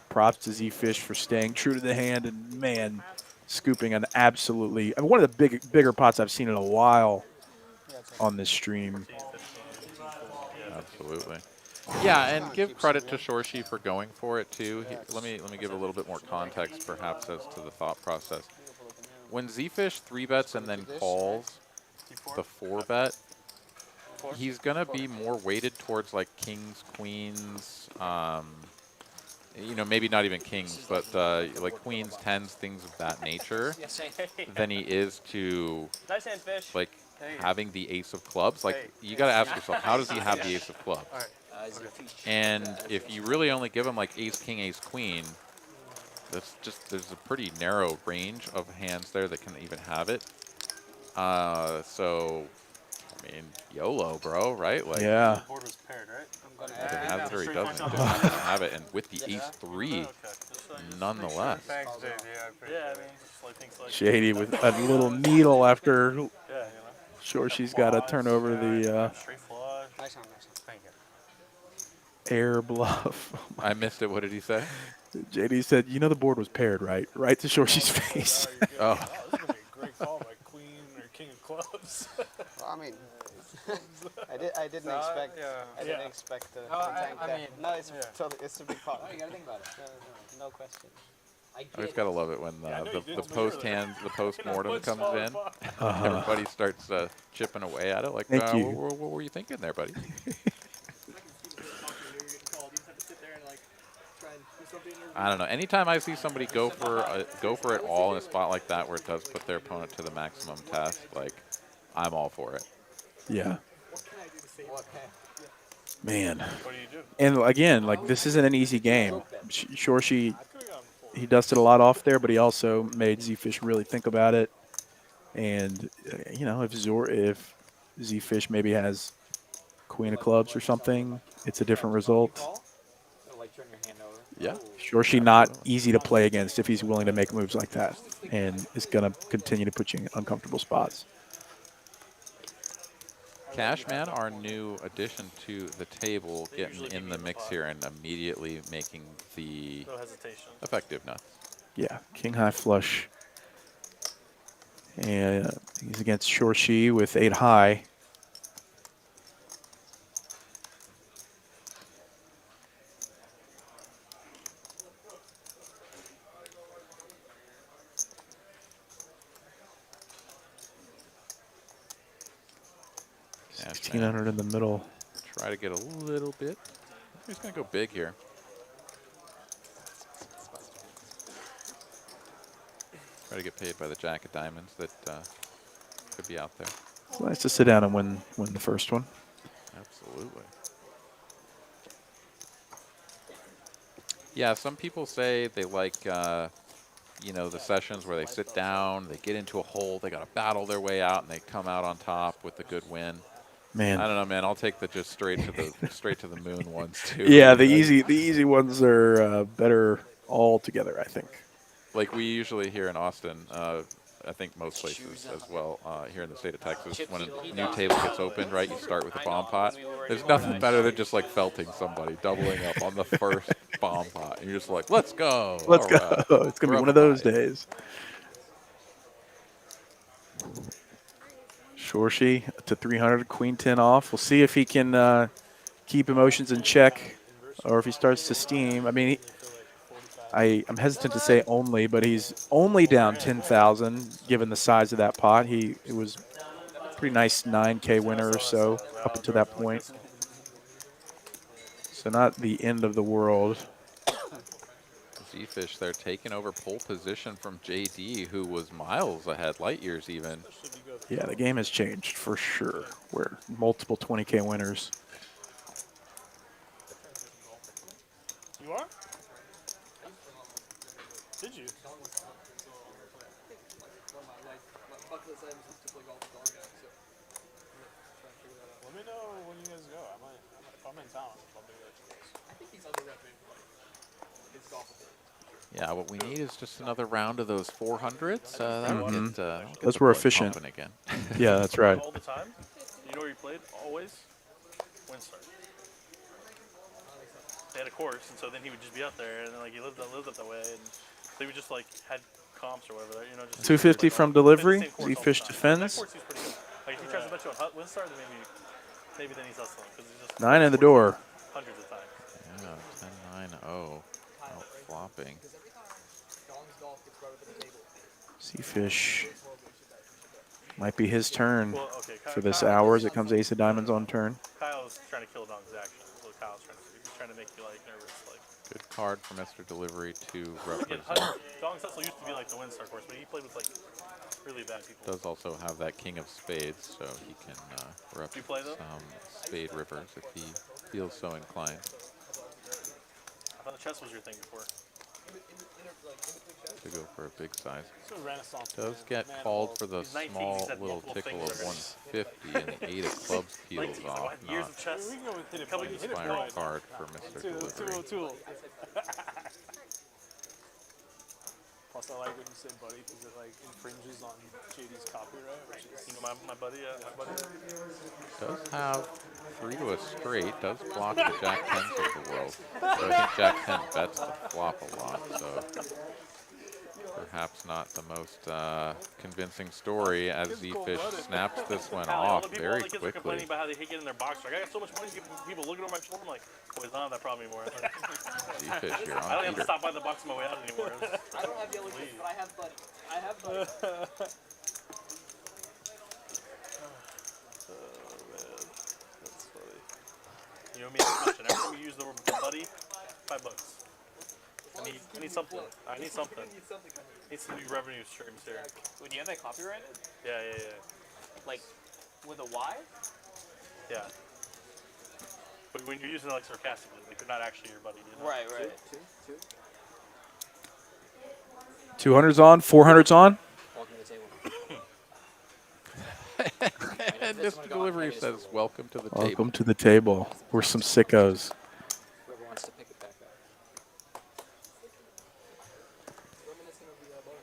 props to ZeFish for staying true to the hand. And, man, scooping an absolutely – I mean, one of the bigger pots I've seen in a while on this stream. Absolutely. Yeah, and give credit to Shorshi for going for it too. Let me give a little bit more context, perhaps, as to the thought process. When ZeFish 3-bets and then calls the 4-bet, he's gonna be more weighted towards like kings, queens, you know, maybe not even kings, but like queens, tens, things of that nature, than he is to like having the ace of clubs. Like, you got to ask yourself, how does he have the ace of clubs? And if you really only give him like ace, king, ace, queen, that's just, there's a pretty narrow range of hands there that can even have it. So, I mean, YOLO, bro, right? Like, yeah. The board was paired, right? He either has it or he doesn't. Just have it, and with the ace 3, nonetheless. Thanks, Dave. Yeah, I mean, just like things like Shady with a little needle after yeah, you know. Shorty's got to turn over the Straight flush. Nice one. Thank you. air bluff. I missed it. What did he say? JD said, you know the board was paired, right? Right to Shorty's face. Oh. This is gonna be a great call by queen or king of clubs. Well, I mean, I didn't expect. I didn't expect to tank that. No, it's totally. It's a big call. You gotta think about it. No question. I just gotta love it when the post hand, the post mortem comes in. Everybody starts chipping away at it. Like, Thank you. what were you thinking there, buddy? I don't know. Anytime I see somebody go for it all in a spot like that, where it does put their opponent to the maximum test, like, I'm all for it. Yeah. Man. What do you do? And again, like, this isn't an easy game. Shorshi, he dusted a lot off there, but he also made ZeFish really think about it. And, you know, if ZeFish maybe has queen of clubs or something, it's a different result. Yeah. Shorshi not easy to play against if he's willing to make moves like that, and is going to continue to put you in uncomfortable spots. Cashman, our new addition to the table, getting in the mix here and immediately making the No hesitation. effective nuts. Yeah, king high flush. And he's against Shorshi with 8 high. Cashman, 1600 in the middle. try to get a little bit. He's gonna go big here. Try to get paid by the jack of diamonds that could be out there. It's nice to sit down and win the first one. Absolutely. Yeah, some people say they like, you know, the sessions where they sit down, they get into a hole, they got to battle their way out, and they come out on top with a good win. Man, I don't know, man. I'll take the just straight to the moon ones too. yeah, the easy ones are better all together, I think. Like we usually here in Austin, I think most places as well, here in the state of Texas, when a new table gets opened, right, you start with a bomb pot. There's nothing better than just like felting somebody, doubling up on the first bomb pot. And you're just like, let's go. Let's All go. right. It's going to We're be one up of those high. days. Shorshi to 300, queen 10 off. We'll see if he can keep emotions in check or if he starts to steam. I mean, I'm hesitant to say only, but he's only down 10,000 given the size of that pot. It was a pretty nice 9K winner or so up until that point. So not the end of the world. ZeFish there taking over pole position from JD, who was miles ahead, light years even. Yeah, the game has changed for sure. We're multiple 20K winners. You are? Did you? Let me know when you guys go. If I'm in town, I'll be there. I think he's under-repping his golf. Yeah, what we need is just another round of those 400s. That'll get Those the were blood efficient. pumping again. Yeah, that's right. All the time? You know where you played? Always? Windstar. They had a course, and so then he would just be out there, and then, like, he lived up that way, and so he would just, like, had comps or whatever, you know. Just 250 like, from play the delivery. same course all the ZeFish time. defends. That course he's pretty good. Like, if he tries to bet you on Windstar, then maybe then he's hustling. Because he's just 9 in the door. hundreds of times. Yeah, 10-9-0. Out flopping. ZeFish might be his turn Well, okay, for this hour as it comes ace of diamonds on turn. Kyle's trying to kill Dong's action. So Kyle's trying to make you, like, nervous. Like, Good card for Mr. Delivery to represent. Dong's hustle used to be like the Windstar course, but he played with, like, really bad people. Does also have that king of spades, so he can rep Do you play, though? some spade rivers if he feels so inclined. I thought the chess was your thing before. To go for a big size. It's a renaissance. Does get called for the small little tickle of 150, and the 8 of clubs peels off. Years Not of chess. inspiring card for Mr. Delivery. Plus, I like what you said, buddy, because it, like, infringes on JD's copyright, which is, you know, my buddy, Does have 3 to a straight, does block the Jack 10s of the world. So I think Jack 10 bets the flop a lot, so perhaps not the most convincing story as ZeFish snaps this one off very quickly. Complaining about how they hate getting their box. Like, I got so much money, people looking over my shoulder. I'm like, oh, it's not that problem anymore. ZeFish here I don't on have to Peter. stop by the box on my way out anymore. I don't have yellow tips, but I have buddy. I have buddy. That's funny. You know me, every time you use the word buddy, $5. I need something. I need something. Need some new revenue streams here. When you have that copyrighted? Yeah. Like, with a Y? Yeah. But when you're using it, like, sarcastically, like, they're not actually your buddy, you know? Right. 200's on, 400's on. Welcome to the table. And Mr. Delivery says, welcome to the table. Welcome to the table. We're some sickos. Whoever wants to pick it back up.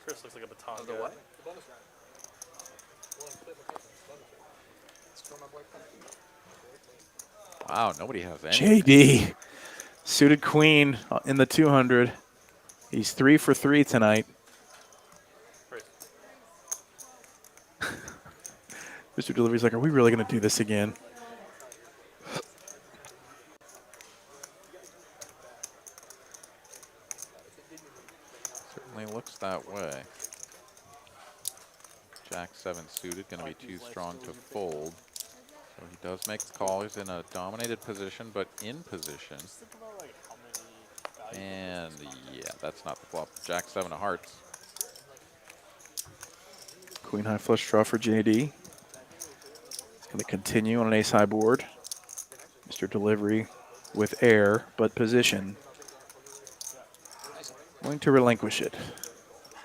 Chris looks like a baton The guy. what? Wow, nobody has any. JD, suited queen in the 200. He's 3 for 3 tonight. Great. Mr. Delivery's like, are we really going to do this again? Certainly looks that way. Jack 7 suited, going to be too strong to fold. So he does make the call. He's in a dominated position, but in position. And yeah, that's not the flop. Jack 7 of hearts. Queen high flush draw for JD. He's going to continue on an ace high board. Mr. Delivery with air, but position. Going to relinquish it.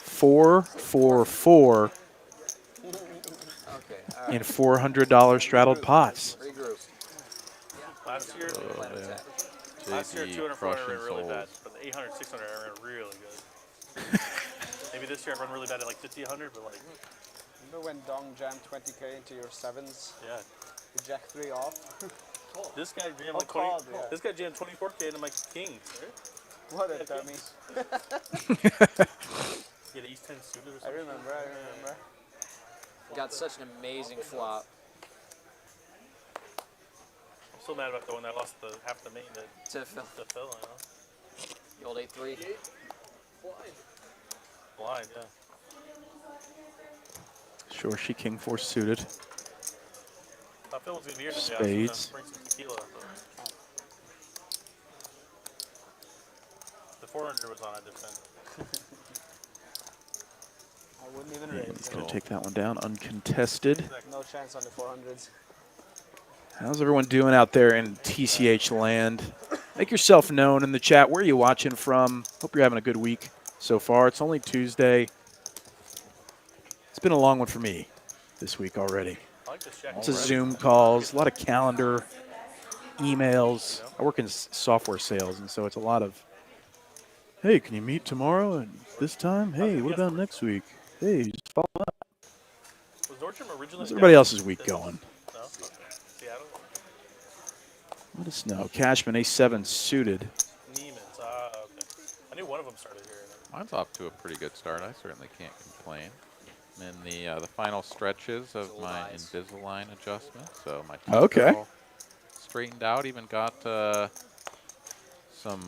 4 for 4 in $400 straddled pots. Regroup. Last year, JD 200 crushing ran really bad, souls. but the 800, 600 I ran really good. Maybe this year I run really bad at like 50, 100, but like, Remember when Dong jammed 20K into your 7s? yeah. The Jack 3 off? This guy jammed like called, yeah. This guy jammed 24K into my kings. Right? What a dummy. Yeah, the East 10 suited or I something. remember. Got such an amazing flop. I'm so mad about the one that lost half the main To Phil. to Phil, you know? The old 8-3. Blind, yeah. Shorshi, king 4 suited. I feel it's gonna be here today. Spades. Bring some tequila. The 400 was on a different. I wouldn't even raise. He's going to take that one down uncontested. No chance on the 400s. How's everyone doing out there in TCH land? Make yourself known in the chat. Where are you watching from? Hope you're having a good week so far. It's only Tuesday. It's been a long one for me this week already. Lots of Zoom calls, a lot of calendar, emails. I work in software sales, and so it's a lot of, hey, can you meet tomorrow at this time? Hey, what about next week? Hey, just follow up. How's everybody else's week going? No? Okay. Seattle? Let us know. Cashman, A7 suited. Neiman's. Okay. I knew one of them started here. Mine's off to a pretty good start. I certainly can't complain. I'm in the final stretches of my Invisalign adjustment, so my teeth are all straightened out. Even got some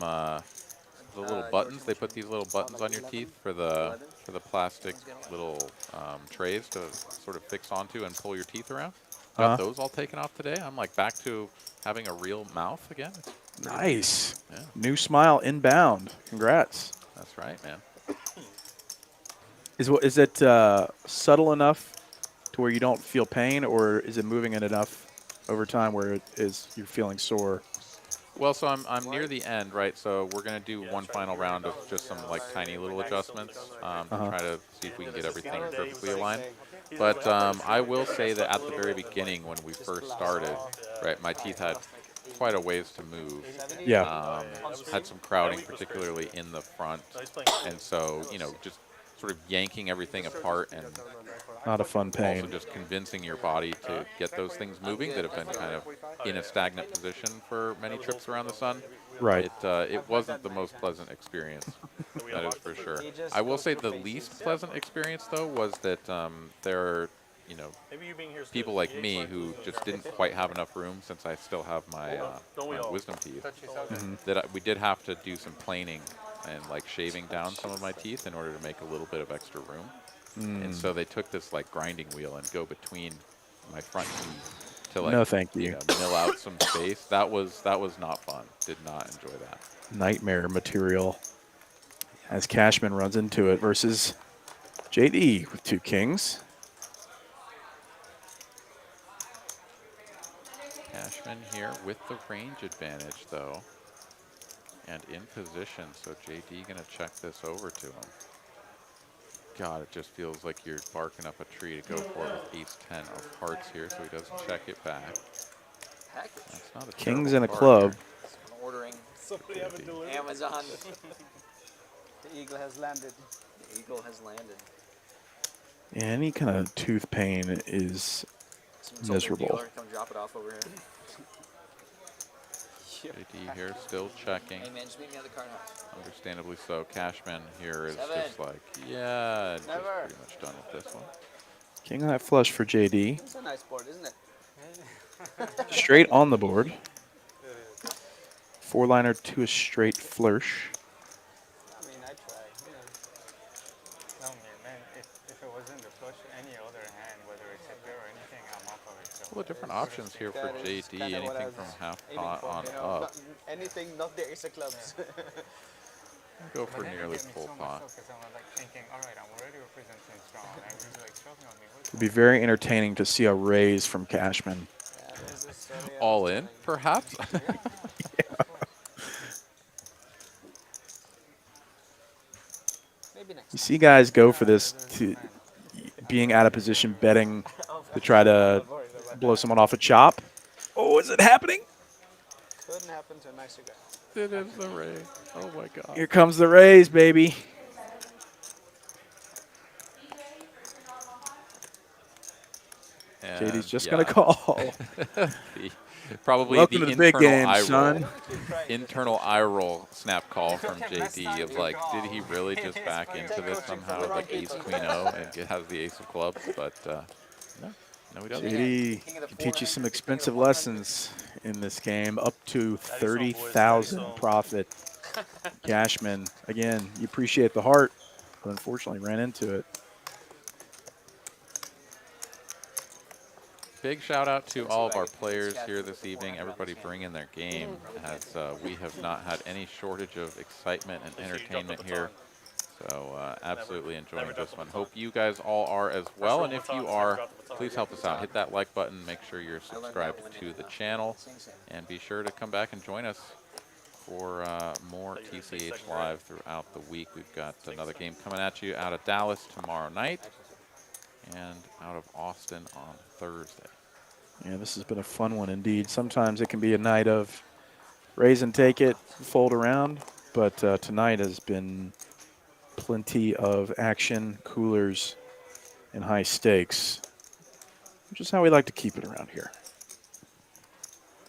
the little buttons. They put these little buttons on your teeth for the plastic little trays to sort of fix onto and pull your teeth around. Got those all taken off today. I'm like back to having a real mouth again. Nice. Yeah. New smile inbound. Congrats. That's right, man. Is it subtle enough to where you don't feel pain, or is it moving in enough over time where you're feeling sore? Well, so I'm near the end, right? So we're gonna do one final round of just some like tiny little adjustments to try to see if we can get everything perfectly aligned. But I will say that at the very beginning, when we first started, right, my teeth had quite a ways to move. Yeah. Had some crowding, particularly in the front, and so just sort of yanking everything apart and not a fun pain. Also just convincing your body to get those things moving that have been kind of in a stagnant position for many trips around the sun. Right. It wasn't the most pleasant experience. That is for sure. I will say the least pleasant experience though was that there are people like me who just didn't quite have enough room, since I still have my wisdom teeth. We did have to do some planing and like shaving down some of my teeth in order to make a little bit of extra room. And so they took this like grinding wheel and go between my front teeth to like no, thank you. Mill out some space. That was not fun. Did not enjoy that. Nightmare material as Cashman runs into it versus JD with 2 kings. Cashman here with the range advantage though, and in position, so JD gonna check this over to him. God, it just feels like you're barking up a tree to go for it with ace-10 of hearts here, so he doesn't check it back. That's not a Kings and a club. I'm ordering Amazon. The eagle has landed. The eagle has landed. Yeah, any kind of tooth pain is miserable. Dealer, come drop it off over here. JD here still checking. Hey man, just meet me at the card house. Understandably so. Cashman here is just like, yeah, just pretty much done with this one. King of that flush for JD. It's a nice board, isn't it? Straight on the board. 4-liner to a straight flourish. I mean, I try. No, man, if it wasn't the flush, any other hand, whether it's a pair or anything, I'm off of it. So. Well, different options here for JD. Anything from half pot on up. Anything, not the ace of clubs. Go for nearly full pot. Because I'm like thinking, all right, I'm already representing strong. And he's like shoving on me. It'd be very entertaining to see a raise from Cashman. All in, perhaps? You see guys go for this to being out of position, betting to try to blow someone off a chop. Oh, is it happening? Couldn't happen to a nicer guy. It is the raise. Oh my God. Here comes the raise, baby. And JD's just gonna call. Probably Welcome the to the big game, eye son. roll. Internal eye roll snap call from JD of like, did he really just back into this somehow like ace queen O and has the ace of clubs? But no, he doesn't. JD can teach you some expensive lessons in this game, up to 30,000 profit Cashman, again, you appreciate the heart, but unfortunately ran into it. Big shout out to all of our players here this evening. Everybody bringing their game, as we have not had any shortage of excitement and entertainment here. So absolutely enjoying this one. Hope you guys all are as well. And if you are, please help us out. Hit that like button. Make sure you're subscribed to the channel. And be sure to come back and join us for more TCH Live throughout the week. We've got another game coming at you out of Dallas tomorrow night and out of Austin on Thursday. Yeah, this has been a fun one indeed. Sometimes it can be a night of raise and take it, fold around, but tonight has been plenty of action, coolers, and high stakes, which is how we like to keep it around here.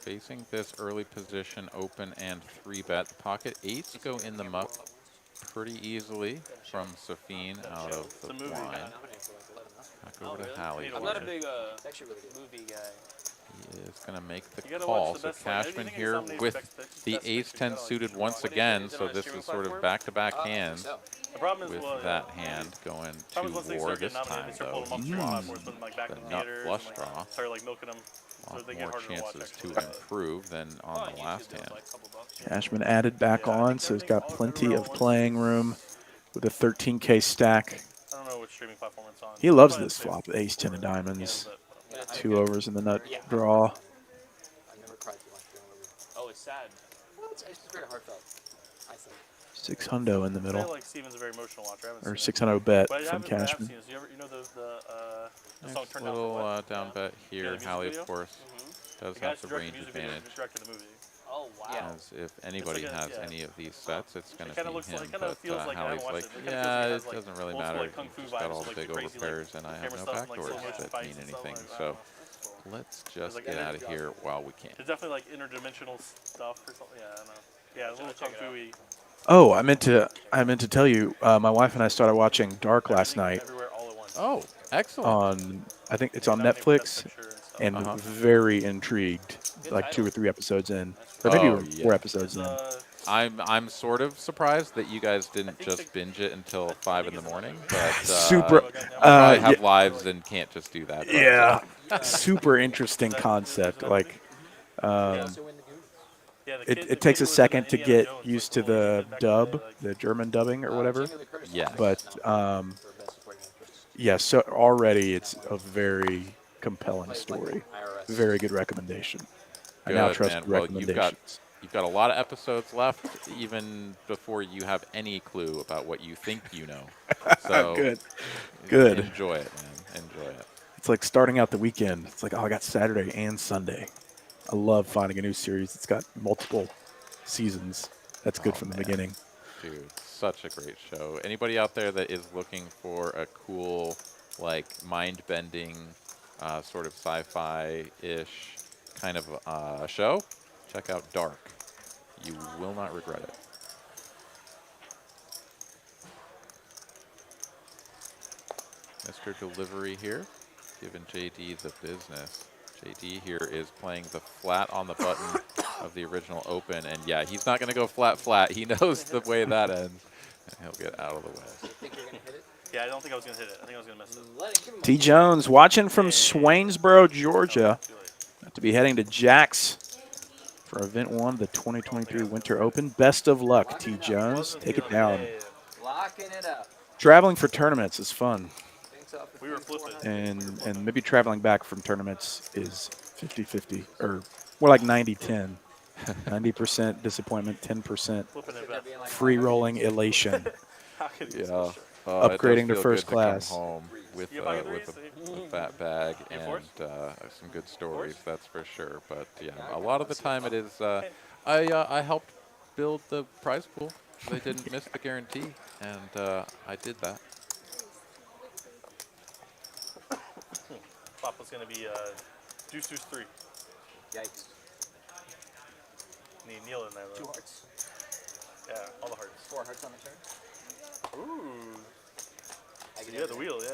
Facing this early position, open and 3-bet. The pocket eights go in the muck pretty easily from Safeen out of the blind. Back over to Hallie. I'm not a big movie guy. He is going to make the call. So Cashman here with the ace-10 suited once again. So this is sort of back-to-back hands with that hand going to war this time, though. He draws the nut flush draw. A lot more chances to improve than on the last hand. Cashman added back on, so he's got plenty of playing room with a 13K stack. I don't know which streaming platform it's on. He loves this flop, ace 10 of diamonds. 2 overs in the nut draw. Oh, it's sad. Well, it's very heartfelt, I think. 6 hundo in the I middle. like Steven's a very emotional watcher. Or 600 bet but from Cashman. You know the song Nice Turned Out little For down bet here. Hallie, of course, does have the range music advantage. Video, directed the movie. Oh, wow. As if anybody has any of these sets, it's going to be looks him. like, but feels like, Hallie's like, yeah, it doesn't really matter. He's just got all the big overpairs, and I have no backdoors that mean anything. So let's just get out of here while we can. It's definitely like interdimensional stuff or something. Yeah, I don't know. Yeah, a little kung fu-y. Oh, I meant to tell you, my wife and I started watching Dark last night. Oh, excellent. On, I think it's on Netflix, and very intrigued. Like 2 or 3 episodes in, or maybe 4 episodes in. I'm sort of surprised that you guys didn't just binge it until 5 in the morning. But Super. Probably have lives and can't just do that. Yeah, super interesting concept. Like, it takes a second to get used to the dub, the German dubbing or whatever. Yeah. But yeah, so already it's a very compelling story. Very good recommendation. I now trust the recommendations. You've got a lot of episodes left, even before you have any clue about what you think you know. So good. Enjoy it, man. Enjoy it. It's like starting out the weekend. It's like, oh, I got Saturday and Sunday. I love finding a new series that's got multiple seasons. That's good from the beginning. Dude, such a great show. Anybody out there that is looking for a cool, like, mind-bending, sort of sci-fi-ish kind of show, check out Dark. You will not regret it. Mr. Delivery here, giving JD the business. JD here is playing the flat on the button of the original open, and yeah, he's not going to go flat. He knows the way that ends, and he'll get out of the way. Yeah, I don't think I was going to hit it. I think I was going to miss it. T. Jones watching from Swainsboro, Georgia. About to be heading to Jack's for Event 1, the 2023 Winter Open. Best of luck, T. Jones. Take it down. Locking it up. Traveling for tournaments is fun. We were flipping. And maybe traveling back from tournaments is 50-50, or more like 90-10. 90% disappointment, 10% free rolling elation. Yeah. Upgrading to first class. To come home with a fat bag and some good stories, that's for sure. But yeah, a lot of the time it is. I helped build the prize pool. They didn't miss the guarantee, and I did that. Flop was going to be deuce 3. Yikes. Need Neil in there though. 2 hearts. Yeah, all the hearts. 4 hearts on the turn. Ooh. Yeah, the wheel. Yeah.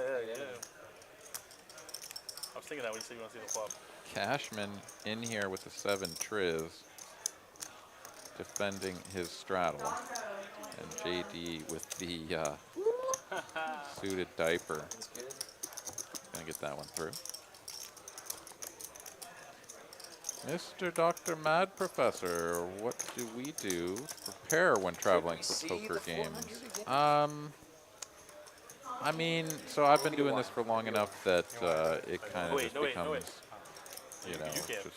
I was thinking that when you said you want to see the flop. Cashman in here with the 7 triz. defending his straddle. And JD with the suited diaper. Gonna get that one through. Mr. Dr. Mad Professor, what do we do to prepare when traveling for poker games? I mean, so I've been doing this for long enough that it kind of just becomes, you know, just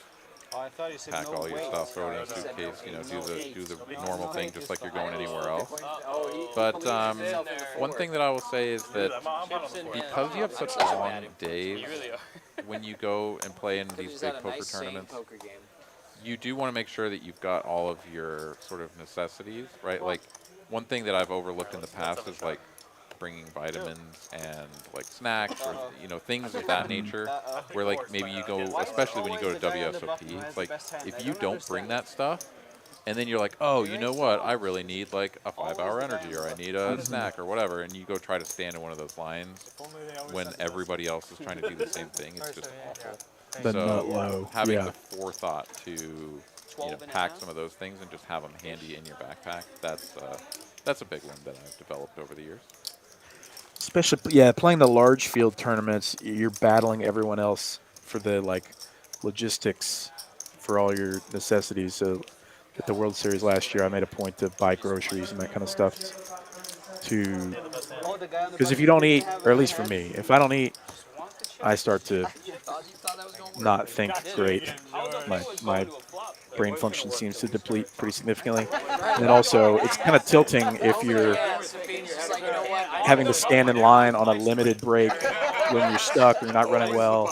Oh, I thought you said pack no all your way. stuff, throw it in a suitcase, you know, do the normal thing just like you're going anywhere else. But one thing that I will say is that because you have such long days when you go and play in these big poker tournaments, you do want to make sure that you've got all of your sort of necessities, right? Like one thing that I've overlooked in the past is like bringing vitamins and like snacks or you know things of that nature where like maybe you go, especially when you go to WSOP, it's like if you don't bring that stuff and then you're like, oh, you know what, I really need like a 5-hour energy or I need a snack or whatever, and you go try to stand in one of those lines when everybody else is trying to do the same thing, it's just awful. So having the forethought to pack some of those things and just have them handy in your backpack, that's a big one that I've developed over the years. Especially, playing the large field tournaments, you're battling everyone else for the logistics for all your necessities. So at the World Series last year, I made a point to buy groceries and that kind of stuff because if you don't eat, or at least for me, if I don't eat, I start to not think great. My brain function seems to deplete pretty significantly. And then also, it's kind of tilting if you're having to stand in line on a limited break when you're stuck or you're not running well,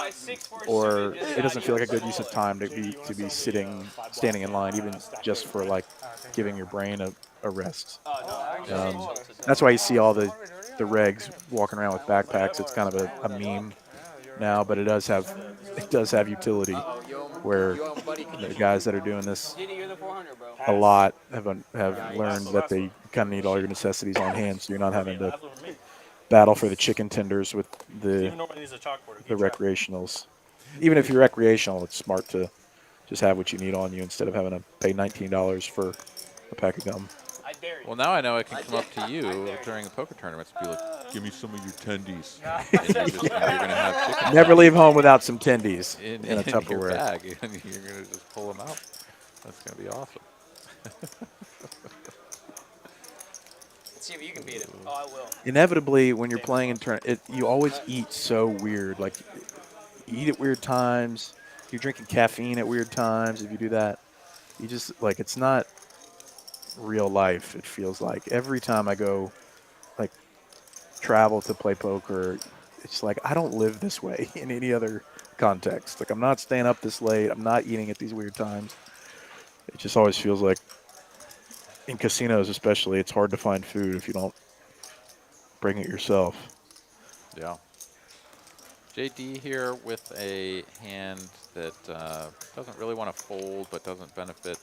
or it doesn't feel like a good use of time to be standing in line, even just for like giving your brain a rest. That's why you see all the regs walking around with backpacks. It's kind of a meme now, but it does have utility where the guys that are doing this a lot have learned that they kind of need all your necessities on hand, so you're not having to battle for the chicken tenders with the recreationals. Even if you're recreational, it's smart to just have what you need on you instead of having to pay $19 for a pack of gum. Well, now I know I can come up to you during the poker tournaments and be like, give me some of your tendies. And you're going to have chicken. Never leave home without some tendies in a Tupperware. Your bag, and you're going to just pull them out. That's going to be awesome. Let's see if you can beat it. Oh, I will. Inevitably, when you're playing in you always eat so weird. Like, you eat at weird times. You're drinking caffeine at weird times. If you do that, you just, it's not real life, it feels like. Every time I go, travel to play poker, it's like I don't live this way in any other context. Like, I'm not staying up this late. I'm not eating at these weird times. It just always feels like, in casinos especially, it's hard to find food if you don't bring it yourself. Yeah. JD here with a hand that doesn't really want to fold, but doesn't benefit,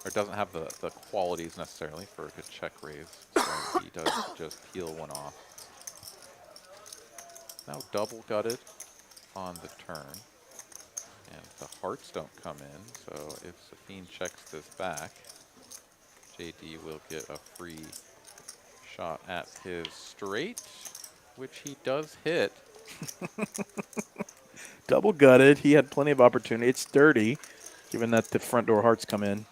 or doesn't have the qualities necessarily for a good check raise. So he does just peel one off. Now double gutted on the turn. And the hearts don't come in, so if Safeen checks this back, JD will get a free shot at his straight, which he does hit. Double gutted. He had plenty of opportunity. It's dirty, given that the front door hearts come in.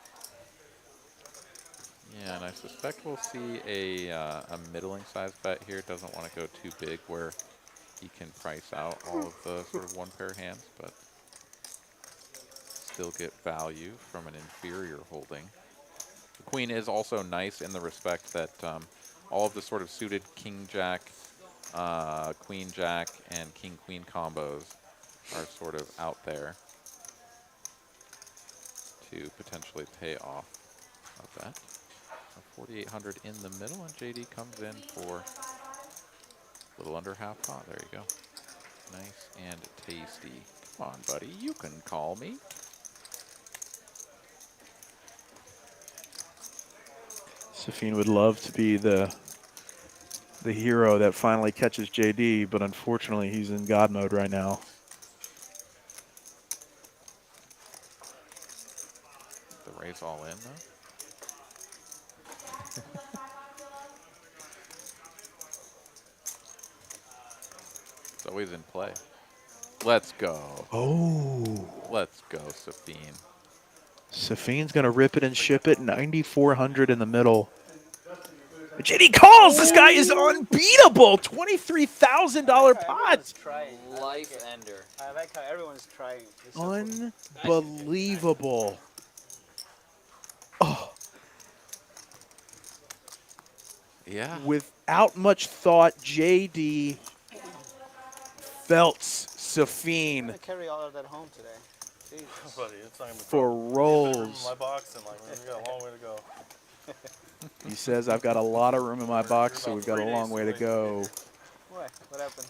Yeah, and I suspect we'll see a middling size bet here. Doesn't want to go too big where he can price out all of the sort of one pair hands, but still get value from an inferior holding. The queen is also nice in the respect that all of the sort of suited king-jack, queen-jack, and king-queen combos are sort of out there to potentially pay off a bet. 4,800 in the middle, and JD comes in for a little under half pot. There you go. Nice and tasty. Come on, buddy. You can call me. Safeen would love to be the hero that finally catches JD, but unfortunately he's in God mode right now. The raise all in, though? always in play. Let's go. Oh. Let's go, Safeen. Safeen's going to rip it and ship it. 9,400 in the middle. JD calls. This guy is unbeatable. $23,000 pot. Life ender. I like how everyone's trying. Unbelievable. Oh. Yeah. Without much thought, JD felts Safeen I'm gonna carry all of that home today. Jesus. Buddy, it's not gonna be for in rolls. my box, and like we got a long way to go. He says, I've got a lot of room in my box, so we've got a long way to go. What? What happened?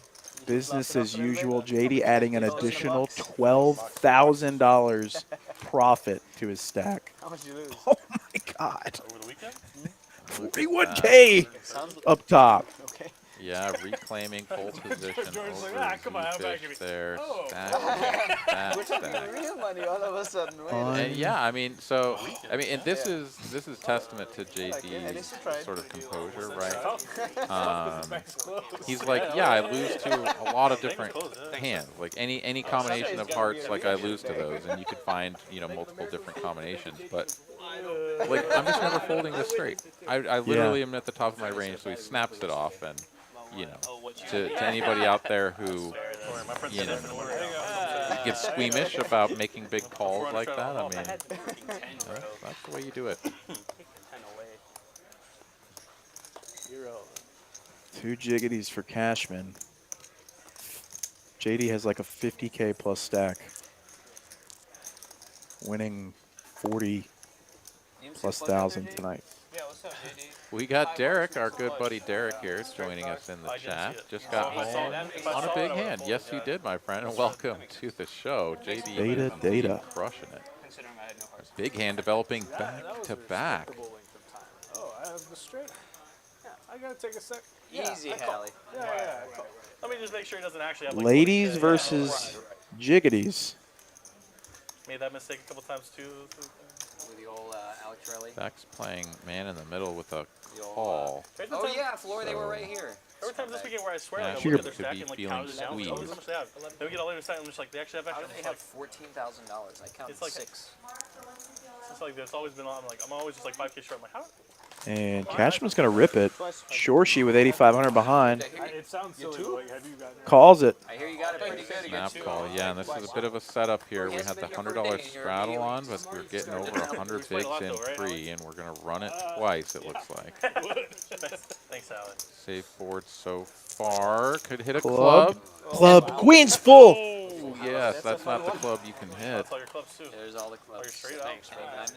Business as usual. JD adding an additional $12,000 profit to his stack. How much did you lose? Oh my God. Over the weekend? 41K up top. Okay. Yeah, reclaiming pole position George's over like, come on, how about ZeFish there. Oh. Stack, We're talking stack. real money all of a sudden. Wait. And yeah, I mean, so I mean, and this is testament to JD's sort of composure, right? He's like, yeah, I lose to a lot of different hands, like any combination of hearts, like I lose to those, and you could find multiple different combinations, but like I'm just never folding this straight. I literally am at the top of my range, so he snaps it off, and to anybody out there who gets squeamish about making big calls like that, I mean, that's the way you do it. 2 jiggities for Cashman. JD has like a 50K plus stack. Winning 40 plus thousand tonight. Yeah, what's up, JD? We got Derek, our good buddy Derek here, is joining us in the chat. Just got home on a big hand. Yes, you did, my friend, and welcome to the show. JD Data. crushing it. Big hand developing back to back. Oh, I have the straight. Yeah, I gotta take a sec. Easy, Hallie. Yeah. Let me just make sure he doesn't actually have. Like, Ladies versus jiggities. Made that mistake a couple times too. With the old Alex Riley. Becks playing man in the middle with a call. Oh yeah, Floor, they were right here. Every time this weekend where I swear Yeah, like, I Kirby look at their could stack be and like feeling count it down. squeezed. Oh, this is how much they have. Then we get all later stack and I'm just like, they actually have How extra. do they have $14,000? I counted It's like 6. It's like there's always been on. I'm always just like 5K short. I'm like, how? And Cashman's going to rip it. Shorshi with 8,500 behind. It sounds silly. Like, have you gotten Calls it. I hear you got it pretty good. Snap call, yeah, and this is a bit of a setup here. We had the $100 straddle on, but we're getting over 100 bigs in free, and we're going to run it twice, it looks like. Thanks, Alan. Safe board so far. Could hit a Club. club. Club. Queen's full. Oh, yes, that's not the club you can hit. That's all your clubs too. There's all the clubs. straight up. Thanks, diamond.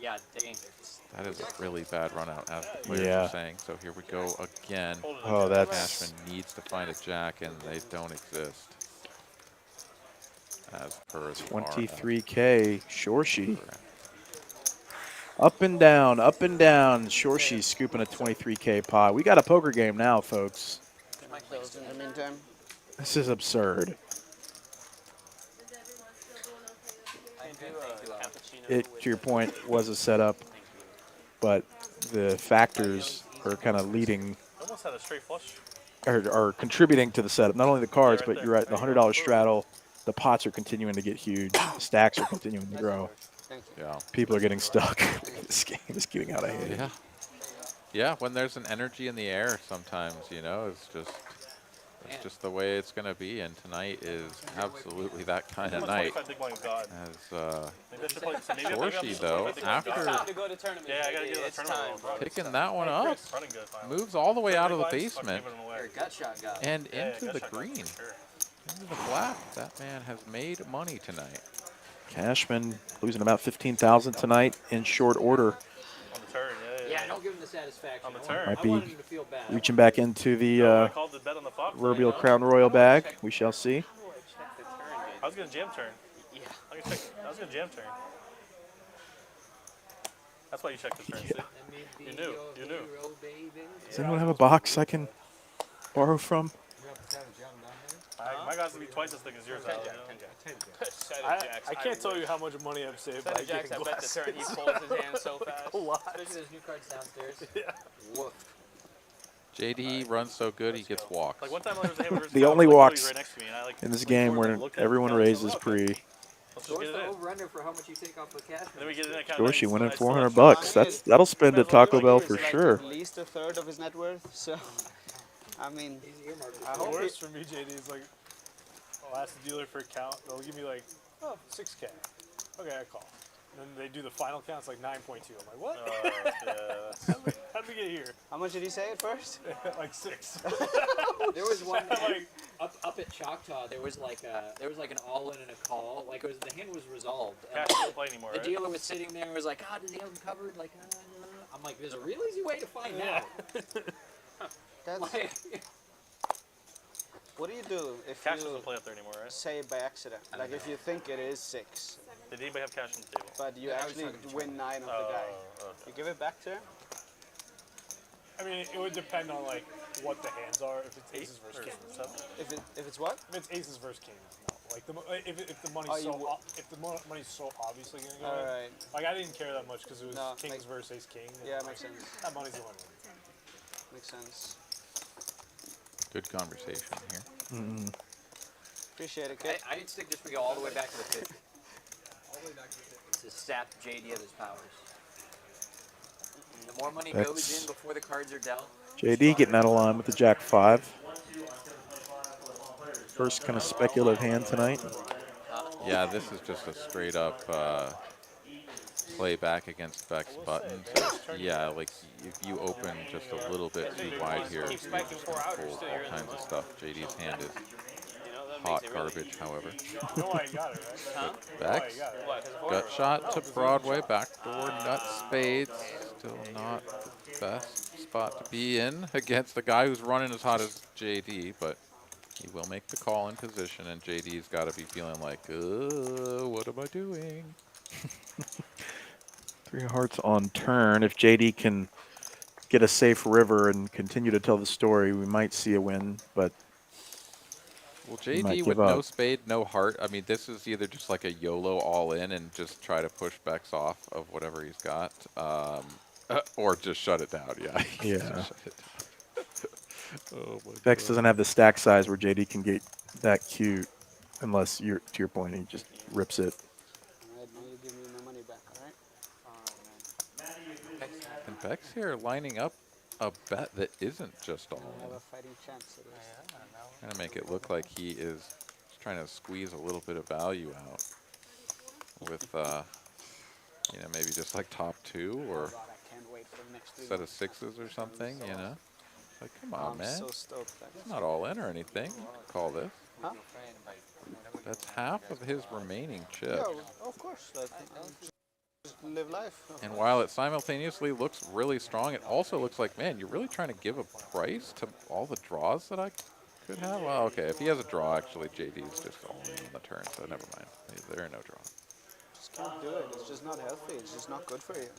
Yeah, dang. That is a really bad run out, as the players Yeah. are saying. So here we go again. Oh, that's... Cashman needs to find a jack, and they don't exist. As per the 23K. Shorshi. Up and down, up and down. Shorshi's scooping a 23K pot. We got a poker game now, folks. In the meantime, This is absurd. It, to your point, was a setup, but the factors are kind of leading, Almost had a straight flush. are contributing to the setup. Not only the cards, but you're right, the $100 straddle, the pots are continuing to get huge, the stacks are continuing to grow. Yeah. People are getting stuck. This game is getting out of hand. Yeah. Yeah, when there's an energy in the air sometimes, it's just the way it's going to be, and tonight is absolutely that kind of night. As Shorshi, though, after picking that one up, moves all the way out of the basement and into the green, into the black. That man has made money tonight. Cashman losing about 15,000 tonight in short order. On the turn, Yeah, don't give him the satisfaction. On the turn. Might be reaching back into the proverbial Crown Royal bag. We shall see. I was going to jam turn. Yeah. I was going to jam turn. That's why you checked the turn. Yeah. You knew. You knew. Does anyone have a box I can borrow from? My guys will be twice as thick as yours. I can't tell you how much money I've saved by Jacks, getting I bet the turn he glasses. folds his hand so fast. A lot. Especially those new cards downstairs. Yeah. Woof. JD runs so good he gets walks. Like one time there was a hand versus The Cal, only like, walks right next to me, and I, like, in this leaned game forward where and looked at everyone Cal, and I was raises like, pre. okay, let's just What's get it the in. over-under for how much you take off the cash? And then we get it in at count Shorshi 9, winning I still have $400. cash. That'll spend at Taco Bell for It's like sure. at least a third of his net worth. So, I mean, I The hope worst for me, JD, is like, I'll ask the dealer for a count. They'll give me like, oh, 6K. Okay, I call. And then they do the final count. It's like 9.2. I'm like, what? How'd we get here? How much did he say at first? Like 6. There was one like, up at Choctaw. There was like an all-in and a call. Like the hand was resolved. And cash don't play anymore, the right? dealer was sitting there and was like, does he have him covered? Like, I'm like, there's a real easy way to find out. That's, Like, what do you do if Cash you doesn't play up there anymore, right? say by accident? Like if you think it is 6, Did anybody have cash on the table? but you actually win 9 of the guy. Okay. You give it back to him? I mean, it would depend on like what the hands are. If it's aces versus kings, If it's what? if it's aces versus kings, no. Like if the money's if the money's so obviously gonna go All in, right. like I didn't care that much because it was No, kings versus ace king. and, Yeah, like, makes sense. That money's the one. Makes sense. Good conversation here. Appreciate it, kid. I'd stick just to go all the way back to the 50. To sap JD of his powers. The more money Becks. goes in before the cards are dealt. JD getting out of line with the Jack 5. First kind of speculative hand tonight. Yeah, this is just a straight up play back against Beck's button. So, yeah, like if you open just a little bit too wide here, you're just going to pull all kinds of stuff. JD's hand is hot garbage, however. You know why you got it, right? Huh? Becks, gut shot to Broadway, backdoor nut spades. Still not the best spot to be in against the guy who's running as hot as JD, but he will make the call in position, and JD's got to be feeling like, what am I doing? 3 hearts on turn. If JD can get a safe river and continue to tell the story, we might see a win, but Well, he might JD give with up. no spade, no heart. I mean, this is either just like a YOLO all in and just try to push Becks off of whatever he's got, or just shut it down. Yeah. Yeah. Shut it down. Oh my Becks God. doesn't have the stack size where JD can get that cute, unless you're to your point, he just rips it. All right, now you give me my money back, all right? And Becks here lining up a bet that isn't just all I have in. a fighting chance at least. Trying to make it look like he is just trying to squeeze a little bit of value out with, you know, maybe just like top 2 or God, I can't wait for the next 3 set of months. 6s or something, you know? Like, come on, I'm man. so stoked. It's not all in or anything. Call this. Huh? That's half of his remaining chip. Yeah, of course. Like, just live life. And while it simultaneously looks really strong, it also looks like, man, you're really trying to give a price to all the draws that I could have? Well, okay, if he has a draw, actually, JD's just all in on the turn, so never mind. There are no draws. Just can't do it. It's just not healthy. It's just not good for you.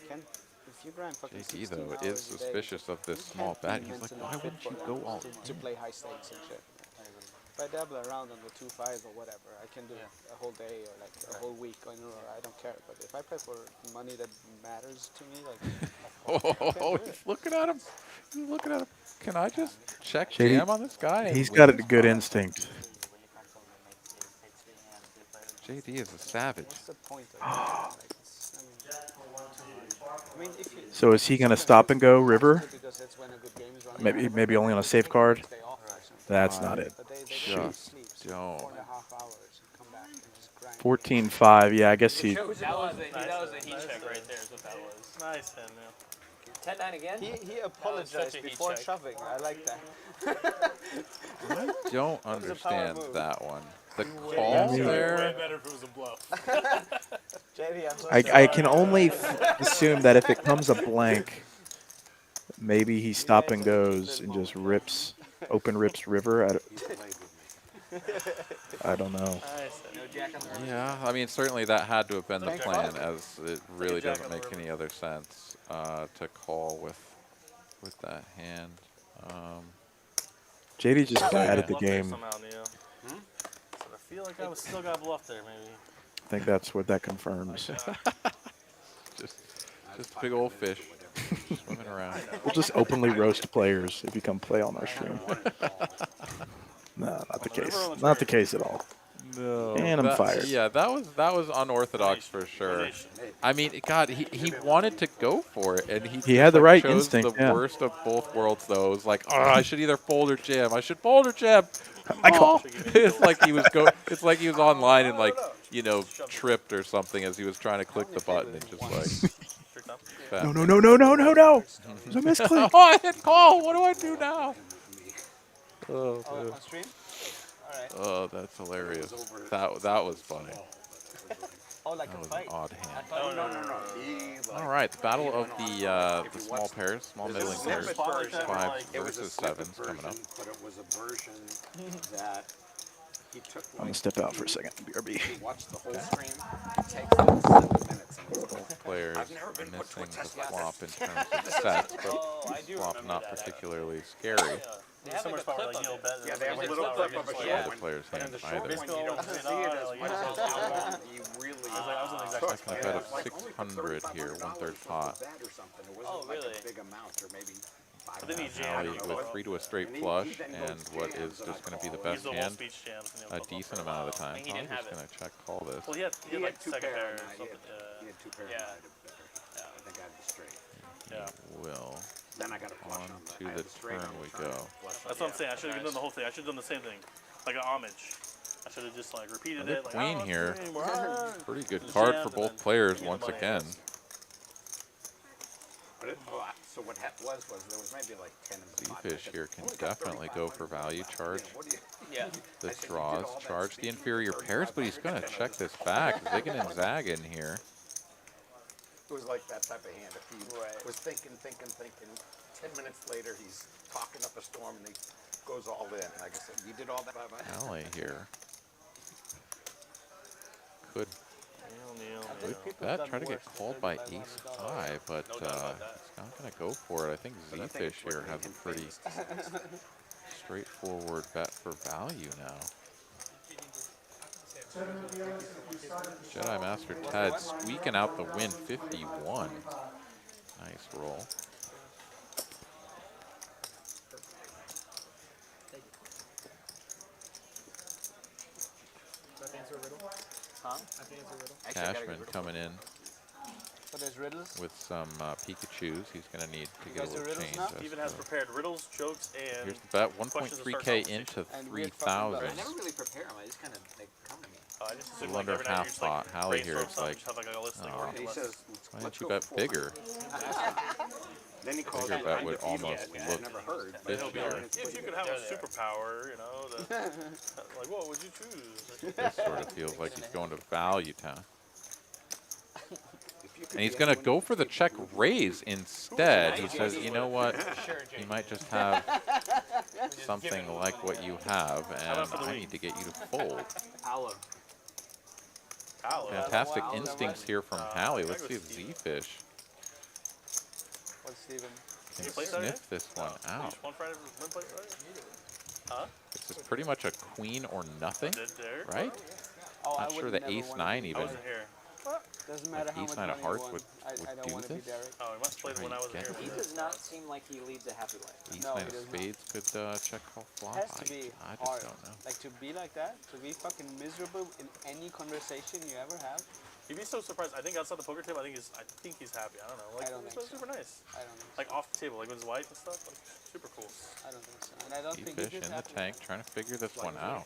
Can't. If you grind fucking JD, 16 though, hours is a day, suspicious of this you small can't be bet. He's like, mentally why fit wouldn't you for go it all to play high stakes and shit. If I dabble around on the 2-5 or whatever, I can do a whole day or like a whole week in a row. I don't care. But if I play for money that matters to me, like Oh, he's looking at him. He's looking at him. Can I just check JD, jam on this guy? and he's win got a this good spot? instinct. JD is a savage. what's the point of it? Like, I mean, if you, So is he going to stop and go river? because it's when a good game is running. Maybe only on a safe card? Stay off or something. That's not it. But they Just sleep don't. 4.5 hours and come back and just grind. 14-5. Yeah, I guess he. That was a heat check right there is what that was. Nice, 10 now. 10-9 again? He apologized such a heat before check. shoving. I like that. I don't was a power understand move. that one. The Yeah, call way there. better if it was a bluff. JD, I'm so I sorry. can only assume that if it comes a blank, maybe he stop and goes and just rips, open rips river. I don't know. Nice. No jack on the river. Yeah, I mean, certainly that had to have been the Thanks, plan, Bob. as it really jack doesn't on the make river. any other sense to call with that hand. JD's just bad at the Bluff there game. somehow, Neo. So I feel like I still got bluff there, maybe. I think that's what that confirms. Just a big old fish swimming around. We'll just openly roast players if you come play on our stream. No, not the case. Not the case at all. No. And I'm fired. Yeah, that was unorthodox for sure. I mean, God, he wanted to go for it, and he had the right chose instinct. The worst of both worlds, though. It was like, oh, I should either fold or jam. I should fold or jam. I call. It's like he was It's like he was online and like tripped or something as he was trying to click the button and just like. No. There's a misclick. Oh, I hit call. What do I do now? Oh, on stream? All right. Oh, that's hilarious. That was funny. Oh, like That a was fight? an odd hand. No. All right, the battle of the small pairs, small middling pairs, 5 versus 7s coming up. But it was a version that he took. I'm gonna step out for a second. BRB. He watched the whole stream. It takes him 7 minutes. Both players are missing the flop in terms of sets, but flop not particularly scary. They have like a clip of it. Yeah, they have a little clip of a Yeah. show. The player's hand either. Basically, you don't see it as much as how long he really took. I bet of 600 here, 1/3 pot. Oh, really? A big amount, or maybe 5. Then he Hallie jammed. with 3 to a straight flush, and what is just going to be the best hand Speech jams. a decent amount of the time. He I'm didn't have just it. going to check call this. Well, he had like two second pair pair or and something. he had 2 pairs. Yeah. I think I had the straight. Yeah. Will. Then I got a flush On on to I had the straight turn on the we turn, go. flush on That's what I'm saying. I should have done the whole thing. I should have done the same thing, like an homage. I should have just like repeated Another it. Like, queen oh, here. anymore. Pretty good Just card jammed for and both then players get the once money. again. But so what was there was maybe like 10 in the pot. ZeFish here can definitely go for value charge. What do you? Yeah. The draws, charge the inferior pairs, but he's going to check this back. Zigging and zagging here. It was like that type of hand. If he was thinking, 10 minutes later he's talking up a storm and he goes all in. Like I said, you did all that. Hallie here. Could bet, try to get called by ace-high, but it's not going to go for it. I think ZeFish here has a pretty straightforward bet for value now. Jedi Master Ted squeaking out the win, 51. Nice roll. Cashman coming in So there's riddles. with some Pikachus. He's going to need to get a guys do little riddles change. now? as Even has to- prepared riddles, jokes, and Here's the bet, questions to 1.3K start into And weird fucking 3,000. buttons. I never really prepare them. I just kind of they come to me. I just assume Little like under every night half you just, like, pot. Hallie here, brainstorm it's something, like, just have like a listing oh. or He list. says, Why let's didn't you go bet 400. bigger? Then he calls Bigger me bet a would defeat almost guy. look I've never heard. And he'll be fishier. like, if you could have a superpower, you know, like what would you choose? This sort of feels like he's going to value town. If you could And he's be going to anyone- go for the check raise instead. He says, you know what? You might just have something like what you have, and I need to get you to fold. Aloe. Fantastic instincts here from Hallie. Let's see if ZeFish What's Steven? can You play Saturday? sniff this one out. One Friday, one play Friday? Huh? This is pretty much a queen or nothing, Did there? right? Oh, Not sure the ace-9 I even. wasn't here. Doesn't matter how much ace-9 of money hearts you won. would I don't do want to be this? Derek. Oh, he must have played when I wasn't Get here. He does not seem like he leads a happy life. No, Ace-9 he of does not. spades could check call flop. It has to be I hard. just don't know. Like to be like that, to be fucking miserable in any conversation you ever have. He'd be so surprised. I think outside the poker table, I think he's happy. I don't know. Like, I don't he's think so. super nice. I don't think Like off the table, like with his wife and stuff. Like super cool. I don't think so. And I don't think ZeFish he's in the happy. tank trying to figure this one out.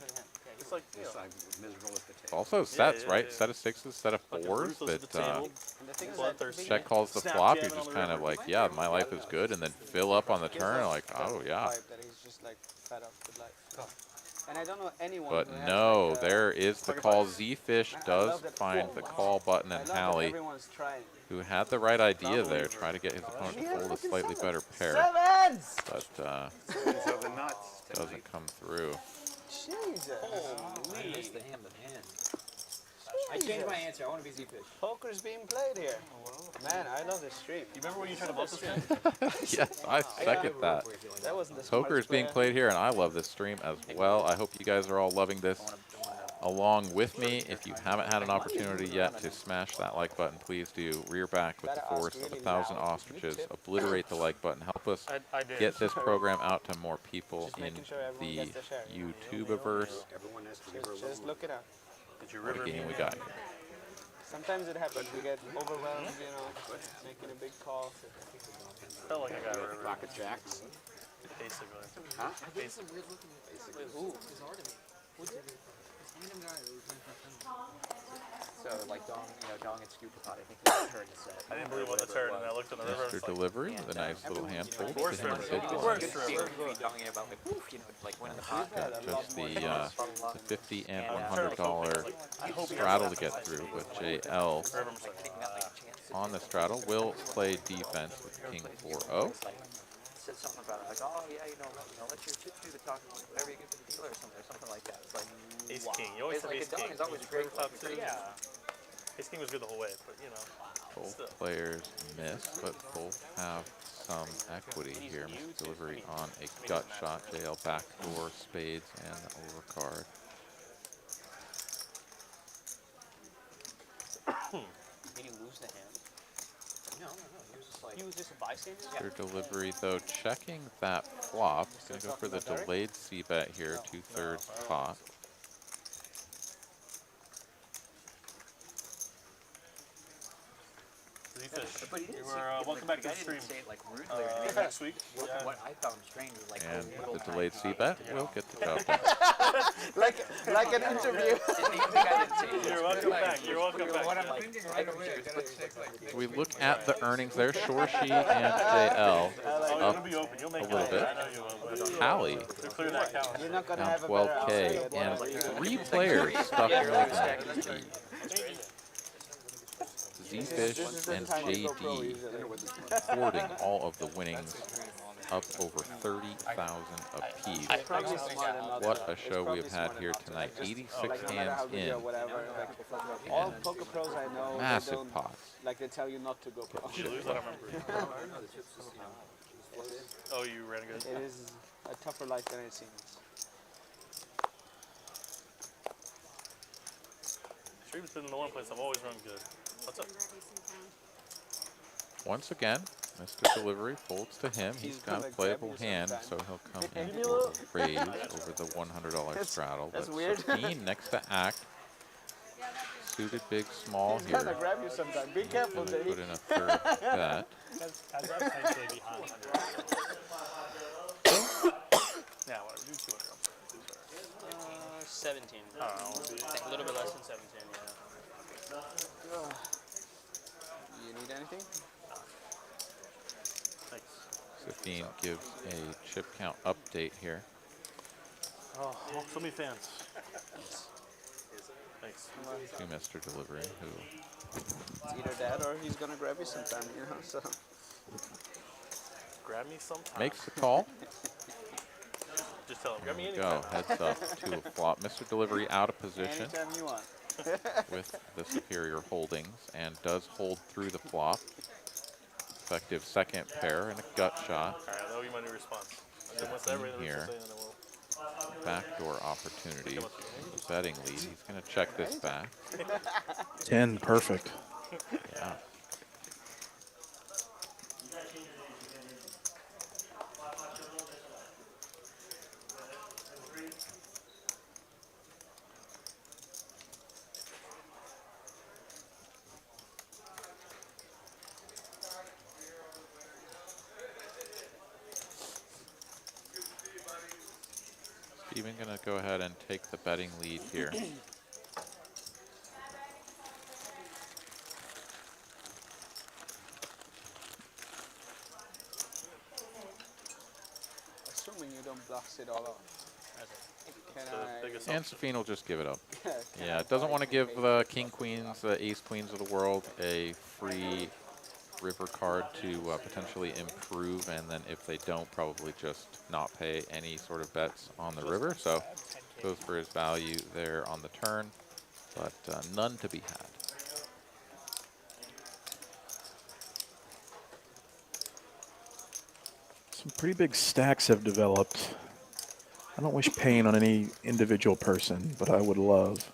It's like, you know, I'm miserable at the It's table. also sets, yeah, right? yeah. Set of sixes, set of fucking fours, ruthless at but the table. And the thing is Bloodthirsty. that check calls the Snap flop. You're jamming on just the kind of river. like, yeah, my life is good, and then fill up on the turn, like, oh yeah. vibe that he's just like fed up with life. And I don't know anyone But who has no, like, there is the call. ZeFish I does love that- find the call button, I and love that Hallie, everyone's trying. who had the right idea there, try to get his opponent to fold a slightly better pair, Sevens! but So the nuts. doesn't come through. Jesus. I missed the hand of hand. I changed my answer. I want to be ZeFish. Poker's being played here. Man, I love this stream. You remember when you tried to bluff this guy? Yes, I second that. That wasn't the Poker is smartest being player. played here, and I love this stream as well. I hope you guys are all loving this. along with me. If you haven't had an opportunity yet to smash that like button, please do. Rear back with the force of 1,000 ostriches. Obliterate the like button. Help us get this program out to more people in the YouTubeverse. Just look it up. What a game we got here. Sometimes it happens. We get overwhelmed, you know, making a big call. Felt like I got a river. Pocket jacks. Basically. Huh? Basically. So like Dong, Dong and Scoop pot, I think they turned the set. I didn't believe what the turn, and I looked on the river. Mr. Delivery with a nice little handful. Force to him river. a big Force one. river. Donging about like, woof, like winning the pot. Just the $50 and $100 straddle to get through, but JL on the straddle will play defense with King 4-0. Said something about it, like, oh yeah, let your chips do the talking, whatever you get to the dealer or something like that. It's like Ace King. You always it's have like Ace a Dong King. is always great. Yeah. Ace King was good the whole way, but Both players miss, but both have some equity here. Mr. Delivery on a gut shot. JL backdoor, spades, and the overcard. Did he lose the hand? No. He was just a bystander? Mr. Delivery, though, checking that flop. He's going to go for the delayed c-bet here, 2/3 pot. ZeFish. But he didn't welcome back to the stream. Say it like rudely. Next week. What I found strange was like And the delayed c-bet will get the job done. like an interview. You're welcome back. You're welcome back. We look at the earnings there. Shorshi and JL up a little bit. Tally You're not gonna down have a better 12K, and 3 players stuck in the ZeFish and JD hoarding all of the winnings, up over 30,000 apiece. What a show we have had here tonight. 86 hands in. All poker pros I know, Massive pots. like they tell you not to go pro. Did you lose? I don't remember. Oh, you ran good? It is a tougher life than it seems. Stream's been the one place I've always run good. What's up? Once again, Mr. Delivery folds to him. He's got a playable hand, so he'll come in for a raise over the $100 straddle. That's but weird. Safeen next to act. Suited big small He's here. gonna grab you sometime. Be careful, Really Dave. put in a third bet. Yeah, whatever. Do 200. 17. A little bit less than 17, yeah. You need anything? Thanks. Safeen gives a chip count update here. Oh, so many fans. Thanks. To Mr. Delivery, who It's either that or he's gonna grab you sometime, so. Grab me sometime. makes the call. Just tell him. Grab me There we anytime. go. Heads up to a flop. Mr. Delivery out of position Anytime you want. with the superior holdings and does hold through the flop. Effective second pair and a gut shot. Alright, that'll be my new response. And then once Safeen everything here. then we'll Backdoor opportunities. The betting lead. He's going to check this back. 10, perfect. Yeah. Steven going to go ahead and take the betting lead here. Assuming you don't blast it all off. Can I? And Safeen will just give it up. Yeah, it doesn't want to give the king queens, the ace queens of the world a free river card to potentially improve, and then if they don't, probably just not pay any sort of bets on the river. So goes for his value there on the turn, but none to be had. Some pretty big stacks have developed I don't wish pain on any individual person, but I would love,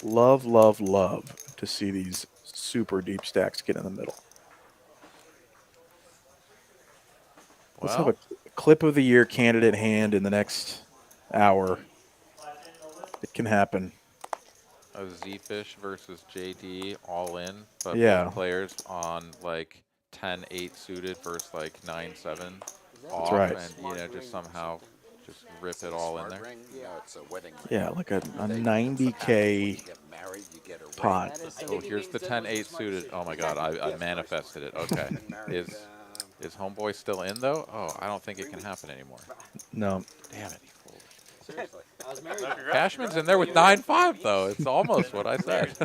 love, love, love to see these super deep stacks get in the middle. Let's have a clip of the year candidate hand in the next hour. It can happen. A ZeFish versus JD all in, but Yeah. both players on like 10-8 suited versus like 9-7 off, right. and you know just somehow just rip it all in there. It's a wedding ring. Yeah, like a 90K Get married, you get a ring. pot. Oh, here's the 10-8 suited. Oh my God, I manifested it. Okay, is Homeboy still in though? Oh, I don't think it can happen anymore. No. Damn it, he folded. Seriously. I was married. Cashman's in there with 9-5 though. It's almost what I said.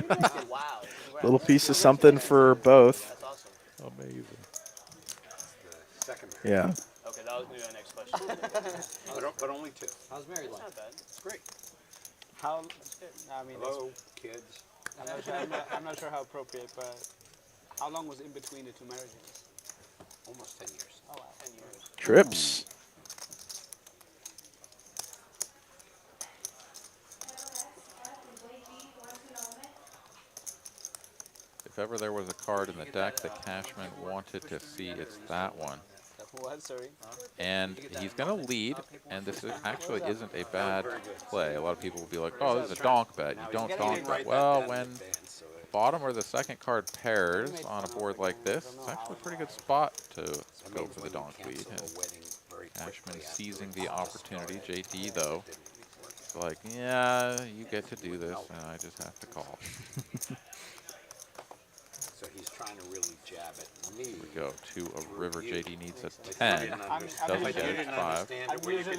Wow. Little piece of something for both. That's awesome. Amazing. Second marriage. Yeah. Okay, that was gonna be my next question. But only 2. How's married life? Not bad. It's great. How? I mean, Hello, kids. I'm not sure how appropriate, but how long was in between the 2 marriages? Almost 10 years. Oh wow. 10 years. Trips. If ever there was a card in the deck that Cashman wanted to see, it's that one. What? Sorry. And he's going to lead, and this actually isn't a bad play. A lot of people will be like, oh, this is a donk bet. You don't donk bet. Well, when bottom or the second card pairs on a board like this, it's actually a pretty good spot to go for the donk lead. And Cashman seizing the opportunity. JD, though, is like, yeah, you get to do this, and I just have to call. So he's trying to really jab at me. Here we go to a river. JD needs a 10. Doesn't get it. 5.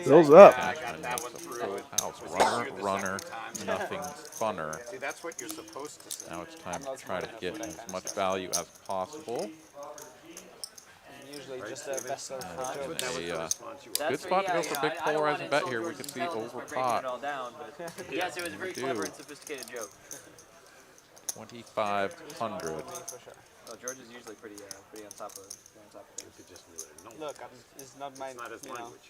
Fills up. Cashman makes a full house. Runner, runner, nothing's funner. See, that's what you're supposed to say. Now it's time to try to get as much value as possible. Usually just a vessel for And jokes. a good spot to go for big polarizing bet here. We could see over pot. Yes, it was a very We clever do. and sophisticated joke. 2,500. Well, George is usually pretty on top of things. Look, it's not my, Not his you know. language.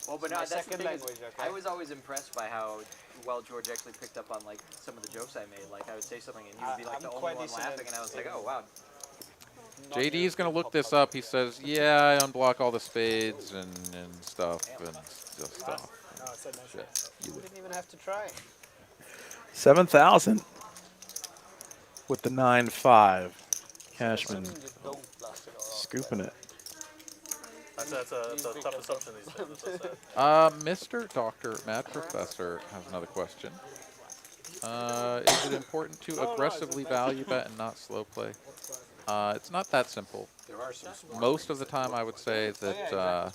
Well, but my no, that's the second thing is, language, okay? I was always impressed by how well George actually picked up on like some of the jokes I made. Like I would say something and he would be like I'm the only quite one decent laughing, and I was like, oh wow. JD's going to look this up. He says, yeah, I unblock all the spades and stuff and just stuff. No, I said no shit. You didn't even have to try. 7,000 with the 9-5. Cashman You don't blast it all. scooping it. That's a tough assumption these days. That's so sad. Mr. Dr. Mad Professor has another question. Is it important to aggressively value bet and not slow play? It's not that simple. There are some smart Most of the time, I would say that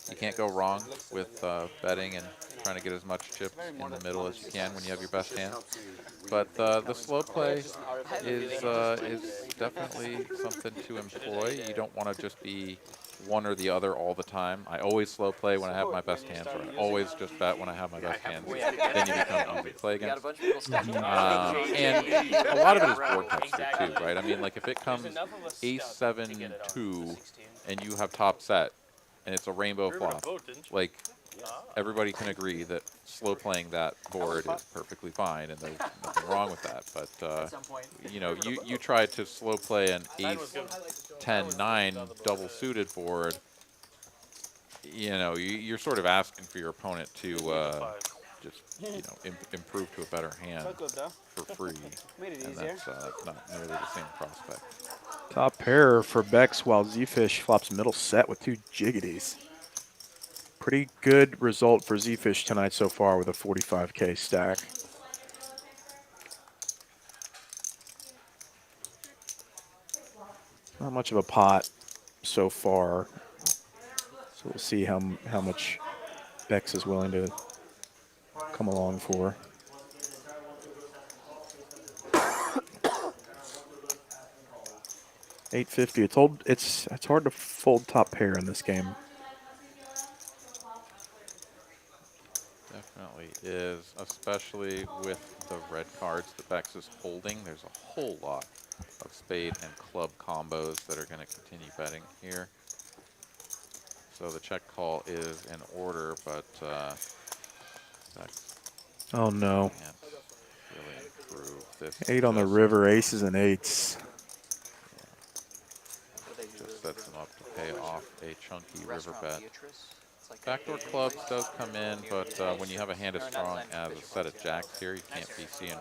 you can't go wrong with betting and trying to get as much chips in the middle as you can when you have your best hand. But the slow play is definitely something to employ. You don't want to just be one or the other all the time. I always slow play when I have my best hands, or I always just bet when I have my best hands. Then you become easy to play We got a against. bunch of people stacking. And a lot of it is board texture too, right? I mean, like if it comes ace 7-2 and you have top set and it's a rainbow You were gonna flop, vote, didn't you? like everybody can agree that slow playing that board is perfectly fine and there's nothing wrong with that. But some point. you know, you try to slow play an ace 10-9 double suited board. You know, you're sort of asking for your opponent to just improve to a better hand So good though. for free, Made it and easier. that's not nearly the same prospect. Top pair for Becks while ZeFish flops middle set with 2 jiggities. Pretty good result for ZeFish tonight so far with a 45K stack. Not much of a pot so far. So we'll see how much Becks is willing to come along for. $850. It's hard to fold top pair in this game. Definitely is, especially with the red cards that Becks is holding. There's a whole lot of spade and club combos that are going to continue betting here. So the check call is in order, but Becks Oh no. can't really improve. This 8 on the just- river, aces and eights. Just sets him up to pay off a chunky river bet. Backdoor clubs does come in, but when you have a hand as strong as a set of jacks here, you can't be seeing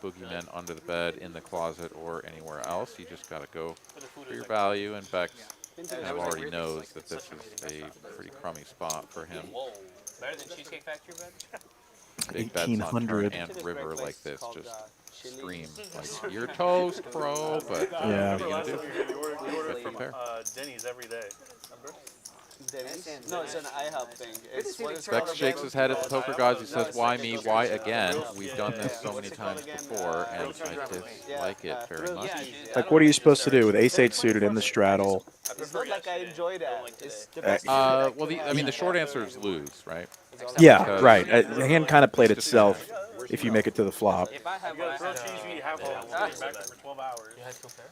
boogeymen under the bed, in the closet, or anywhere else. You just got to go for your value, and Becks kind of already knows that this is a pretty crummy spot for him. Better than Cheesecake Factory bread? Big bets on turn 1800. and river like this just scream like, you're toast, bro, but Yeah. what are you going to do? We order Good from prepare. Denny's every day. Remember? Denny's? No, it's an IHOP thing. It's what is Becks called shakes his head at the poker gods. He says, why me? Why again? We've done this so many What's it called times again? before, and I Yeah, dislike it very much. Like, what are you supposed to do with ace-8 suited in the straddle? It's not like I enjoy that. It's the best. Well, I mean, the short answer is lose, right? Yeah, Because- right. The hand kind of played itself if you make it to the flop. If I have You gotta throw cheese, you eat half of it, we'll take back for 12 hours.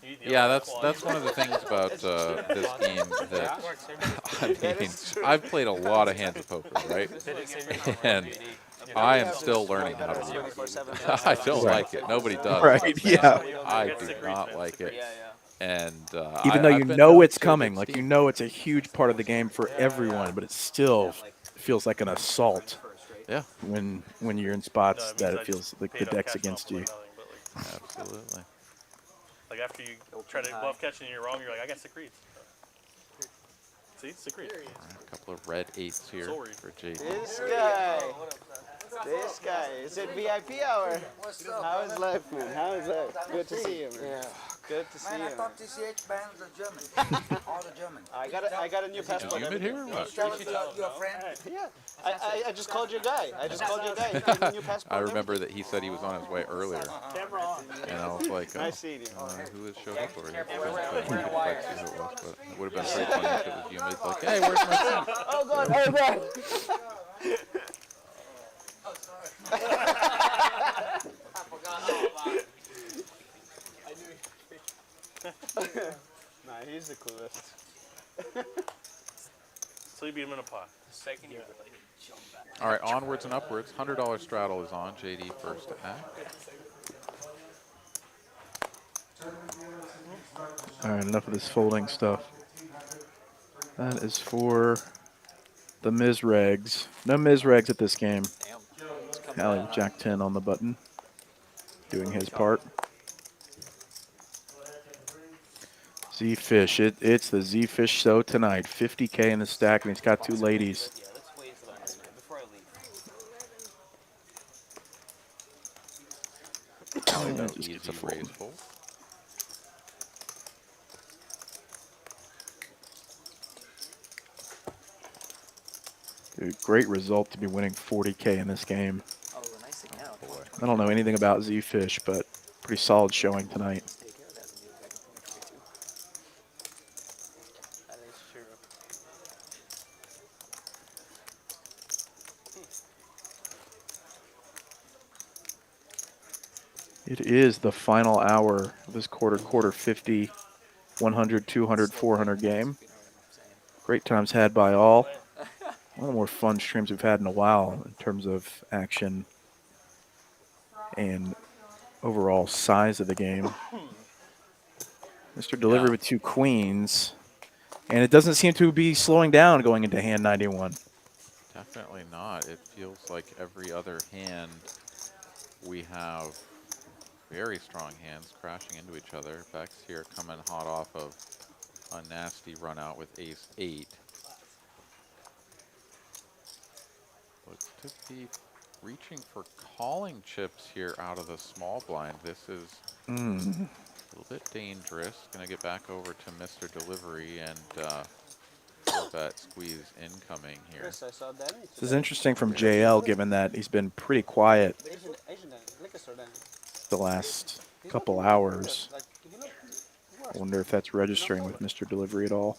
You eat the Yeah, other that's one of the things about this game that, I mean, I've played a lot of hands of poker, right? And I am still learning how to lose. I don't like it. Nobody does. Right, yeah. I do not like it. And Even though I've you been know known it's to coming, get like you steamed. know it's a huge part of the game for everyone, but it still feels like an assault Yeah, when you're in spots that it feels like the deck's against you. absolutely. Like after you try to bluff catch and you're wrong, you're like, I got secrets. See, secret. All right, a couple of red eights here for JD. This guy. This guy. Is it VIP hour? How is life, man? How is life? Good to see you, man. Good to see you. Man, I thought TCH banned the German. All the German. I got a new passport. Humid here or what? Tell your friend. Yeah. I just called your guy. I just called your guy. You gave me a new passport. I remember that he said he was on his way earlier, and I was like, oh, Nice seeing you. who is showed up already? I couldn't quite see who it was, but it would have been pretty funny if it was humid. Like, hey, where's my son? Oh God! Oh God! Nah, he's the coolest. So you beat him in a pot. Second year. All right, onwards and upwards. $100 straddle is on. JD first act. All right, enough of this folding stuff. That is for the Mizregs. No Mizregs at this game. Allie with Jack 10 on the button, doing his part. ZeFish, it's the ZeFish show tonight. 50K in the stack, and he's got two ladies. Yeah, let's wait for the last minute before I leave. No Just easy gets a fold. raise fold. Dude, great result to be winning 40K in this game. Oh, the nice thing now. I don't know anything about ZeFish, but pretty solid showing tonight. Take care of that in the new That is true. It is the final hour of this quarter 50, 100, 200, 400 game. Great times had by all. One of the more fun streams we've had in a while in terms of action and overall size of the game. Mr. Delivery with two queens. And it doesn't seem to be slowing down going into hand 91. Definitely not. It feels like every other hand we have very strong hands crashing into each other. Becks here coming hot off of a nasty run out with ace-8. Looks to be reaching for calling chips here out of the small blind. This is a little bit dangerous. Going to get back over to Mr. Delivery and bet squeeze incoming here. Chris, I saw Danny This is interesting from JL, given that he's been pretty quiet Asian Danny, liquor store Danny. the last couple hours. Like, I wonder if that's registering with Mr. Delivery at all.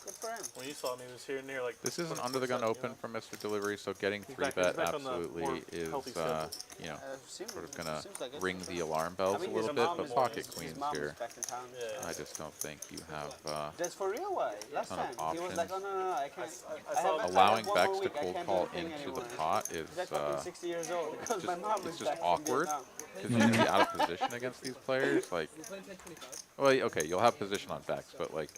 good for him. When you saw. I mean, it was here and there. Like This is an under the gun open from Mr. Delivery, so getting He's 3-bet back on the absolutely more is, healthy schedule. you know, Seems sort of going to seems like it. ring the alarm bells I mean, a little his bit, mom but is- pocket his queens mom is here. back in town. Yeah. I just don't think you have That's for real, why? Last ton time of he was like, "Oh options. no, I can't." I saw have allowing one more Becks to week, I cold can't do call a thing into anymore. the pot is He's like fucking 60 years old because my mom is it's back just from awkward Vietnam. because you're going to be out of position against these players. Like, well, okay, you'll have position on Becks, but like,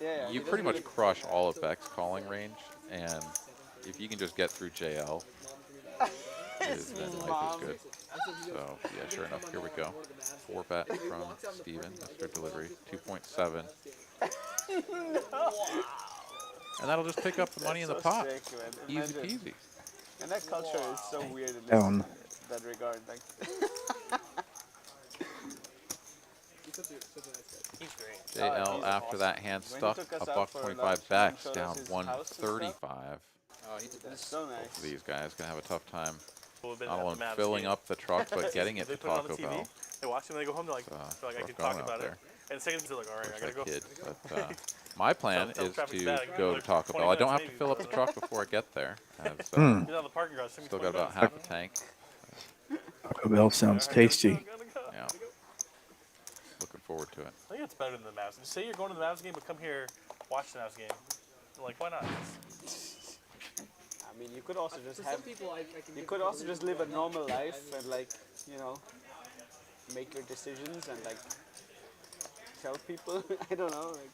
Yeah, you pretty much crush all of Beck's calling range, and if you can just get through JL, then life is good. So, yeah, sure enough, here we go. 4-bet from Steven, Mr. Delivery, 2.7. And that'll just pick up the money in the pot. Sick, man. Easy Imagine. peasy. And that culture is so weird in Down. that regard. Like, He's great. JL he's after awesome. that hand When he stuck, took us a out buck for 25 lunch Becks, and showed down us his house and stuff. 135. Oh, he did that. it's so nice. Both of these guys gonna have a tough time. Well, we've been Not at only the Mavs filling game. up the truck, but getting it They to put it on the Taco TV. Bell. They watch it and they go home. They're like, Rough I can going talk out about it. there. And the second they're like, all right, I gotta That go. kid. But my plan Tell is traffic's to bad. go to Like Taco 20 Bell. I don't have minutes to fill up the maybe. truck before I get there. As, Get out of the parking garage. still got about half a tank. Taco Bell sounds tasty. Yeah. Looking forward to it. I think it's better than the Mavs. Say you're going to the Mavs game, but come here, watch the Mavs game. Like, why not? I mean, you could also just have. You could also just live a normal life and like, you know, make your decisions and like tell people. I don't know. Like,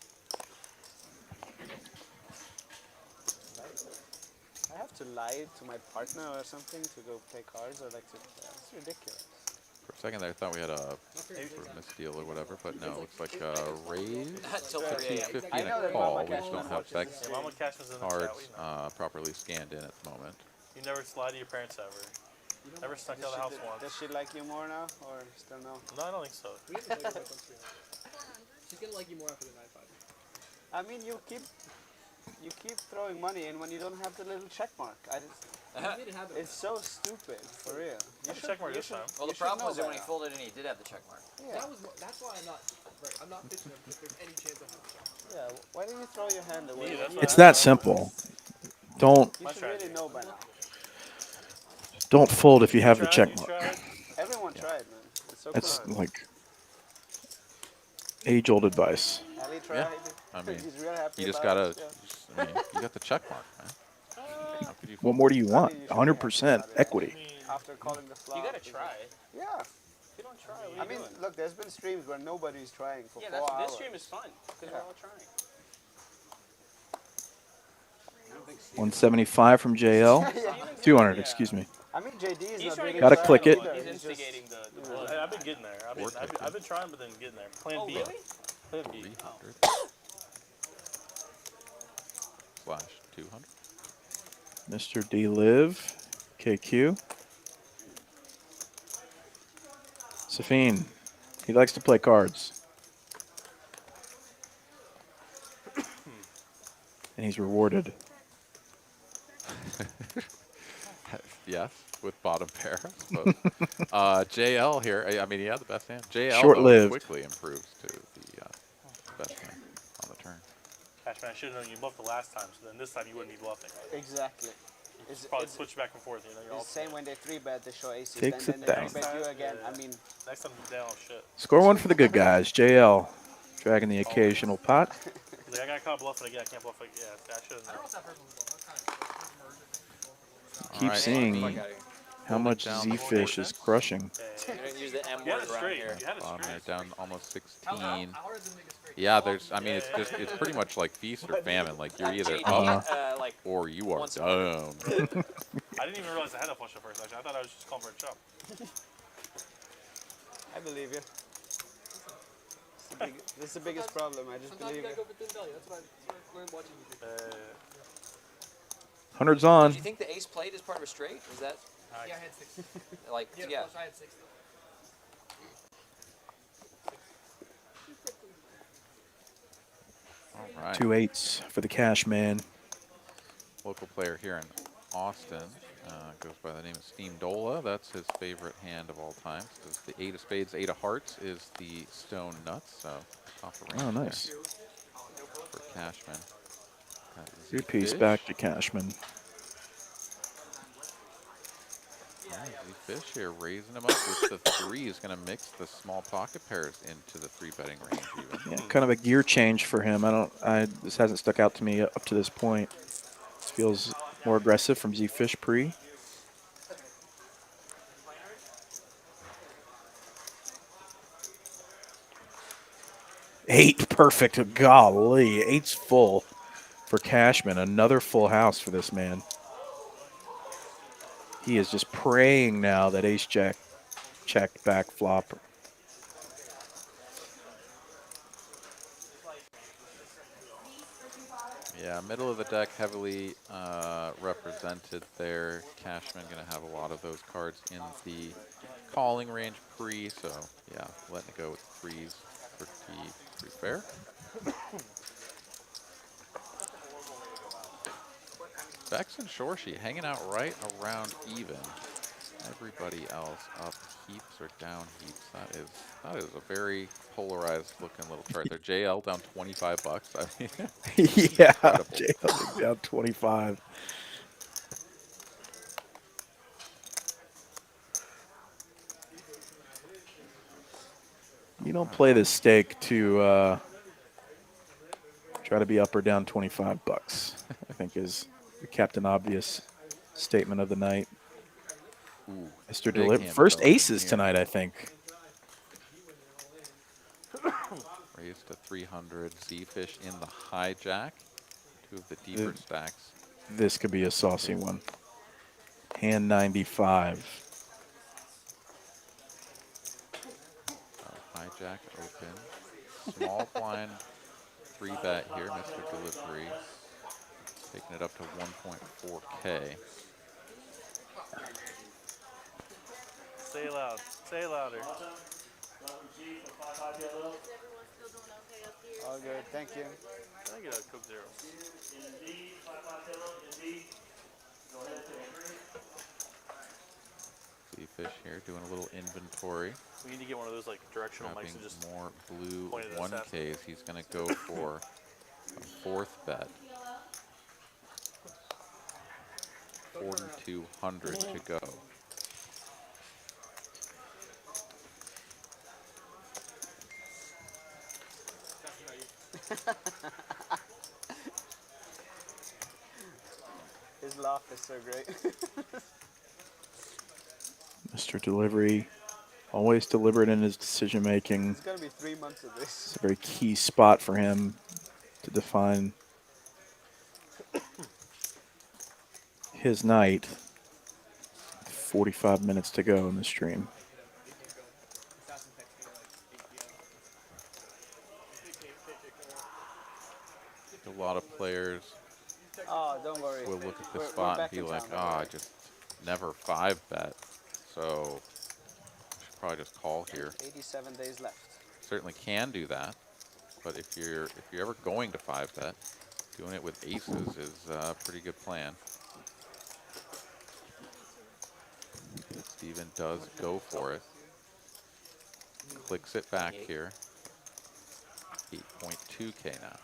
I have to lie to my partner or something to go play cards or like to. That's ridiculous. For a second there, I thought we had a sort of misdeal or whatever, but no, it looks like a raise, Not till a 3 a.m. 250 I and know a that call. Mama We just Cash don't have Beck's Yeah, Mama Cash was in the chat. cards We know. properly scanned in at the moment. You never lied to your parents ever. Never snuck out of the house once. Does she like you more now or still no? No, I don't think so. She's gonna like you more after the 9-5. I mean, you keep throwing money in when you don't have the little check mark. I just, it's so stupid, for real. You Have a check mark this time. Well, the problem was that when he folded in, he did have the check mark. Yeah. That's why I'm not pitching him if there's any chance of him. Yeah, why didn't you throw your hand away? Yeah, that's It's that simple. Don't You should really know by now. fold if you have the check You mark. tried. Everyone tried, man. It's so That's cool. like age-old advice. Ali tried. I mean, He's real happy you just about gotta, it, yeah. I mean, you got the check mark, man. How could you What more do you want? 100% equity. After calling the flop. You gotta it's try. like- Yeah. If you don't try, what are I you mean, doing? look, there's been streams where nobody's trying for Yeah, 4 that's, hours. this stream is fun because we're all trying. 175 from JL. 200, excuse me. I mean, JD is He's not trying really to Gotta trying click it. either. He's He's just- instigating the bluff. I've been getting there. I've been trying, but then getting there. Plan Oh, B. really? Plan B. 300 slash 200. Mr. D Live, KQ. Safeen, he likes to play cards. And he's rewarded. Yes, with bottom pair. But, JL here, I mean, he had the best hand. JL Short-lived. quickly improves to the best hand on the turn. Gosh, man, I should have known you bluffed the last time, so then this time you wouldn't be bluffing. Exactly. It's probably switch back and forth, you know. You're all It's the same when they 3-bet, they show aces. Takes and it then they down. 3-bet you again. I mean, next time down, shit. Score one for the good guys. JL dragging the occasional pot. He's like, I got caught bluffing again. I can't bluff again. Yeah, I should have known. Keep Alright. seeing how much ZeFish is crushing. You didn't use the M You had word it around straight. here. You had it Bottom straight. there, down almost 16. Yeah, there's, I mean, it's pretty much like feast or famine. Like, you're either up Like, or you are once a down. I didn't even realize I had a flush at first, actually. I thought I was just calling for a chop. I believe you. This is the biggest problem. I just Sometimes believe you gotta you. go for thin value. That's what I learned watching you do. 100's do on. you think the ace played as part of a straight? Was that Yeah, I had 6. like, yeah? Plus I had 6 though. All right. 2 8s for the cash man. Local player here in Austin goes by the name of Steamdola. That's his favorite hand of all time. Because the 8 of spades, 8 of hearts is the stone nuts. So top of range Oh, nice. there for Cashman. Three-piece back to Cashman. ZeFish here raising him up with the three. Is going to mix the small pocket pairs into the three betting range even. Yeah, kind of a gear change for him. This hasn't stuck out to me up to this point. Feels more aggressive from ZeFish pre. Eight, perfect. Golly, eight's full for Cashman. Another full house for this man. He is just praying now that ace-jack checked back flop. Yeah, middle of the deck heavily represented there. Cashman going to have a lot of those cards in the calling range pre, so yeah, letting it go with threes pretty fair. Becks and Shorshi hanging out right around even. Everybody else up heaps or down heaps. That is a very polarized looking little chart there. JL down 25 bucks. I mean, yeah, incredible. JL down 25. You don't play this stake to try to be up or down 25 bucks, I think is the Captain Obvious statement of the night. Ooh, Mr. Deliver. First aces tonight, I think. Raised to 300. ZeFish in the hijack. Two of the deeper stacks. This could be a saucy one. Hand 95. Hijack open. Small blind 3-bet here. Mr. Delivery. Taking it up to 1.4K. Say loud. Say louder. All good, thank you. Can I get a Coke Zero? ZeFish here doing a little inventory. We need to get one of those like directional mics and just more blue point it at us. 1Ks. He's going to go for a fourth bet. 4,200 to go. His laugh is so great. Mr. Delivery, always deliberate in his decision making. It's gonna be 3 months of this. It's a very key spot for him to define his night. 45 minutes to go in the stream. A lot of players don't worry. will look at the spot and be like, I just never 5-bet. So I should probably just call here. 87 days left. Certainly can do that, but if you're ever going to 5-bet, doing it with aces is a pretty good plan. Steven does go for it. Clicks it back here. 8.2K now.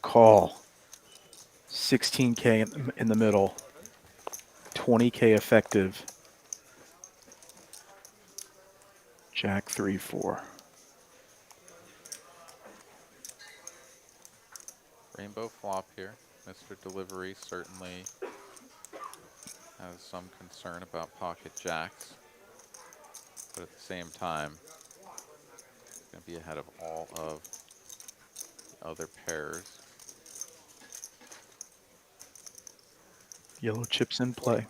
Call. 16K in the middle. 20K effective. Jack 3-4. Rainbow flop here. Mr. Delivery certainly has some concern about pocket jacks, but at the same time, he's going to be ahead of all of the other pairs. Yellow chips in play.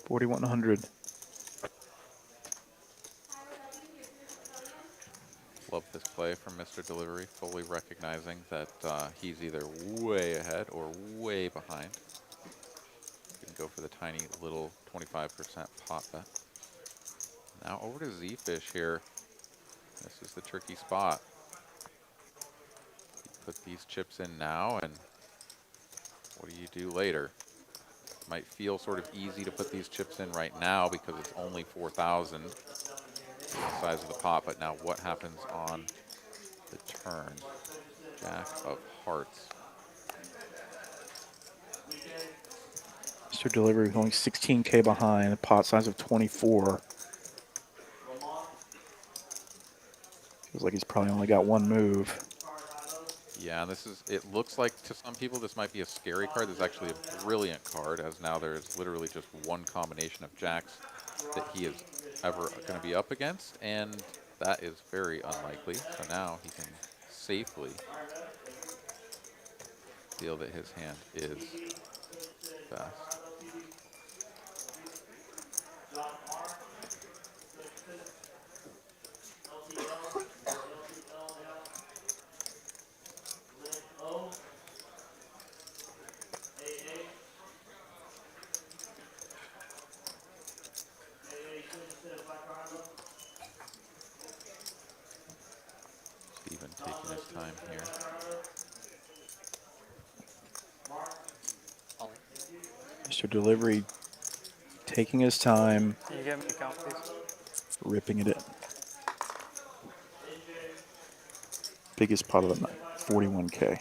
4,100. Love this play from Mr. Delivery, fully recognizing that he's either way ahead or way behind. go for the tiny little 25% pot bet. Now over to ZeFish here. This is the tricky spot. You put these chips in now, and what do you do later? Might feel sort of easy to put these chips in right now because it's only 4,000, the size of the pot, but now what happens on the turn? Jack of hearts. Mr. Delivery going 16K behind, a pot size of 24. Feels like he's probably only got one move. Yeah, and this is, it looks like to some people this might be a scary card. This is actually a brilliant card, as now there's literally just one combination of jacks that he is ever going to be up against, and that is very unlikely. So now he can safely feel that his hand is best. Steven taking his time here. Mr. Delivery taking his time. Can you get me a count, please? Ripping it in. Biggest pot of the night, 41K.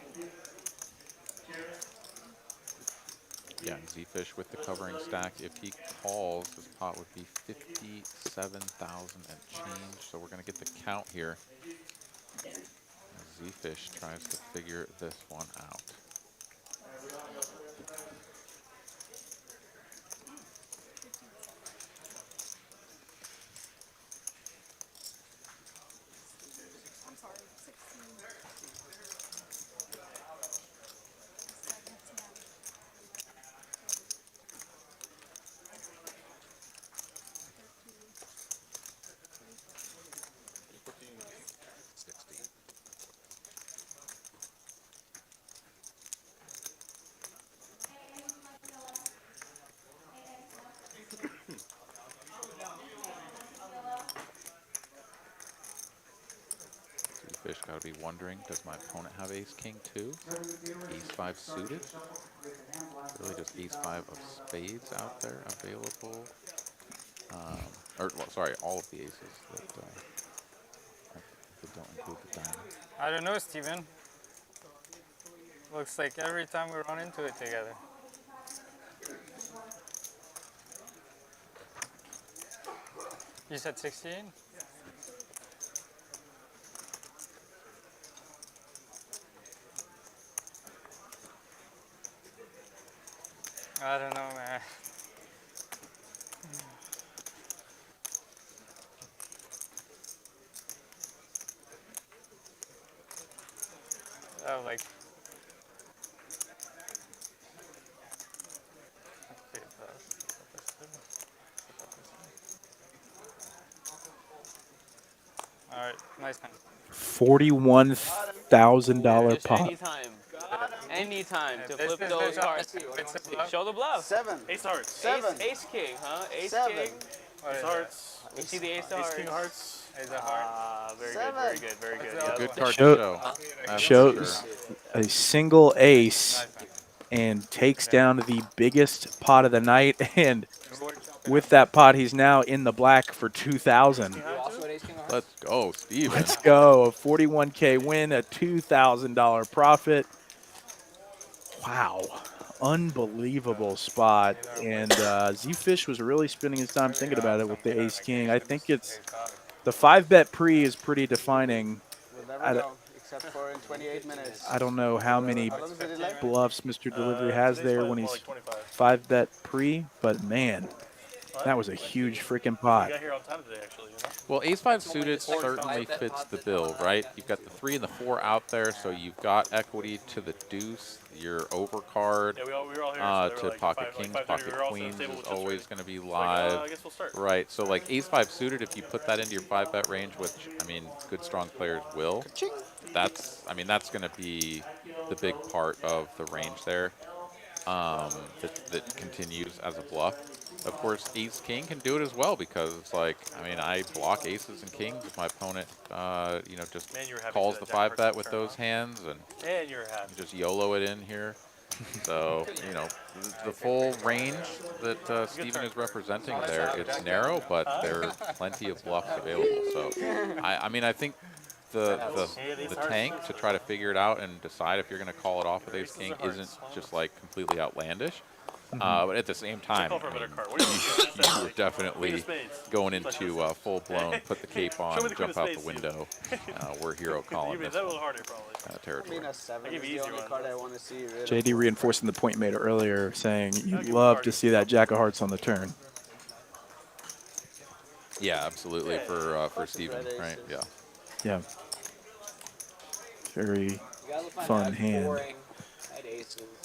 Yeah, and ZeFish with the covering stack. If he calls, this pot would be 57,000 and change. So we're going to get the count here. ZeFish tries to figure this one out. Fish got to be wondering, does my opponent have ace-king too? Ace-5 suited? Really just ace-5 of spades out there available. Well, sorry, all of the aces that don't include the diamond. I don't know, Steven. Looks like every time we run into it together. You said 16? I don't know, man. Oh, like. All right, nice time. $41,000 pot. Anytime to flip those cards. Show the bluff. 7. Ace hearts. 7. Ace king, huh? Ace 7. king. Ace hearts. You see the ace of Ace king hearts. hearts. Is that hard? Very good, very good, very good. A Yeah. good card to show. That's Shows for sure. a single ace and takes down the biggest pot of the night. And with that pot, he's now in the black for 2,000. Let's go, Steven. Let's go. A 41K win, a $2,000 profit. Wow. Unbelievable spot. And ZeFish was really spending his time thinking about it with the ace-king. I think it's the 5-bet pre is pretty defining. We'll never know, except for in 28 minutes. I don't know how many bluffs Mr. Delivery has there when he's 5-bet pre, but man, that was a huge freaking pot. Got here on time today, actually. You know? Well, ace-5 suited certainly fits the bill, right? You've got the 3 and the 4 out there, so you've got equity to the deuce. Your overcard we were all here, so to like pocket 5:30, kings, we pocket were all queens sitting at the is table with always chips going to be Like, live. I guess we'll start. Right, so like ace-5 suited, if you put that into your 5-bet range, which, I mean, good strong players will, that's going to be the big part of the range there. that continues as a bluff. Of course, Ace King can do it as well because it's like, I mean, I block aces and kings if my opponent, you know, just calls the 5-bet with those hands, and you're happy. just YOLO it in here. So, you know, the full range that Steven is representing there, it's narrow, but there are plenty of bluffs available. So, I mean, I think the tank to try to figure it out and decide if you're going to call it off with Ace King isn't just like completely outlandish. But at the same time, I mean, you were definitely going into full-blown, put the cape on, jump out the window. We're hero Collin this territory. I mean, a 7 is the only card I want to see. Really. JD reinforcing the point made earlier, saying you'd love to see that Jack of Hearts on the turn. Yeah, absolutely, for Steven, right? Yeah. Yeah. Very fun hand.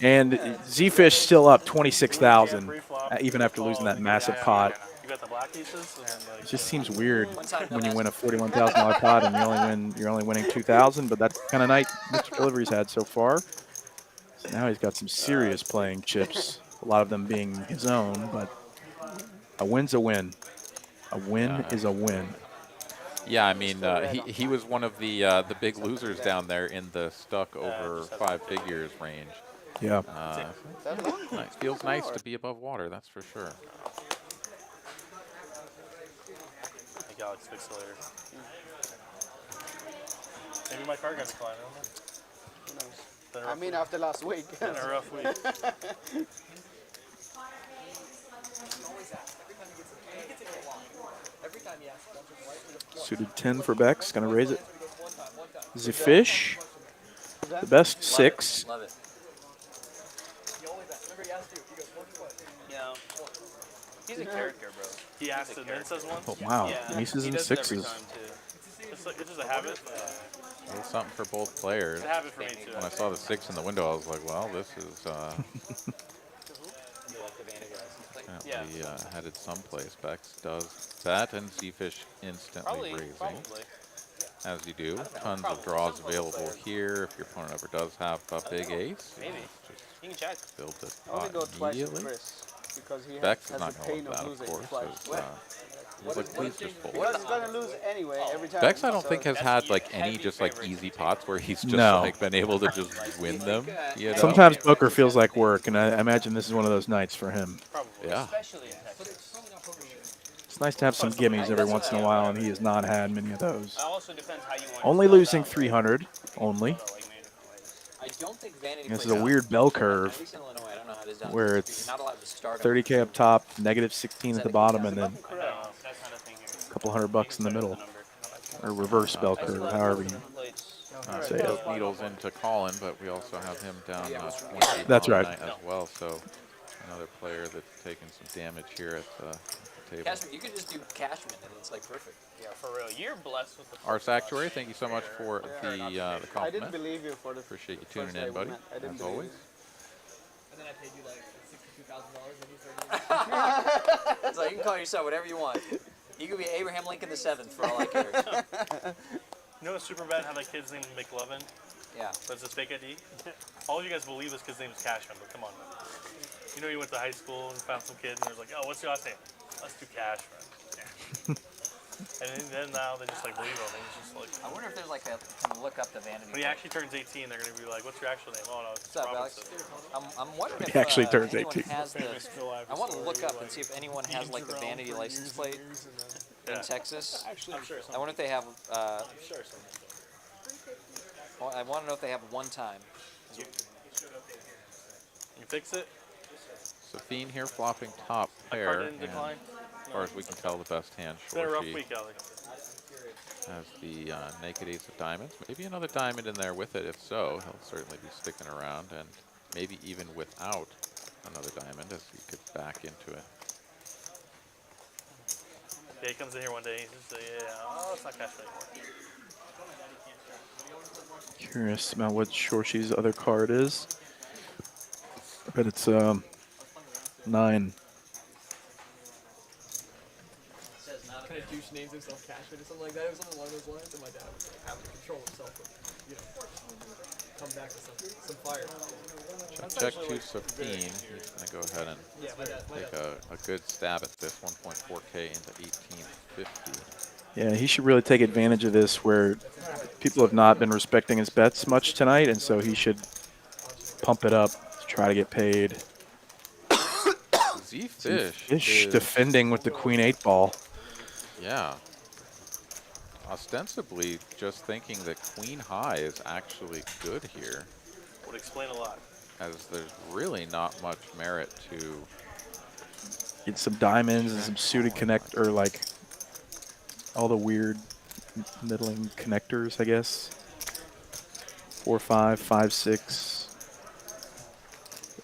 And ZeFish still up 26,000, even after losing that massive pot. It just seems weird when you win a $41,000 pot and you're only winning 2,000. But that's the kind of night Mr. Delivery's had so far. So now he's got some serious playing chips, a lot of them being his own. But a win's a win. A win is a win. Yeah, I mean, he was one of the big losers down there in the stuck over 5 figures range. Yeah. Nice. Feels nice to be above water, that's for sure. I think Alex fix it later. Maybe my card got declined. Who knows? I mean, after last week. Been a rough week. Suited 10 for Becks, gonna raise it. ZeFish, the best 6. Love it. Yeah. He's a character, bro. He asked and then says one. Oh, wow, Yeah. aces He and does it every 6s. time, too. It's just a habit. A little something for both players. It's a habit for me, too. When I saw the 6 in the window, I was like, well, this is definitely headed someplace. Becks does that, and ZeFish instantly raising. As you do. Tons of draws available here. If your opponent ever does have a big ace, maybe. You can check. Build it Only go twice with immediately. Chris because he Becks has is not the going pain to love of that, of losing course. twice. He's like, please just fold. Because he's going to lose anyway every time. Becks, I don't so think, has had like any just like easy pots where he's just No. like been able to just win them. You know? Sometimes poker feels like work, and I imagine this is one of those nights for him. Yeah. It's nice to have some gimmies every once in a while, and he has not had many of those. Also depends how you want Only losing 300, only. I don't think Vanity This is plays a out. weird bell curve At least in Illinois, I don't know how it is down where there. it's You're not allowed to start 30K up top, negative 16 at the bottom, and then that kind of thing here. a couple $100 in the middle. Or reverse bell curve, however you say Those it. needles into Collin, but we also have him down 20 That's right. as well. So another player that's taking some damage here at the table. Cashman, you could just do Cashman and it's like perfect. Yeah, for real. You're blessed with the Ars Actuary, thank you so much for the I didn't compliment. believe you for the Appreciate you first tuning day in, we buddy, met. I didn't as believe always. you. And then I paid you like $62,000 It's like you can call yourself whatever you want. You could be Abraham Lincoln the 7th for all I care. You know, Superbad had that kid's name McLovin. Yeah. That's his fake ID. All of you guys believe this kid's name is Cashman, but come on. You know, you went to high school and found some kid and was like, "Oh, what's your last name?" Let's do Cashman. And then now they just like believe him. And he's just like. I wonder if there's like a can look up the vanity. When he actually turns 18, they're gonna be like, "What's your actual name?" Oh no, it's What's up, Alex? Robinson. I'm wondering if He actually turns anyone 18. has the. I want to look up and see if anyone has like the vanity license plate in Texas. I wonder if they have. Well, I want to know if they have one time. You fix it. Safeen here flopping top My pair. card didn't and decline. as far as we can tell, the best hand, It's been a rough Shorshi, week, Ellie. has the naked ace of diamonds. Maybe another diamond in there with it. If so, he'll certainly be sticking around, and maybe even without another diamond as he gets back into it. Yeah, he comes in here one day. He's just like, "Yeah, oh, it's not Cashman anymore." Curious about what Shorshi's other card is. I bet it's 9. Can I do douche names himself Cashman or something like that. It was something along those lines, and my dad was like having to control himself from, come back with some fire. Check to Safeen. He's going to go ahead and take a good stab at this. 1.4K into 1850. Yeah, he should really take advantage of this where people have not been respecting his bets much tonight, and so he should pump it up to try to get paid. ZeFish defending with the Queen 8 ball. Yeah. Ostensibly just thinking that Queen High is actually good here. Would explain a lot. As there's really not much merit to Get some diamonds and some suited connect, or like all the weird middling connectors, I guess. 4, 5, 5, 6.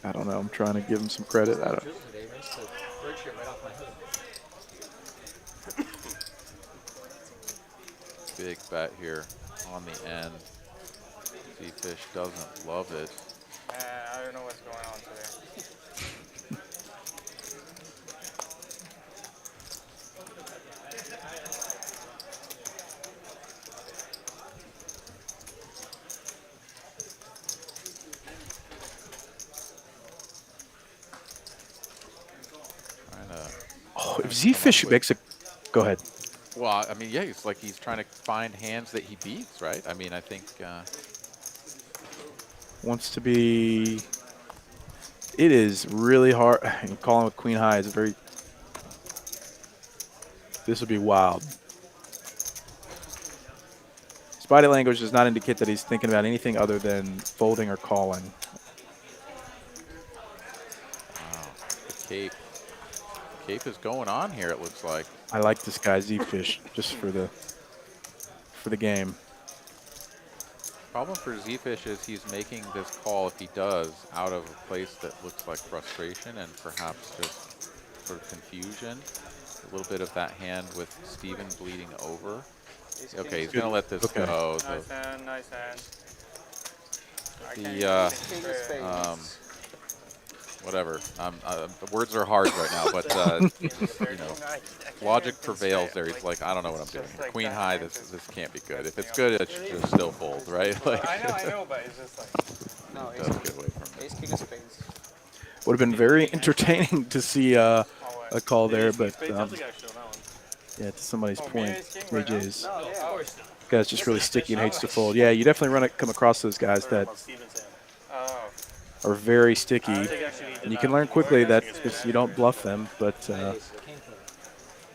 I don't know. I'm trying to give him some credit. I don't. Big bet here on the end. ZeFish doesn't love it. I don't know what's going on today. Oh, if ZeFish makes a, go ahead. Well, I mean, yeah, he's trying to find hands that he beats, right? I mean, I think Wants to be. It is really hard. Calling with Queen High is very. This would be wild. His body language does not indicate that he's thinking about anything other than folding or calling. wow, the cape. Cape is going on here, it looks like. I like this guy ZeFish just for the game. Problem for ZeFish is he's making this call, if he does, out of a place that looks like frustration and perhaps just sort of confusion. A little bit of that hand with Steven bleeding over. Okay, he's going to let this go. Nice hand, nice hand. Whatever. The words are hard right now, but you know, logic prevails there. He's like, I don't know what I'm doing. Queen High, this can't be good. If it's good, it should just still fold, right? Like, I know, but it's just like. No, does get away from it. Ace King of Spades. Would have been very entertaining to see a call there, but yeah, to somebody's point, AJ's guy's just really sticky and hates to fold. Yeah, you definitely come across those guys that are very sticky, and you can learn quickly that you don't bluff them, but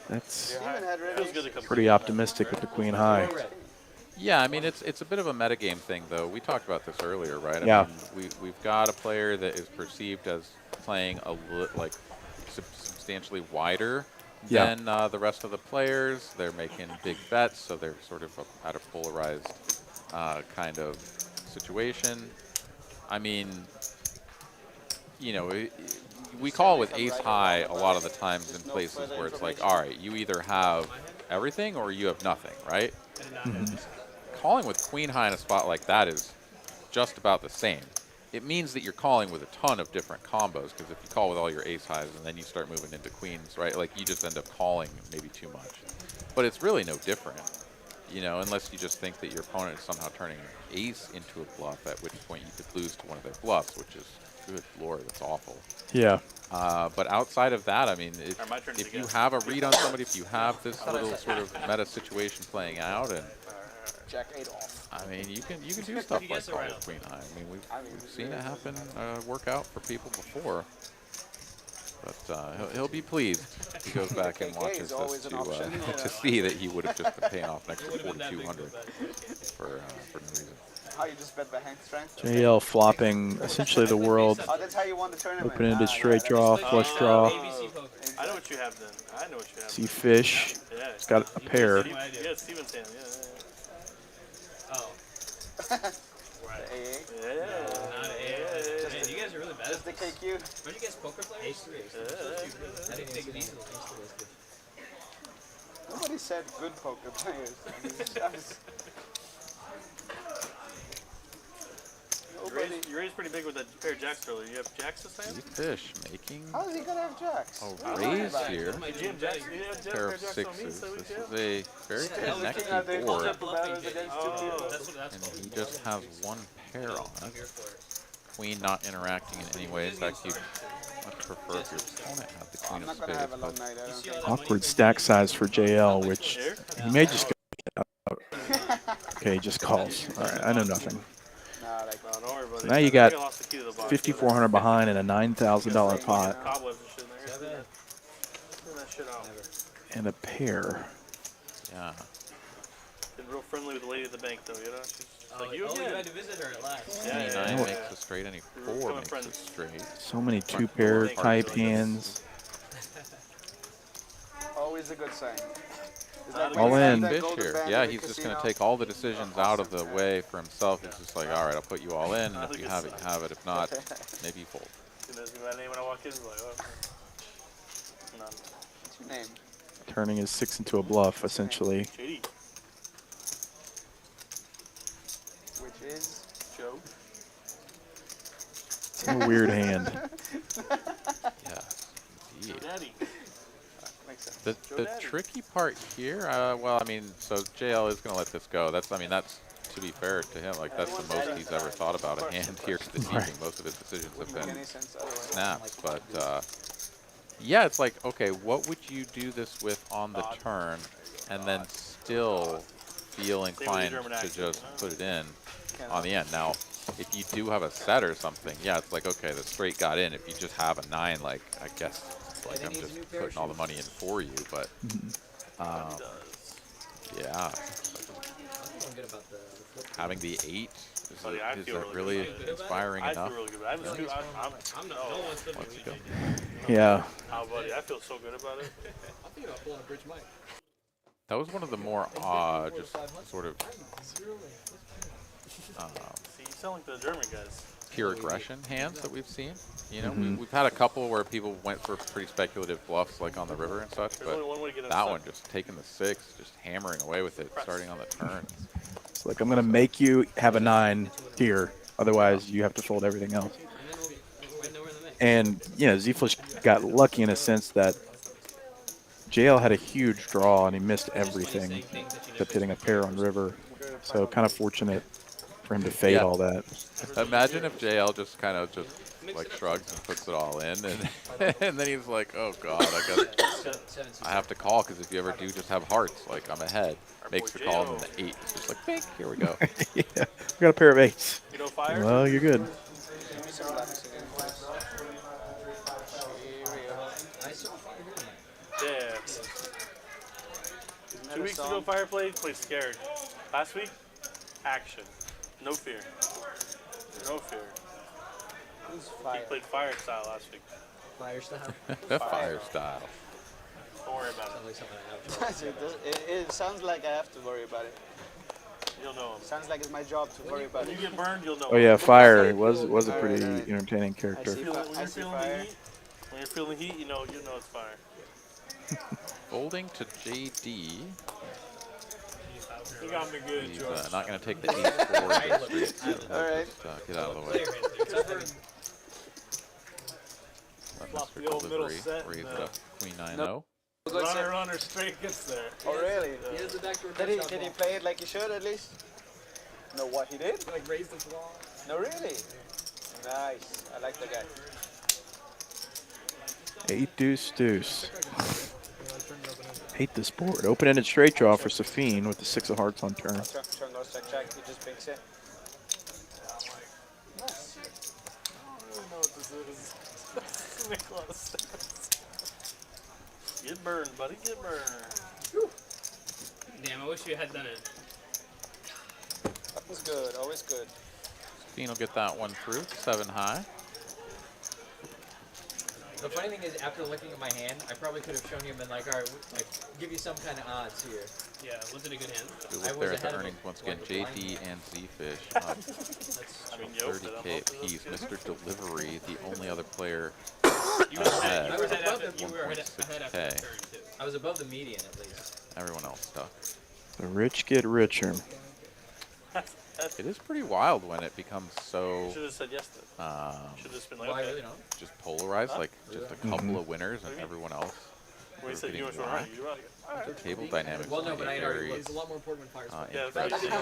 that's pretty optimistic with the Queen High. Yeah, I mean, it's a bit of a metagame thing, though. We talked about this earlier, right? Yeah. I mean, we've got a player that is perceived as playing like substantially wider than the rest of the players. They're making big bets, so they're sort of at a polarized kind of situation. I mean, you know, we call with ace high a lot of the times in places where it's like, all right, you either have everything or you have nothing, right? Mm-hmm. Calling with queen high in a spot like that is just about the same. It means that you're calling with a ton of different combos, because if you call with all your ace highs and then you start moving into queens, right, like you just end up calling maybe too much. But it's really no different, you know, unless you just think that your opponent is somehow turning ace into a bluff, at which point you could lose to one of their bluffs, which is, good lord, that's awful. Yeah. But outside of that, I mean, if you have a read on somebody, if you have this little sort of meta situation playing out, and Jack 8 off. I mean, you can do stuff like call with queen high. I mean, we've seen it happen, work out for people before. But he'll be pleased if he goes back and watches this to see that he would have just been paying off an extra 4,200 for no reason. How you just bet by hand strength? JL flopping essentially the world. Oh, that's how you won the tournament. Open-ended straight draw, flush draw. I know what you have then. I know what you have. ZeFish. He's got a pair. Yeah, Steven's hand. Yeah. Oh. Right. Man, you guys are really bad. Just the KQ. Aren't you guys poker players? I didn't think these Nobody said good poker players. you raised pretty big with that pair of jacks earlier. You have jacks this hand? ZeFish making How is he gonna have jacks? a raise here. Did you have jacks? You had Pair of jacks on me, sixes. so we This can. is a very connected board, and he just has one pair on it. Queen not interacting in any way. In fact, you'd much prefer if your opponent had the queen of spades. But Awkward stack size for JL, which he may just go out. Okay, he just calls. All right, I know nothing. So now you got 5,400 behind and a $9,000 pot. And a pair. yeah, Been real friendly with the lady at the bank, though, you know? She's like, you you again. had to visit her at last. Yeah, yeah, 29 yeah. makes a straight, any 4 makes a straight. So many two-pair type hands. Always a good sign. All in. Fish here. Yeah, he's just going to take all the decisions out of the way for himself. He's just like, all right, I'll put you all in, and if you have it, you have it. If not, maybe you fold. You know my name when I walk in? Like, oh. None. What's your name? Turning his 6 into a bluff, essentially. JD. Which is? Joe. It's a weird hand. Yeah. Joe Daddy. Makes sense. The tricky part here, well, I mean, so JL is going to let this go. That's, I mean, that's, to be fair to him, like that's the most he's ever thought about a hand here this evening. Most of his decisions have been snaps, but yeah, it's like, okay, what would you do this with on the turn and then still feel inclined to just put it in on the end? Now, if you do have a set or something, yeah, it's like, okay, the straight got in. If you just have a 9, like, I guess, like, I'm just putting all the money in for you, but yeah. Having the 8 is that really inspiring enough? I feel really good. I'm just Let's go. Yeah. Oh, buddy, I feel so good about it. I'm thinking about pulling a bridge mic. That was one of the more just sort of See, you sound like the German guys. pure aggression hands that we've seen. You know, we've had a couple where people went for pretty speculative bluffs, like on the river and such, but that one just taking the 6, just hammering away with it, starting on the turn. It's like, I'm going to make you have a 9 here. Otherwise, you have to fold everything else. And, you know, ZeFish got lucky in a sense that JL had a huge draw and he missed everything except hitting a pair on river. So kind of fortunate for him to fade all that. Imagine if JL just kind of just like shrugs and puts it all in, and and then he's like, oh god, I guess I have to call, because if you ever do just have hearts, like I'm ahead, makes the call, and then the 8 is just like, bink, here we go. Yeah, we got a pair of 8s. You know, fire? Well, you're good. Yeah. 2 weeks ago, fire played scared. Last week, action. No fear. No fear. Who's fire? He played fire style last week. Fire style? Fire style. Don't worry about it. It sounds like I have to worry about it. You'll know him. Sounds like it's my job to worry about When it. you get burned, you'll know Oh yeah, Fire. It was a pretty entertaining character. When you're feeling the heat, you know it's fire. Folding to JD. You got me good, He's Georg. not going to take the 8 forward. So All right. just, get out of the way. Flop Mr. the old middle Delivery set. raise and, it up Queen 9-0. Runner straight gets there. Oh really? He has the backdoor Did he play it like he should at least? No, what he did? Like raise the flaw. No, really? Nice. I like the guy. 8 deuce deuce. Hate this board. Open-ended straight draw for Safeen with the 6 of hearts on turn. Turn goes check. He just picks it. Nice. I don't really know what this is. This doesn't make a lot of sense. Get burned, buddy. Get burned. Damn, I wish you had done it. That was good. Always good. Safeen will get that one through, 7 high. The funny thing is, after looking at my hand, I probably could have shown you and been like, all right, like, give you some kind of odds here. Yeah, was it a good hand? We look there at the earnings once again. JD and ZeFish up 30K apiece. Mr. Delivery, the only other player ahead, I was above the, you were ahead 1.6K. after the turn, too. I was above the median, at least. Everyone else stuck. The rich get richer. It is pretty wild when it becomes so. Should have said yes to it. Should have just been like, Why okay. really not? Just polarized, like just a couple of winners and everyone else. When you sort of said you getting were right, whacked. you were like, all right. Table dynamics. Well, no, but I know very It's a lot more important when fires. interesting. You're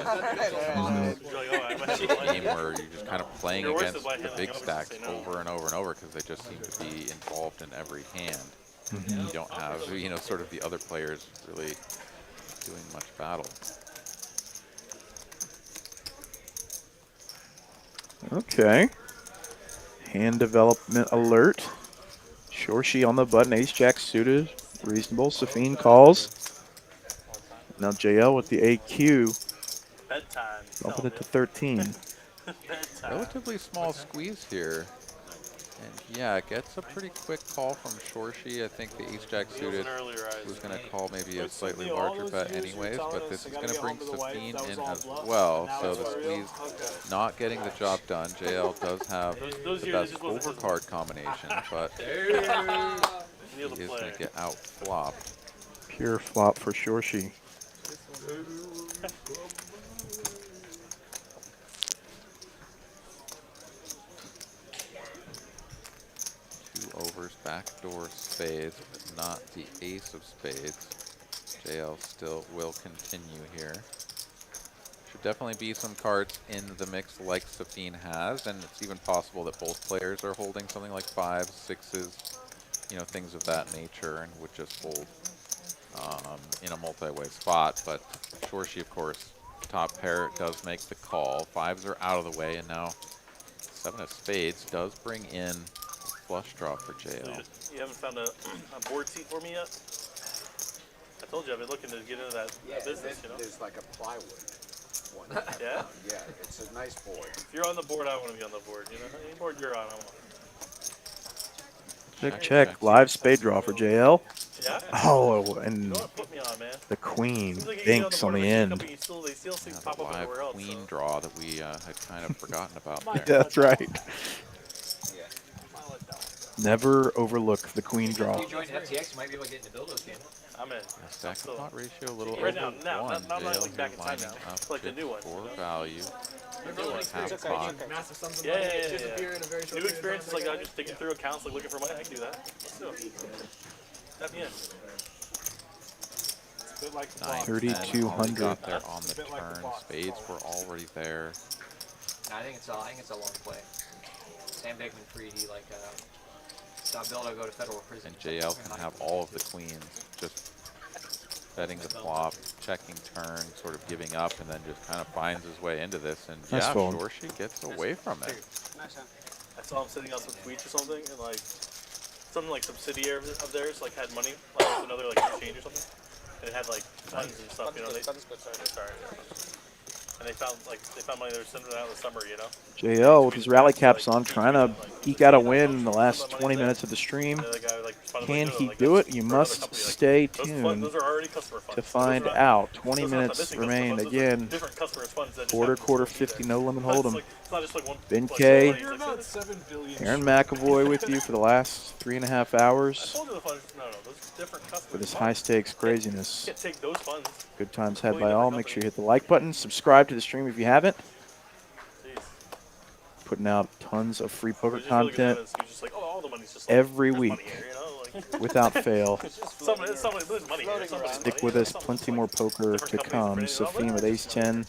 like, oh, I might have It's a game where you're just kind of playing You're worse against than the my big hand, stacks obviously, no. over and over and over because they just seem to be involved in every hand. You don't have, sort of the other players really doing much battle. Okay. Hand development alert. Shorshi on the button. Ace Jack suited. Reasonable. Safeen calls. Now JL with the AQ. bedtime. Bumping it to 13. Relatively small squeeze here. And yeah, it gets a pretty quick call from Shorshi. I think the ace-jack suited was going to call maybe a slightly larger bet anyways, but this is going to bring Safeen in as well. So the squeeze not getting the job done. JL does have the best overcard combination, but he is going to get out-flopped. Pure flop for Shorshi. Overs, backdoor spades, but not the ace of spades. JL still will continue here. Should definitely be some cards in the mix like Safeen has, and it's even possible that both players are holding something like 5s, 6s, things of that nature, and would just fold in a multi-way spot. But Shorshi, of course, top pair does make the call. 5s are out of the way, and now 7 of spades does bring in flush draw for JL. You haven't found a board seat for me yet? I told you I've been looking to get into that business, There's like a plywood one. Yeah? Yeah, it's a nice board. If you're on the board, I want to be on the board, Any board you're on, I want. Check. Live spade draw for JL. Yeah? Oh, and Put me on, man. the queen Seems like you get binks on board the of a end. company, they still seem to pop up Live everywhere else. queen draw that we had kind of forgotten about there. That's right. Never overlook the queen draw. If you join FTX, you might be able to get into Bildo's game. I'm in. Stack to pot ratio a little Right over now, 1. not JL like back in time lining now. up Like the new one. for value. It's Half pot. Massive sums of Yeah, money yeah, yeah, disappear in a very short New period of experience is time. like just digging through accounts, like looking for money. I can do that. Let's do it. Tap me in. It's a bit like the block. 3,200. Got there on the turn. Spades were already there. No, I think it's a long play. Sam Bankman-Fried, saw Bildo go to federal prison. And JL can have all of the queens, just betting the flop, checking turn, sort of giving up, and then just kind of finds his way into this. And Nice yeah, fold. Shorshi gets away from it. I saw him sitting on some tweets or something, and something like subsidiary of theirs had money, like it was another exchange or something, and it had funds and stuff. Sorry. And they found money they were sending out in the summer. JL with his rally caps on, trying to eke out a win in the last 20 minutes of the stream. The other guy responded Can like, he "No, do that's it? You for another must company." stay Those tuned those are already customer funds. to find Those are not- out. 20 those are not the minutes missing customer remain. funds. Those are Again, different customer funds that just quarter, happen to quarter be 50, there. no limit But hold'em. it's not just one. Ben like, K, money, You're about 7 billion. Aaron McEvoy with you for the last 3.5 hours I told you the funds. No, those different customers. for this high stakes craziness. You can't take those funds. Good times had by all. Make sure you hit the like button. Subscribe to the stream if you haven't. Putting out tons of free poker content All the money's just every there's money week here, without fail. There's money here. Stick with us. Plenty more poker to come. Safeen with ace 10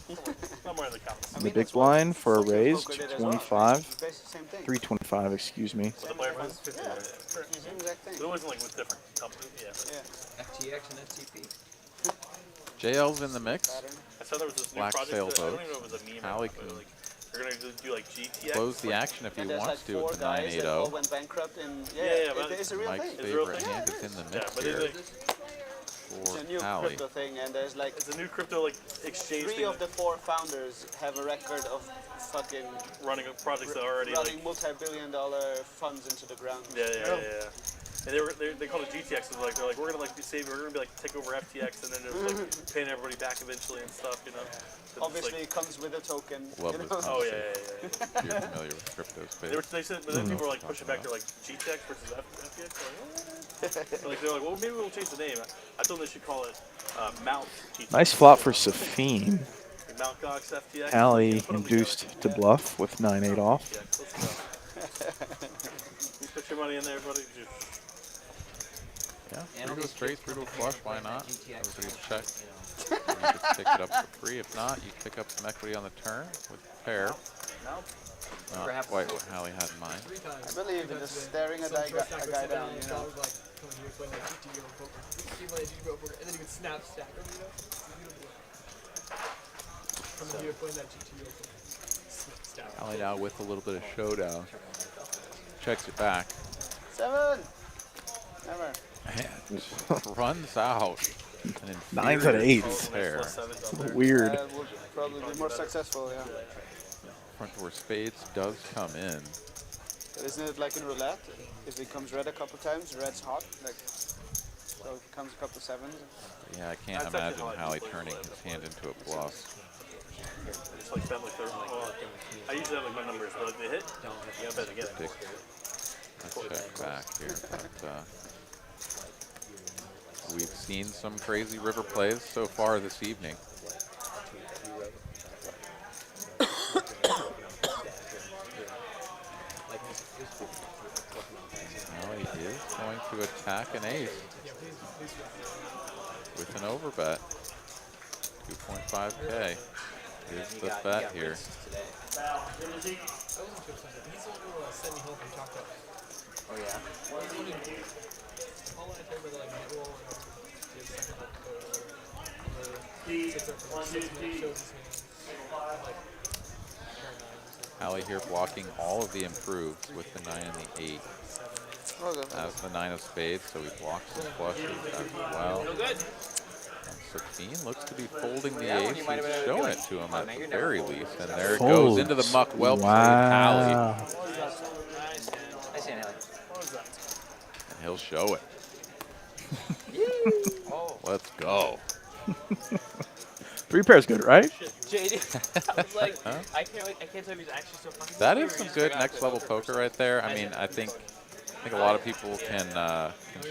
in the big blind for a raise. 225. 325, excuse me. The player funds? It wasn't with different companies. Yeah. FTX and FTP. JL's in the mix. I saw there was this new Black project. sail I don't boat. even know if it was a meme. Pally Or can not, but they're gonna do GTX. close the action if he wants to with the 980. went bankrupt and but it's a real Mike's thing. favorite hand is in the mix but here It's a new for Pally. crypto thing, and there's it's a new crypto exchange. 3 of the 4 founders have a record of fucking running projects that are already running multi-billion-dollar funds into the ground. Yeah. And they call it GTX. So they're like, we're gonna be saving. We're gonna be take over FTX, and then just paying everybody back eventually and stuff. So obviously, it comes with a token. Love this concept. Oh yeah. If you're familiar with crypto space. They said, but then people were pushing back. They're like GTX versus FTX. They're like, well, maybe we'll change the name. I told them they should call it Mount GTX. Nice flop for Safeen. Like Mount Gox, FTX. Allie induced to bluff with 9-8 off. Yeah, let's go. You put your money in there, buddy. Yeah, through to a straight, through to a flush, why not? Everybody's check. You just pick it up for free. If not, you pick up some equity on the turn with pair. Nope. Not quite what Hallie had in mind. I believe in just staring a guy down, you know. And then you can snap stack him, you know? Coming here playing that GTO poker. Hallie now with a little bit of showdown. Checks it back. 7. Never. And runs out. An 9s out of 8s. Pair. Weird. Would probably be more successful, yeah. Front door spades does come in. But isn't it like in roulette? If it comes red a couple times, red's hot. Like, so if it comes a couple 7s. Yeah, I can't imagine Hallie turning his hand into a bluff. It's like bet like 30. I usually have like my numbers, but if they hit, yeah, I bet again. Let's check back here, but we've seen some crazy river plays so far this evening. Now he is going to attack an ace with an overbet. 2.5K is the bet here. Oh yeah. Hallie here blocking all of the improves with the 9 and the 8. Has the 9 of spades, so he blocks the flushes as well. Safeen looks to be folding the ace. He's showing it to him at the very least. And there it goes into the muck. Well played, Hallie. And he'll show it. Let's go. 3 pairs good, right? JD, I was like, I can't tell if he's actually so fucking That is some good next level poker right there. I mean, I think a lot of people can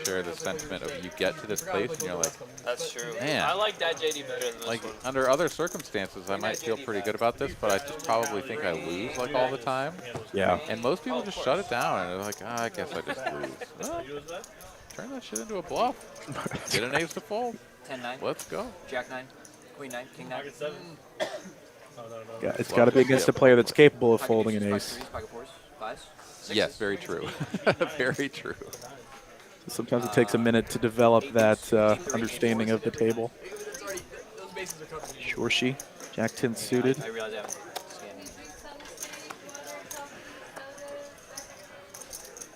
share the sentiment of you get to this place and you're like, that's true. Man, I like that JD better than this like one. under other circumstances, I might feel pretty good about this, but I just probably think I lose like all the time. Yeah. And most people just shut it down and they're like, I guess I just lose. Well, turn that shit into a bluff. Get an ace to fold. 10-9. Let's go. Jack 9. Queen 9. King 9. Yeah, it's got to be against a player that's capable of folding an ace. Yes, very true. Very true. Sometimes it takes a minute to develop that understanding of the table. Shorshi, Jack 10 suited. I realize I haven't scanned.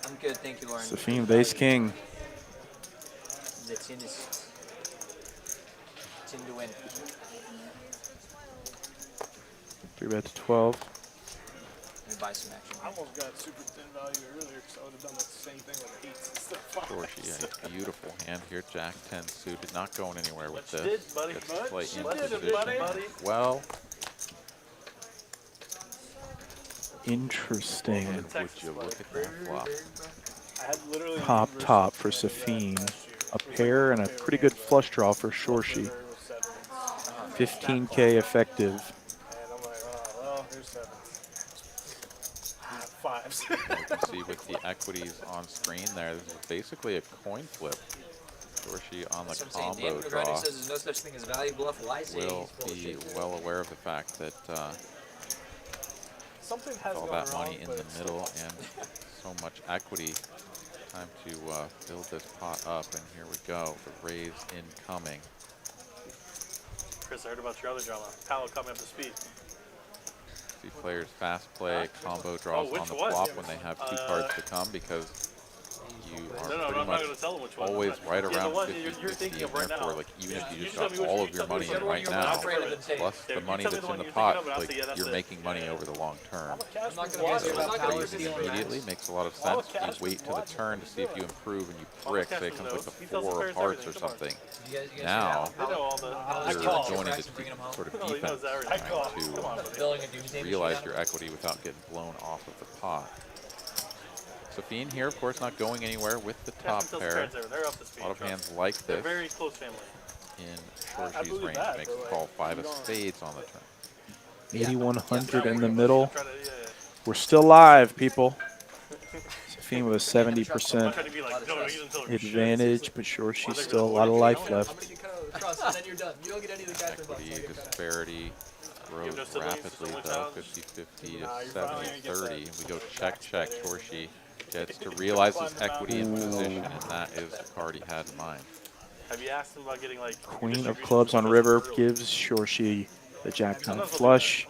I'm good, thank you, Lauren. Safeen, base king. The 10 is 10 to win. 3-bet to 12. Let me buy some action. I almost got super thin value earlier because I would have done the same thing with 8s instead of 5s. Shorshi, yeah, beautiful hand here. Jack 10 suited, not going anywhere with What this. you did, buddy. Gets to What play you into did, position. Well, Interesting. would you look at that flop? I had literally Pop top for Safeen. A pair and a pretty good flush draw for Shorshi. 15K effective. And I'm like, oh, well, here's 7s. 5s. You can see with the equities on screen there, this is basically a coin flip. Shorshi on the combo draw says there's no such thing as value bluff. Why is will be well aware of the fact that Something has all gone that wrong, money in but the it's middle and so much equity. Time to build this pot up, and here we go. The raise incoming. Chris, I heard about your other drama. Paolo coming up to speed. See players fast play combo draws on the flop when they have 2 cards to come because you are I'm pretty not much going to tell them which one. always right Yeah, the around one 50-50. you're thinking of right Therefore, now. like even if you just tell got me which- all you of your tell me money which in one right you're now, afraid of the tape. plus Yeah, the you money tell me that's the in one the you're pot, thinking of, and I'll like say, yeah, that's you're it. making money over the long term. I'm not So going to raise it immediately makes a lot of sense. You wait till the turn to see if you improve and you brick, say it comes like the 4 of hearts or something. Now you're going into sort of defense to realize your equity without getting blown off of the pot. Safeen here, of course, not going anywhere with the top pair. A lot of hands like They're this very close family. in Shorshi's range makes a call 5 of spades on the turn. 8,100 in the middle. We're still live, people. Safeen with a 70% advantage, but Shorshi's still a lot of life left. Equity disparity grows rapidly, though, 50-50 to 70-30. We go check, check. Shorshi gets to realize his equity in position, and that is the card he had in mind. Have you asked him about getting like Queen of clubs on river gives Shorshi the jack-ten flush.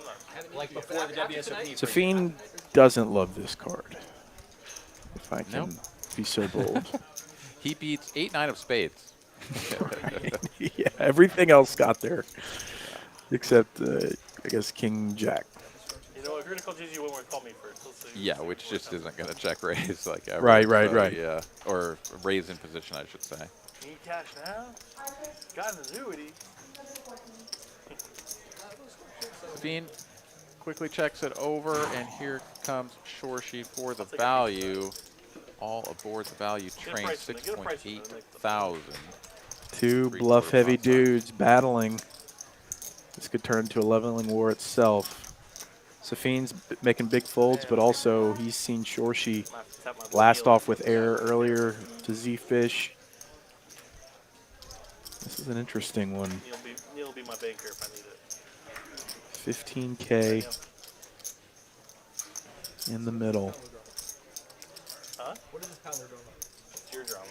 Safeen doesn't love this card, if I can be so bold. He beats 8-9 of spades. Yeah, everything else got there, except I guess King Jack. You know, if you're gonna call GG Whitmore, call me first. Yeah, which just isn't gonna check raise like ever. Right. Yeah, or raise in position, I should say. Need cash now? Got an annuity. Safeen quickly checks it over, and here comes Shorshi for the value. All aboard the value train, 6.8 thousand. Two bluff-heavy dudes battling. This could turn into a leveling war itself. Safeen's making big folds, but also he's seen Shorshi blast off with air earlier to ZeFish. This is an interesting one. Neil will be my banker if I need it. 15K in the middle. Huh? What is this pounder drama? It's your drama.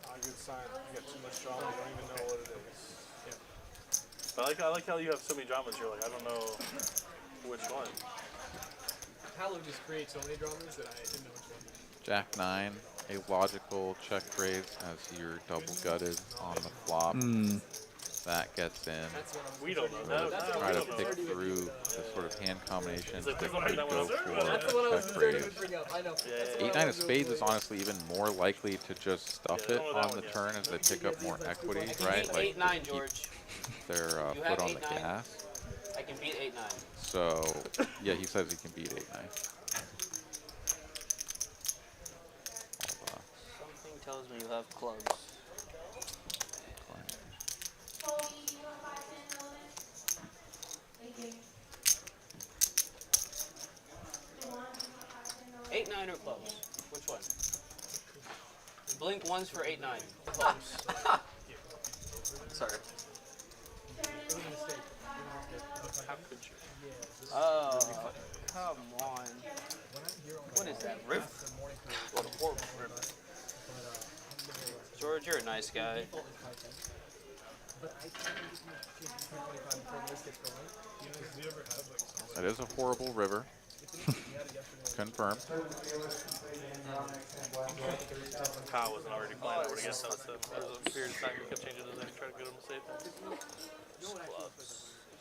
Not a good sign. You got too much drama. You don't even know what it is. Yeah. But I like how you have so many dramas. You're like, I don't know which one. Paolo just creates so many dramas that I didn't know which one. Jack-9, a logical check raise as you're double gutted on the flop. That gets in. We don't know that. Try to pick through the sort of hand combinations that That's could go for check raise. 8-9 of spades is honestly even more likely to just stuff it on the turn as they pick up more equity, right? Like 8-9, George. Their foot on the gas. I can beat 8-9. So, yeah, he says he can beat 8-9. Something tells me you have clubs. 8-9 or clubs? Which one? Blink one's for 8-9. Clubs. Sorry. How could you? Oh, come on. What is that? River? What a horrible river. George, you're a nice guy. That is a horrible river. Confirmed. Kyle wasn't already playing over against us, so there was a period of time you kept changing his name, trying to get him to say things. Just clubs.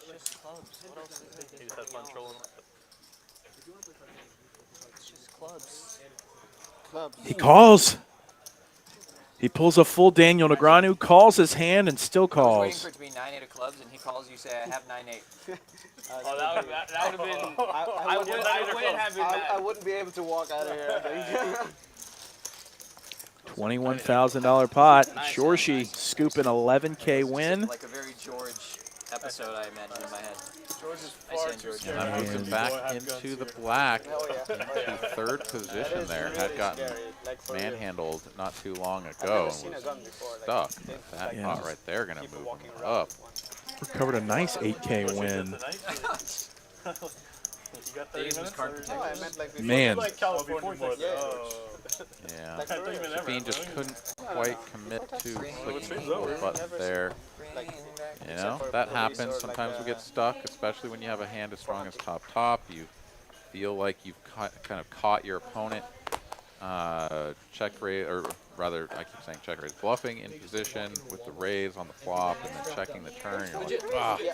Just clubs. What else is it? He just had fun trolling. It's just clubs. Clubs. He calls. He pulls a full Daniel Negreanu, calls his hand, and still I was calls. waiting for it to be 9-8 of clubs, and he calls, you say, I have 9-8. Oh, that would have been. I wouldn't be able to walk out of here. $21,000 pot. Shorshi scooping 11K win. Like a very George episode, I imagine in my head. George is far too And scared. that moves him back into the black. Into third position there. Had gotten manhandled not too long ago and was stuck. That pot right there going to move him up. Recovered a nice 8K win. You got 30 minutes? Man. Like California. Yeah. Safeen just couldn't quite commit to clicking the button there. You know, that happens. Sometimes we get stuck, especially when you have a hand as strong as top. You feel like you've kind of caught your opponent check raise, or rather, I keep saying check raise, bluffing in position with the raise on the flop and then checking the turn. You're like, ah, you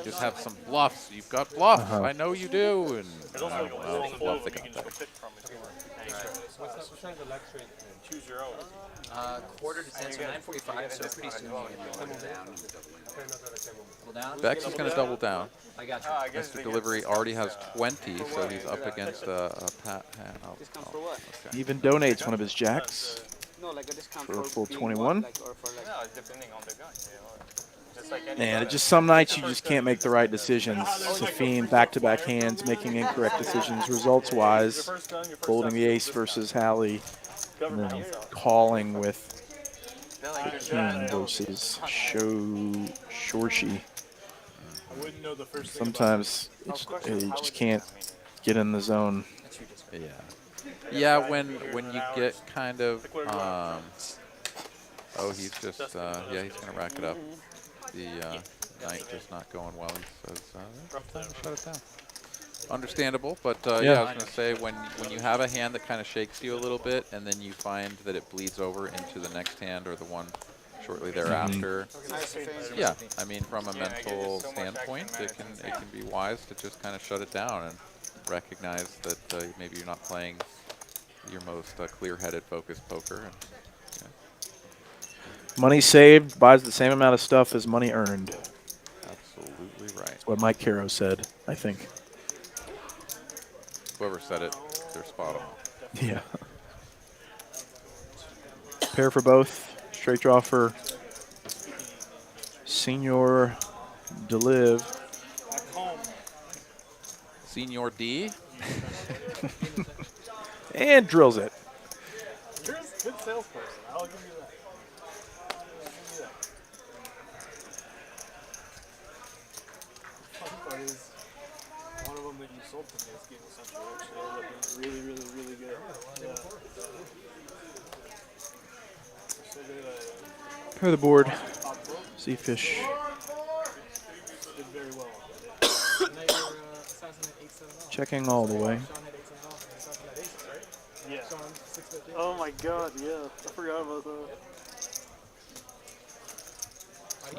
just have some bluffs. You've got bluffs. I know you do. And I don't know, bluff they got there. Choose your own. Quarter to 10, so 9:45, so pretty soon you get double down. Double down? Becks is going to double down. I got you. Mr. Delivery already has 20, so he's up against a pat hand. Discount for what? He even donates one of his jacks No, like a discount for a full being 21. what, like, or for like No, depending on the gun. And just some nights you just can't make the right decisions. Safeen, back-to-back hands, making incorrect decisions results-wise, folding the ace versus Hallie, and then calling with the king versus Shorshi. Sometimes you just can't get in the zone. Yeah. Yeah, when you get kind of oh, he's just yeah, he's gonna rack it up. The knight just not going well. He says time to shut it down. Understandable, but yeah, I was gonna say when you have a hand that kind of shakes you a little bit, and then you find that it bleeds over into the next hand or the one shortly thereafter. Yeah, I mean, from a mental standpoint, it can be wise to just kind of shut it down and recognize that maybe you're not playing your most clear-headed, focused poker. And, Money saved buys the same amount of stuff as money earned. Absolutely right. That's what Mike Caro said, I think. Whoever said it, they're spot on. Yeah. Pair for both. Straight draw for Senor Deliv. Senor D. And drills it. You're a good salesperson. I'll give you that. The fun part is, one of them that you sold to me this game essentially actually ended up being really, really, really good. Yeah. So good. Pair the board. ZeFish. Did very well. Checking all the way. Yeah. Oh my god, yeah. I forgot about that.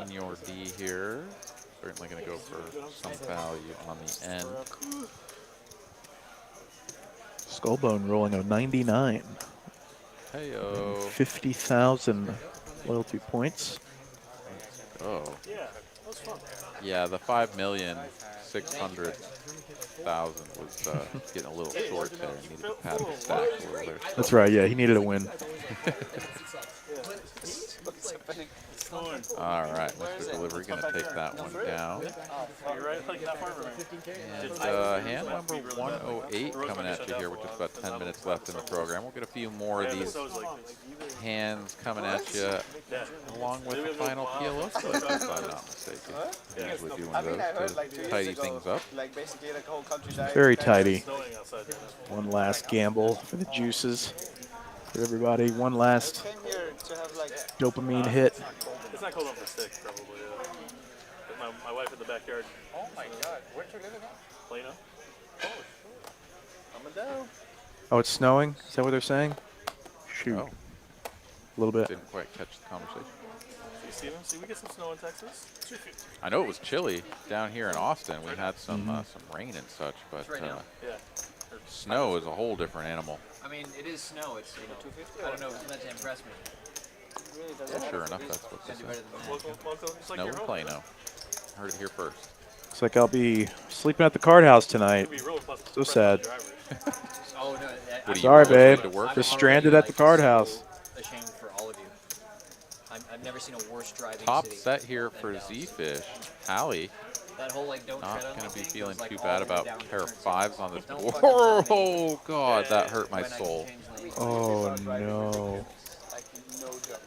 Senor D here. Certainly going to go for some value on the end. Skullbone rolling a 99. Heyo. 50,000 loyalty points. Oh. Yeah, that was fun. Yeah, the 5,600,000 was getting a little short there. He needed to pad the stack a little there. That's right, yeah, he needed a win. All right, Mr. Delivery going to take that one down. And hand number 108 coming at you here with just about 10 minutes left in the program. We'll get a few more of these hands coming at you along with the final PLO split, if I'm not mistaken. Usually doing those to tidy things up. Very tidy. One last gamble for the juices. For everybody, one last dopamine hit. It's not cold enough for six, probably. My wife in the backyard. Oh my god, where'd you live again? Plano. Oh, coming down. Oh, it's snowing? Is that what they're saying? Shoot. Oh. A little bit. Didn't quite catch the conversation. See, Steven, see, we get some snow in Texas. I know it was chilly down here in Austin. We had some rain and such, but snow is a whole different animal. I mean, it is snow. It's, you know, I don't know if it's meant to impress me. Well, sure enough, that's what this is. Snow in Plano. Heard it here first. Looks like I'll be sleeping at the card house tonight. So sad. Oh, no, Sorry, babe. Just stranded at the card house. Ashamed for all of you. I've never seen a worse driving Top city set here for ZeFish. Hallie. That whole, like, don't Not tread going on to be thing feeling goes, too like, bad all the way about down pair of turns. fives on this Don't board. fucking tell me. Oh, God, that hurt my soul. Oh, no. No joke.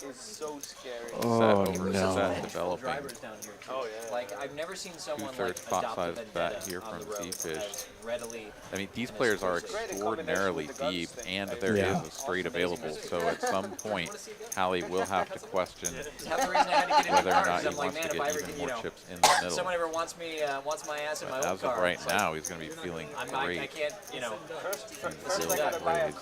It's so scary. Oh, no. Set developing. Drivers down here, too. Oh, yeah. Like, I've never seen someone Two-thirds like pot adopt a size bet vendetta here on from the road ZeFish. as readily. I mean, these players are extraordinarily deep, and there is a straight available. So at some point, Hallie will have to question whether or not he wants to get even more chips in the middle. Someone ever wants me, wants my ass in my old As car. of right now, he's going to be feeling great. I can't, you know. He's still great.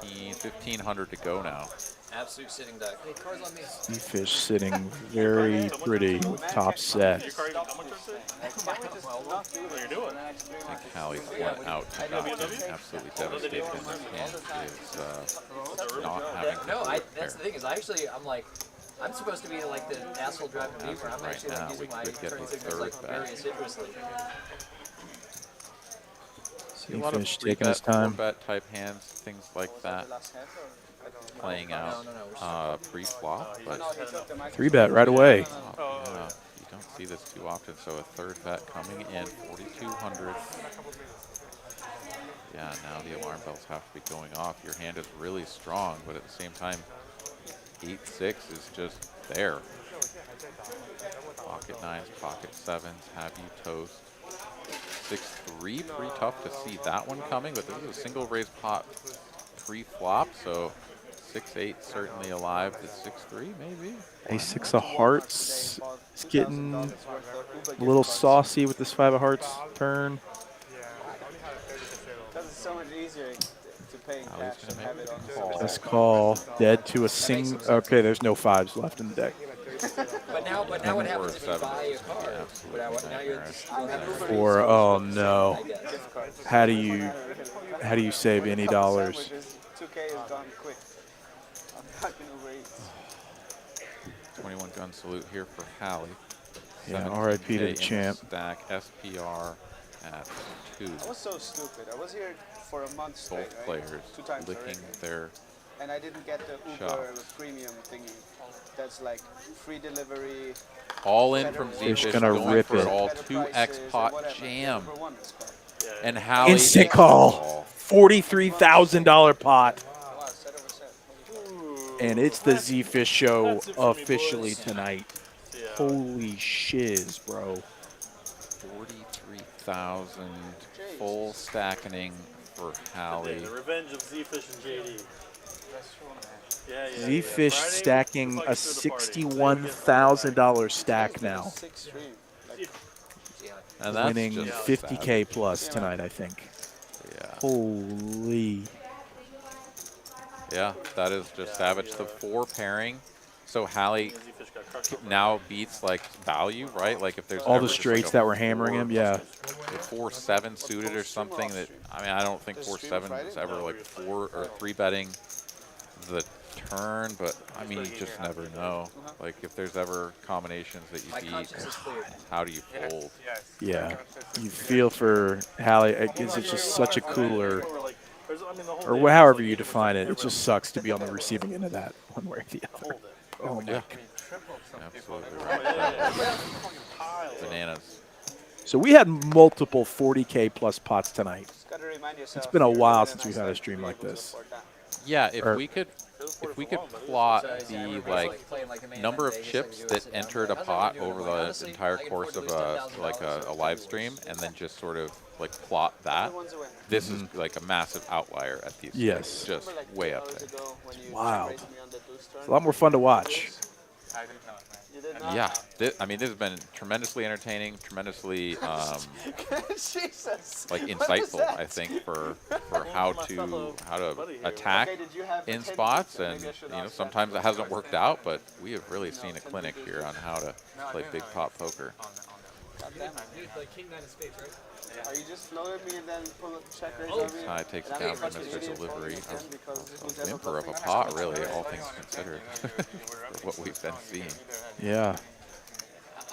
He's in position. 1,500 to go now. Absolute sitting duck. Hey, car's on me. ZeFish sitting very pretty with top set. I think Hallie's one out and not being absolutely devastated in this hand is not having No, to that's the thing is I'm like, I'm supposed to be like the asshole driving beaver. I'm right actually now, like using we my could get turn the signals third like back. very assiduously. A lot of ZeFish free taking his bet, time. 4-bet type hands, things like that. playing out pre-flop, but 3-bet right away. yeah, you don't see this too often. So a third bet coming in, 4,200. Yeah, now the alarm bells have to be going off. Your hand is really strong, but at the same time, 8-6 is just there. Pocket nines, pocket sevens, have you toast. 6-3, pretty tough to see that one coming, but this is a single raise pot pre-flop, so 6-8 certainly alive. The 6-3 maybe. A6 of hearts. It's getting a little saucy with this 5 of hearts turn. Because it's so much easier to pay in cash and have it on call. Let's call dead to a sing. Okay, there's no 5s left in the deck. But now what happens if you buy a card? Now you're Or oh no, how do you save any dollars? 2K is gone quick. I'm not gonna wait. 21 gun salute here for Hallie. Yeah, RIP to the champ. Stack SPR at 2. I was so stupid. I was here for a month straight, Both players 2 times licking already. their And I didn't get the Uber premium thingy. That's like free delivery. all in from Fish ZeFish, gonna going rip for it. all 2x pot jam. And Hallie Instant call. $43,000 pot. And it's the ZeFish show officially tonight. Holy shiz, bro. 43,000 full stacking for Hallie. The revenge of ZeFish and JD. ZeFish stacking a $61,000 stack now. And that's winning just 50K plus tonight, I think. Yeah. Holy. Yeah, that is just savage. The 4 pairing. So Hallie now beats like value, right? Like if there's all ever the just straights like that were hammering him, yeah. The 4-7 suited or something that, I mean, I don't think 4-7 was ever like 4 or 3 betting the turn, but I mean, you just never know. Like if there's ever combinations that you beat, how do you fold? Yeah, you feel for Hallie. It's just such a cooler, or however you define it. It just sucks to be on the receiving end of that, one way or the other. Oh my God. Absolutely right. Bananas. So we had multiple 40K plus pots tonight. It's been a while since we've had a stream like this. Yeah, if we could plot the like number of chips that entered a pot over the entire course of a live stream, and then just sort of like plot that, this is like a massive outlier at these. Yes. Just way up there. Wild. It's a lot more fun to watch. Yeah, I mean, this has been tremendously entertaining, tremendously like insightful. I think for how to attack in spots, and sometimes it hasn't worked out, but we have really seen a clinic here on how to play big pot poker. Like king 9 of spades, right? Are you just floating me and then pull a check raise on me? High takes account for Mr. Delivery, a whimper of a pot, really, all things considered, for what we've been seeing. Yeah.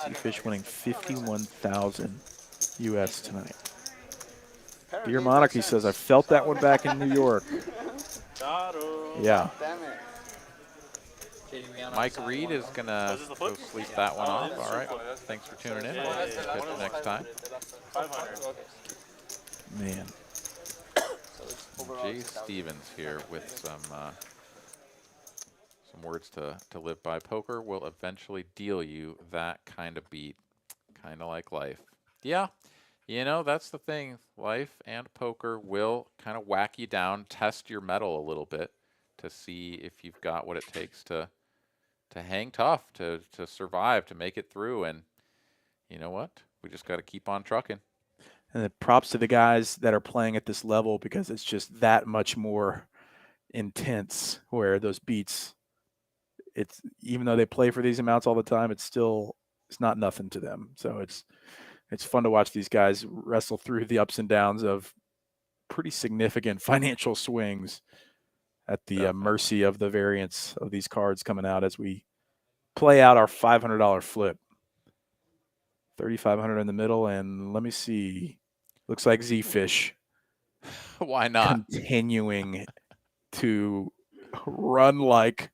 ZeFish winning 51,000 US tonight. Dear Monarchy says, I felt that one back in New York. Yeah. Mike Reed is going to go sleep that one off. All right. Thanks for tuning in. We'll catch you next time. Man. Jay Stevens here with some words to live by. Poker will eventually deal you that kind of beat, kind of like life. Yeah, that's the thing. Life and poker will kind of whack you down, test your mettle a little bit to see if you've got what it takes to hang tough, to survive, to make it through. And you know what? We just got to keep on trucking. And the props to the guys that are playing at this level, because it's just that much more intense, where those beats, it's even though they play for these amounts all the time, it's not nothing to them. So it's fun to watch these guys wrestle through the ups and downs of pretty significant financial swings at the mercy of the variance of these cards coming out as we play out our $500 flip. 3,500 in the middle, and let me see. Looks like ZeFish. Why not? Continuing to run like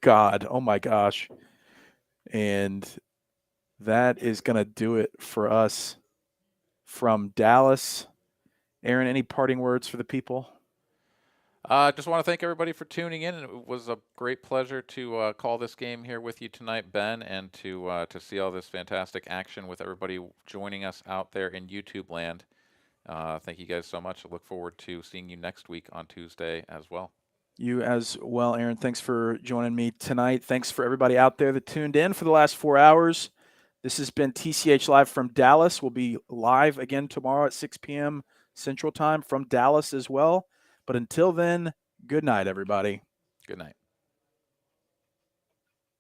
God. Oh my gosh. And that is going to do it for us from Dallas. Aaron, any parting words for the people? Just want to thank everybody for tuning in. It was a great pleasure to call this game here with you tonight, Ben, and to see all this fantastic action with everybody joining us out there in YouTube land. Thank you guys so much. I look forward to seeing you next week on Tuesday as well. You as well, Aaron. Thanks for joining me tonight. Thanks for everybody out there that tuned in for the last 4 hours. This has been TCH Live from Dallas. We'll be live again tomorrow at 6 p.m. Central Time from Dallas as well. But until then, good night, everybody. Good night.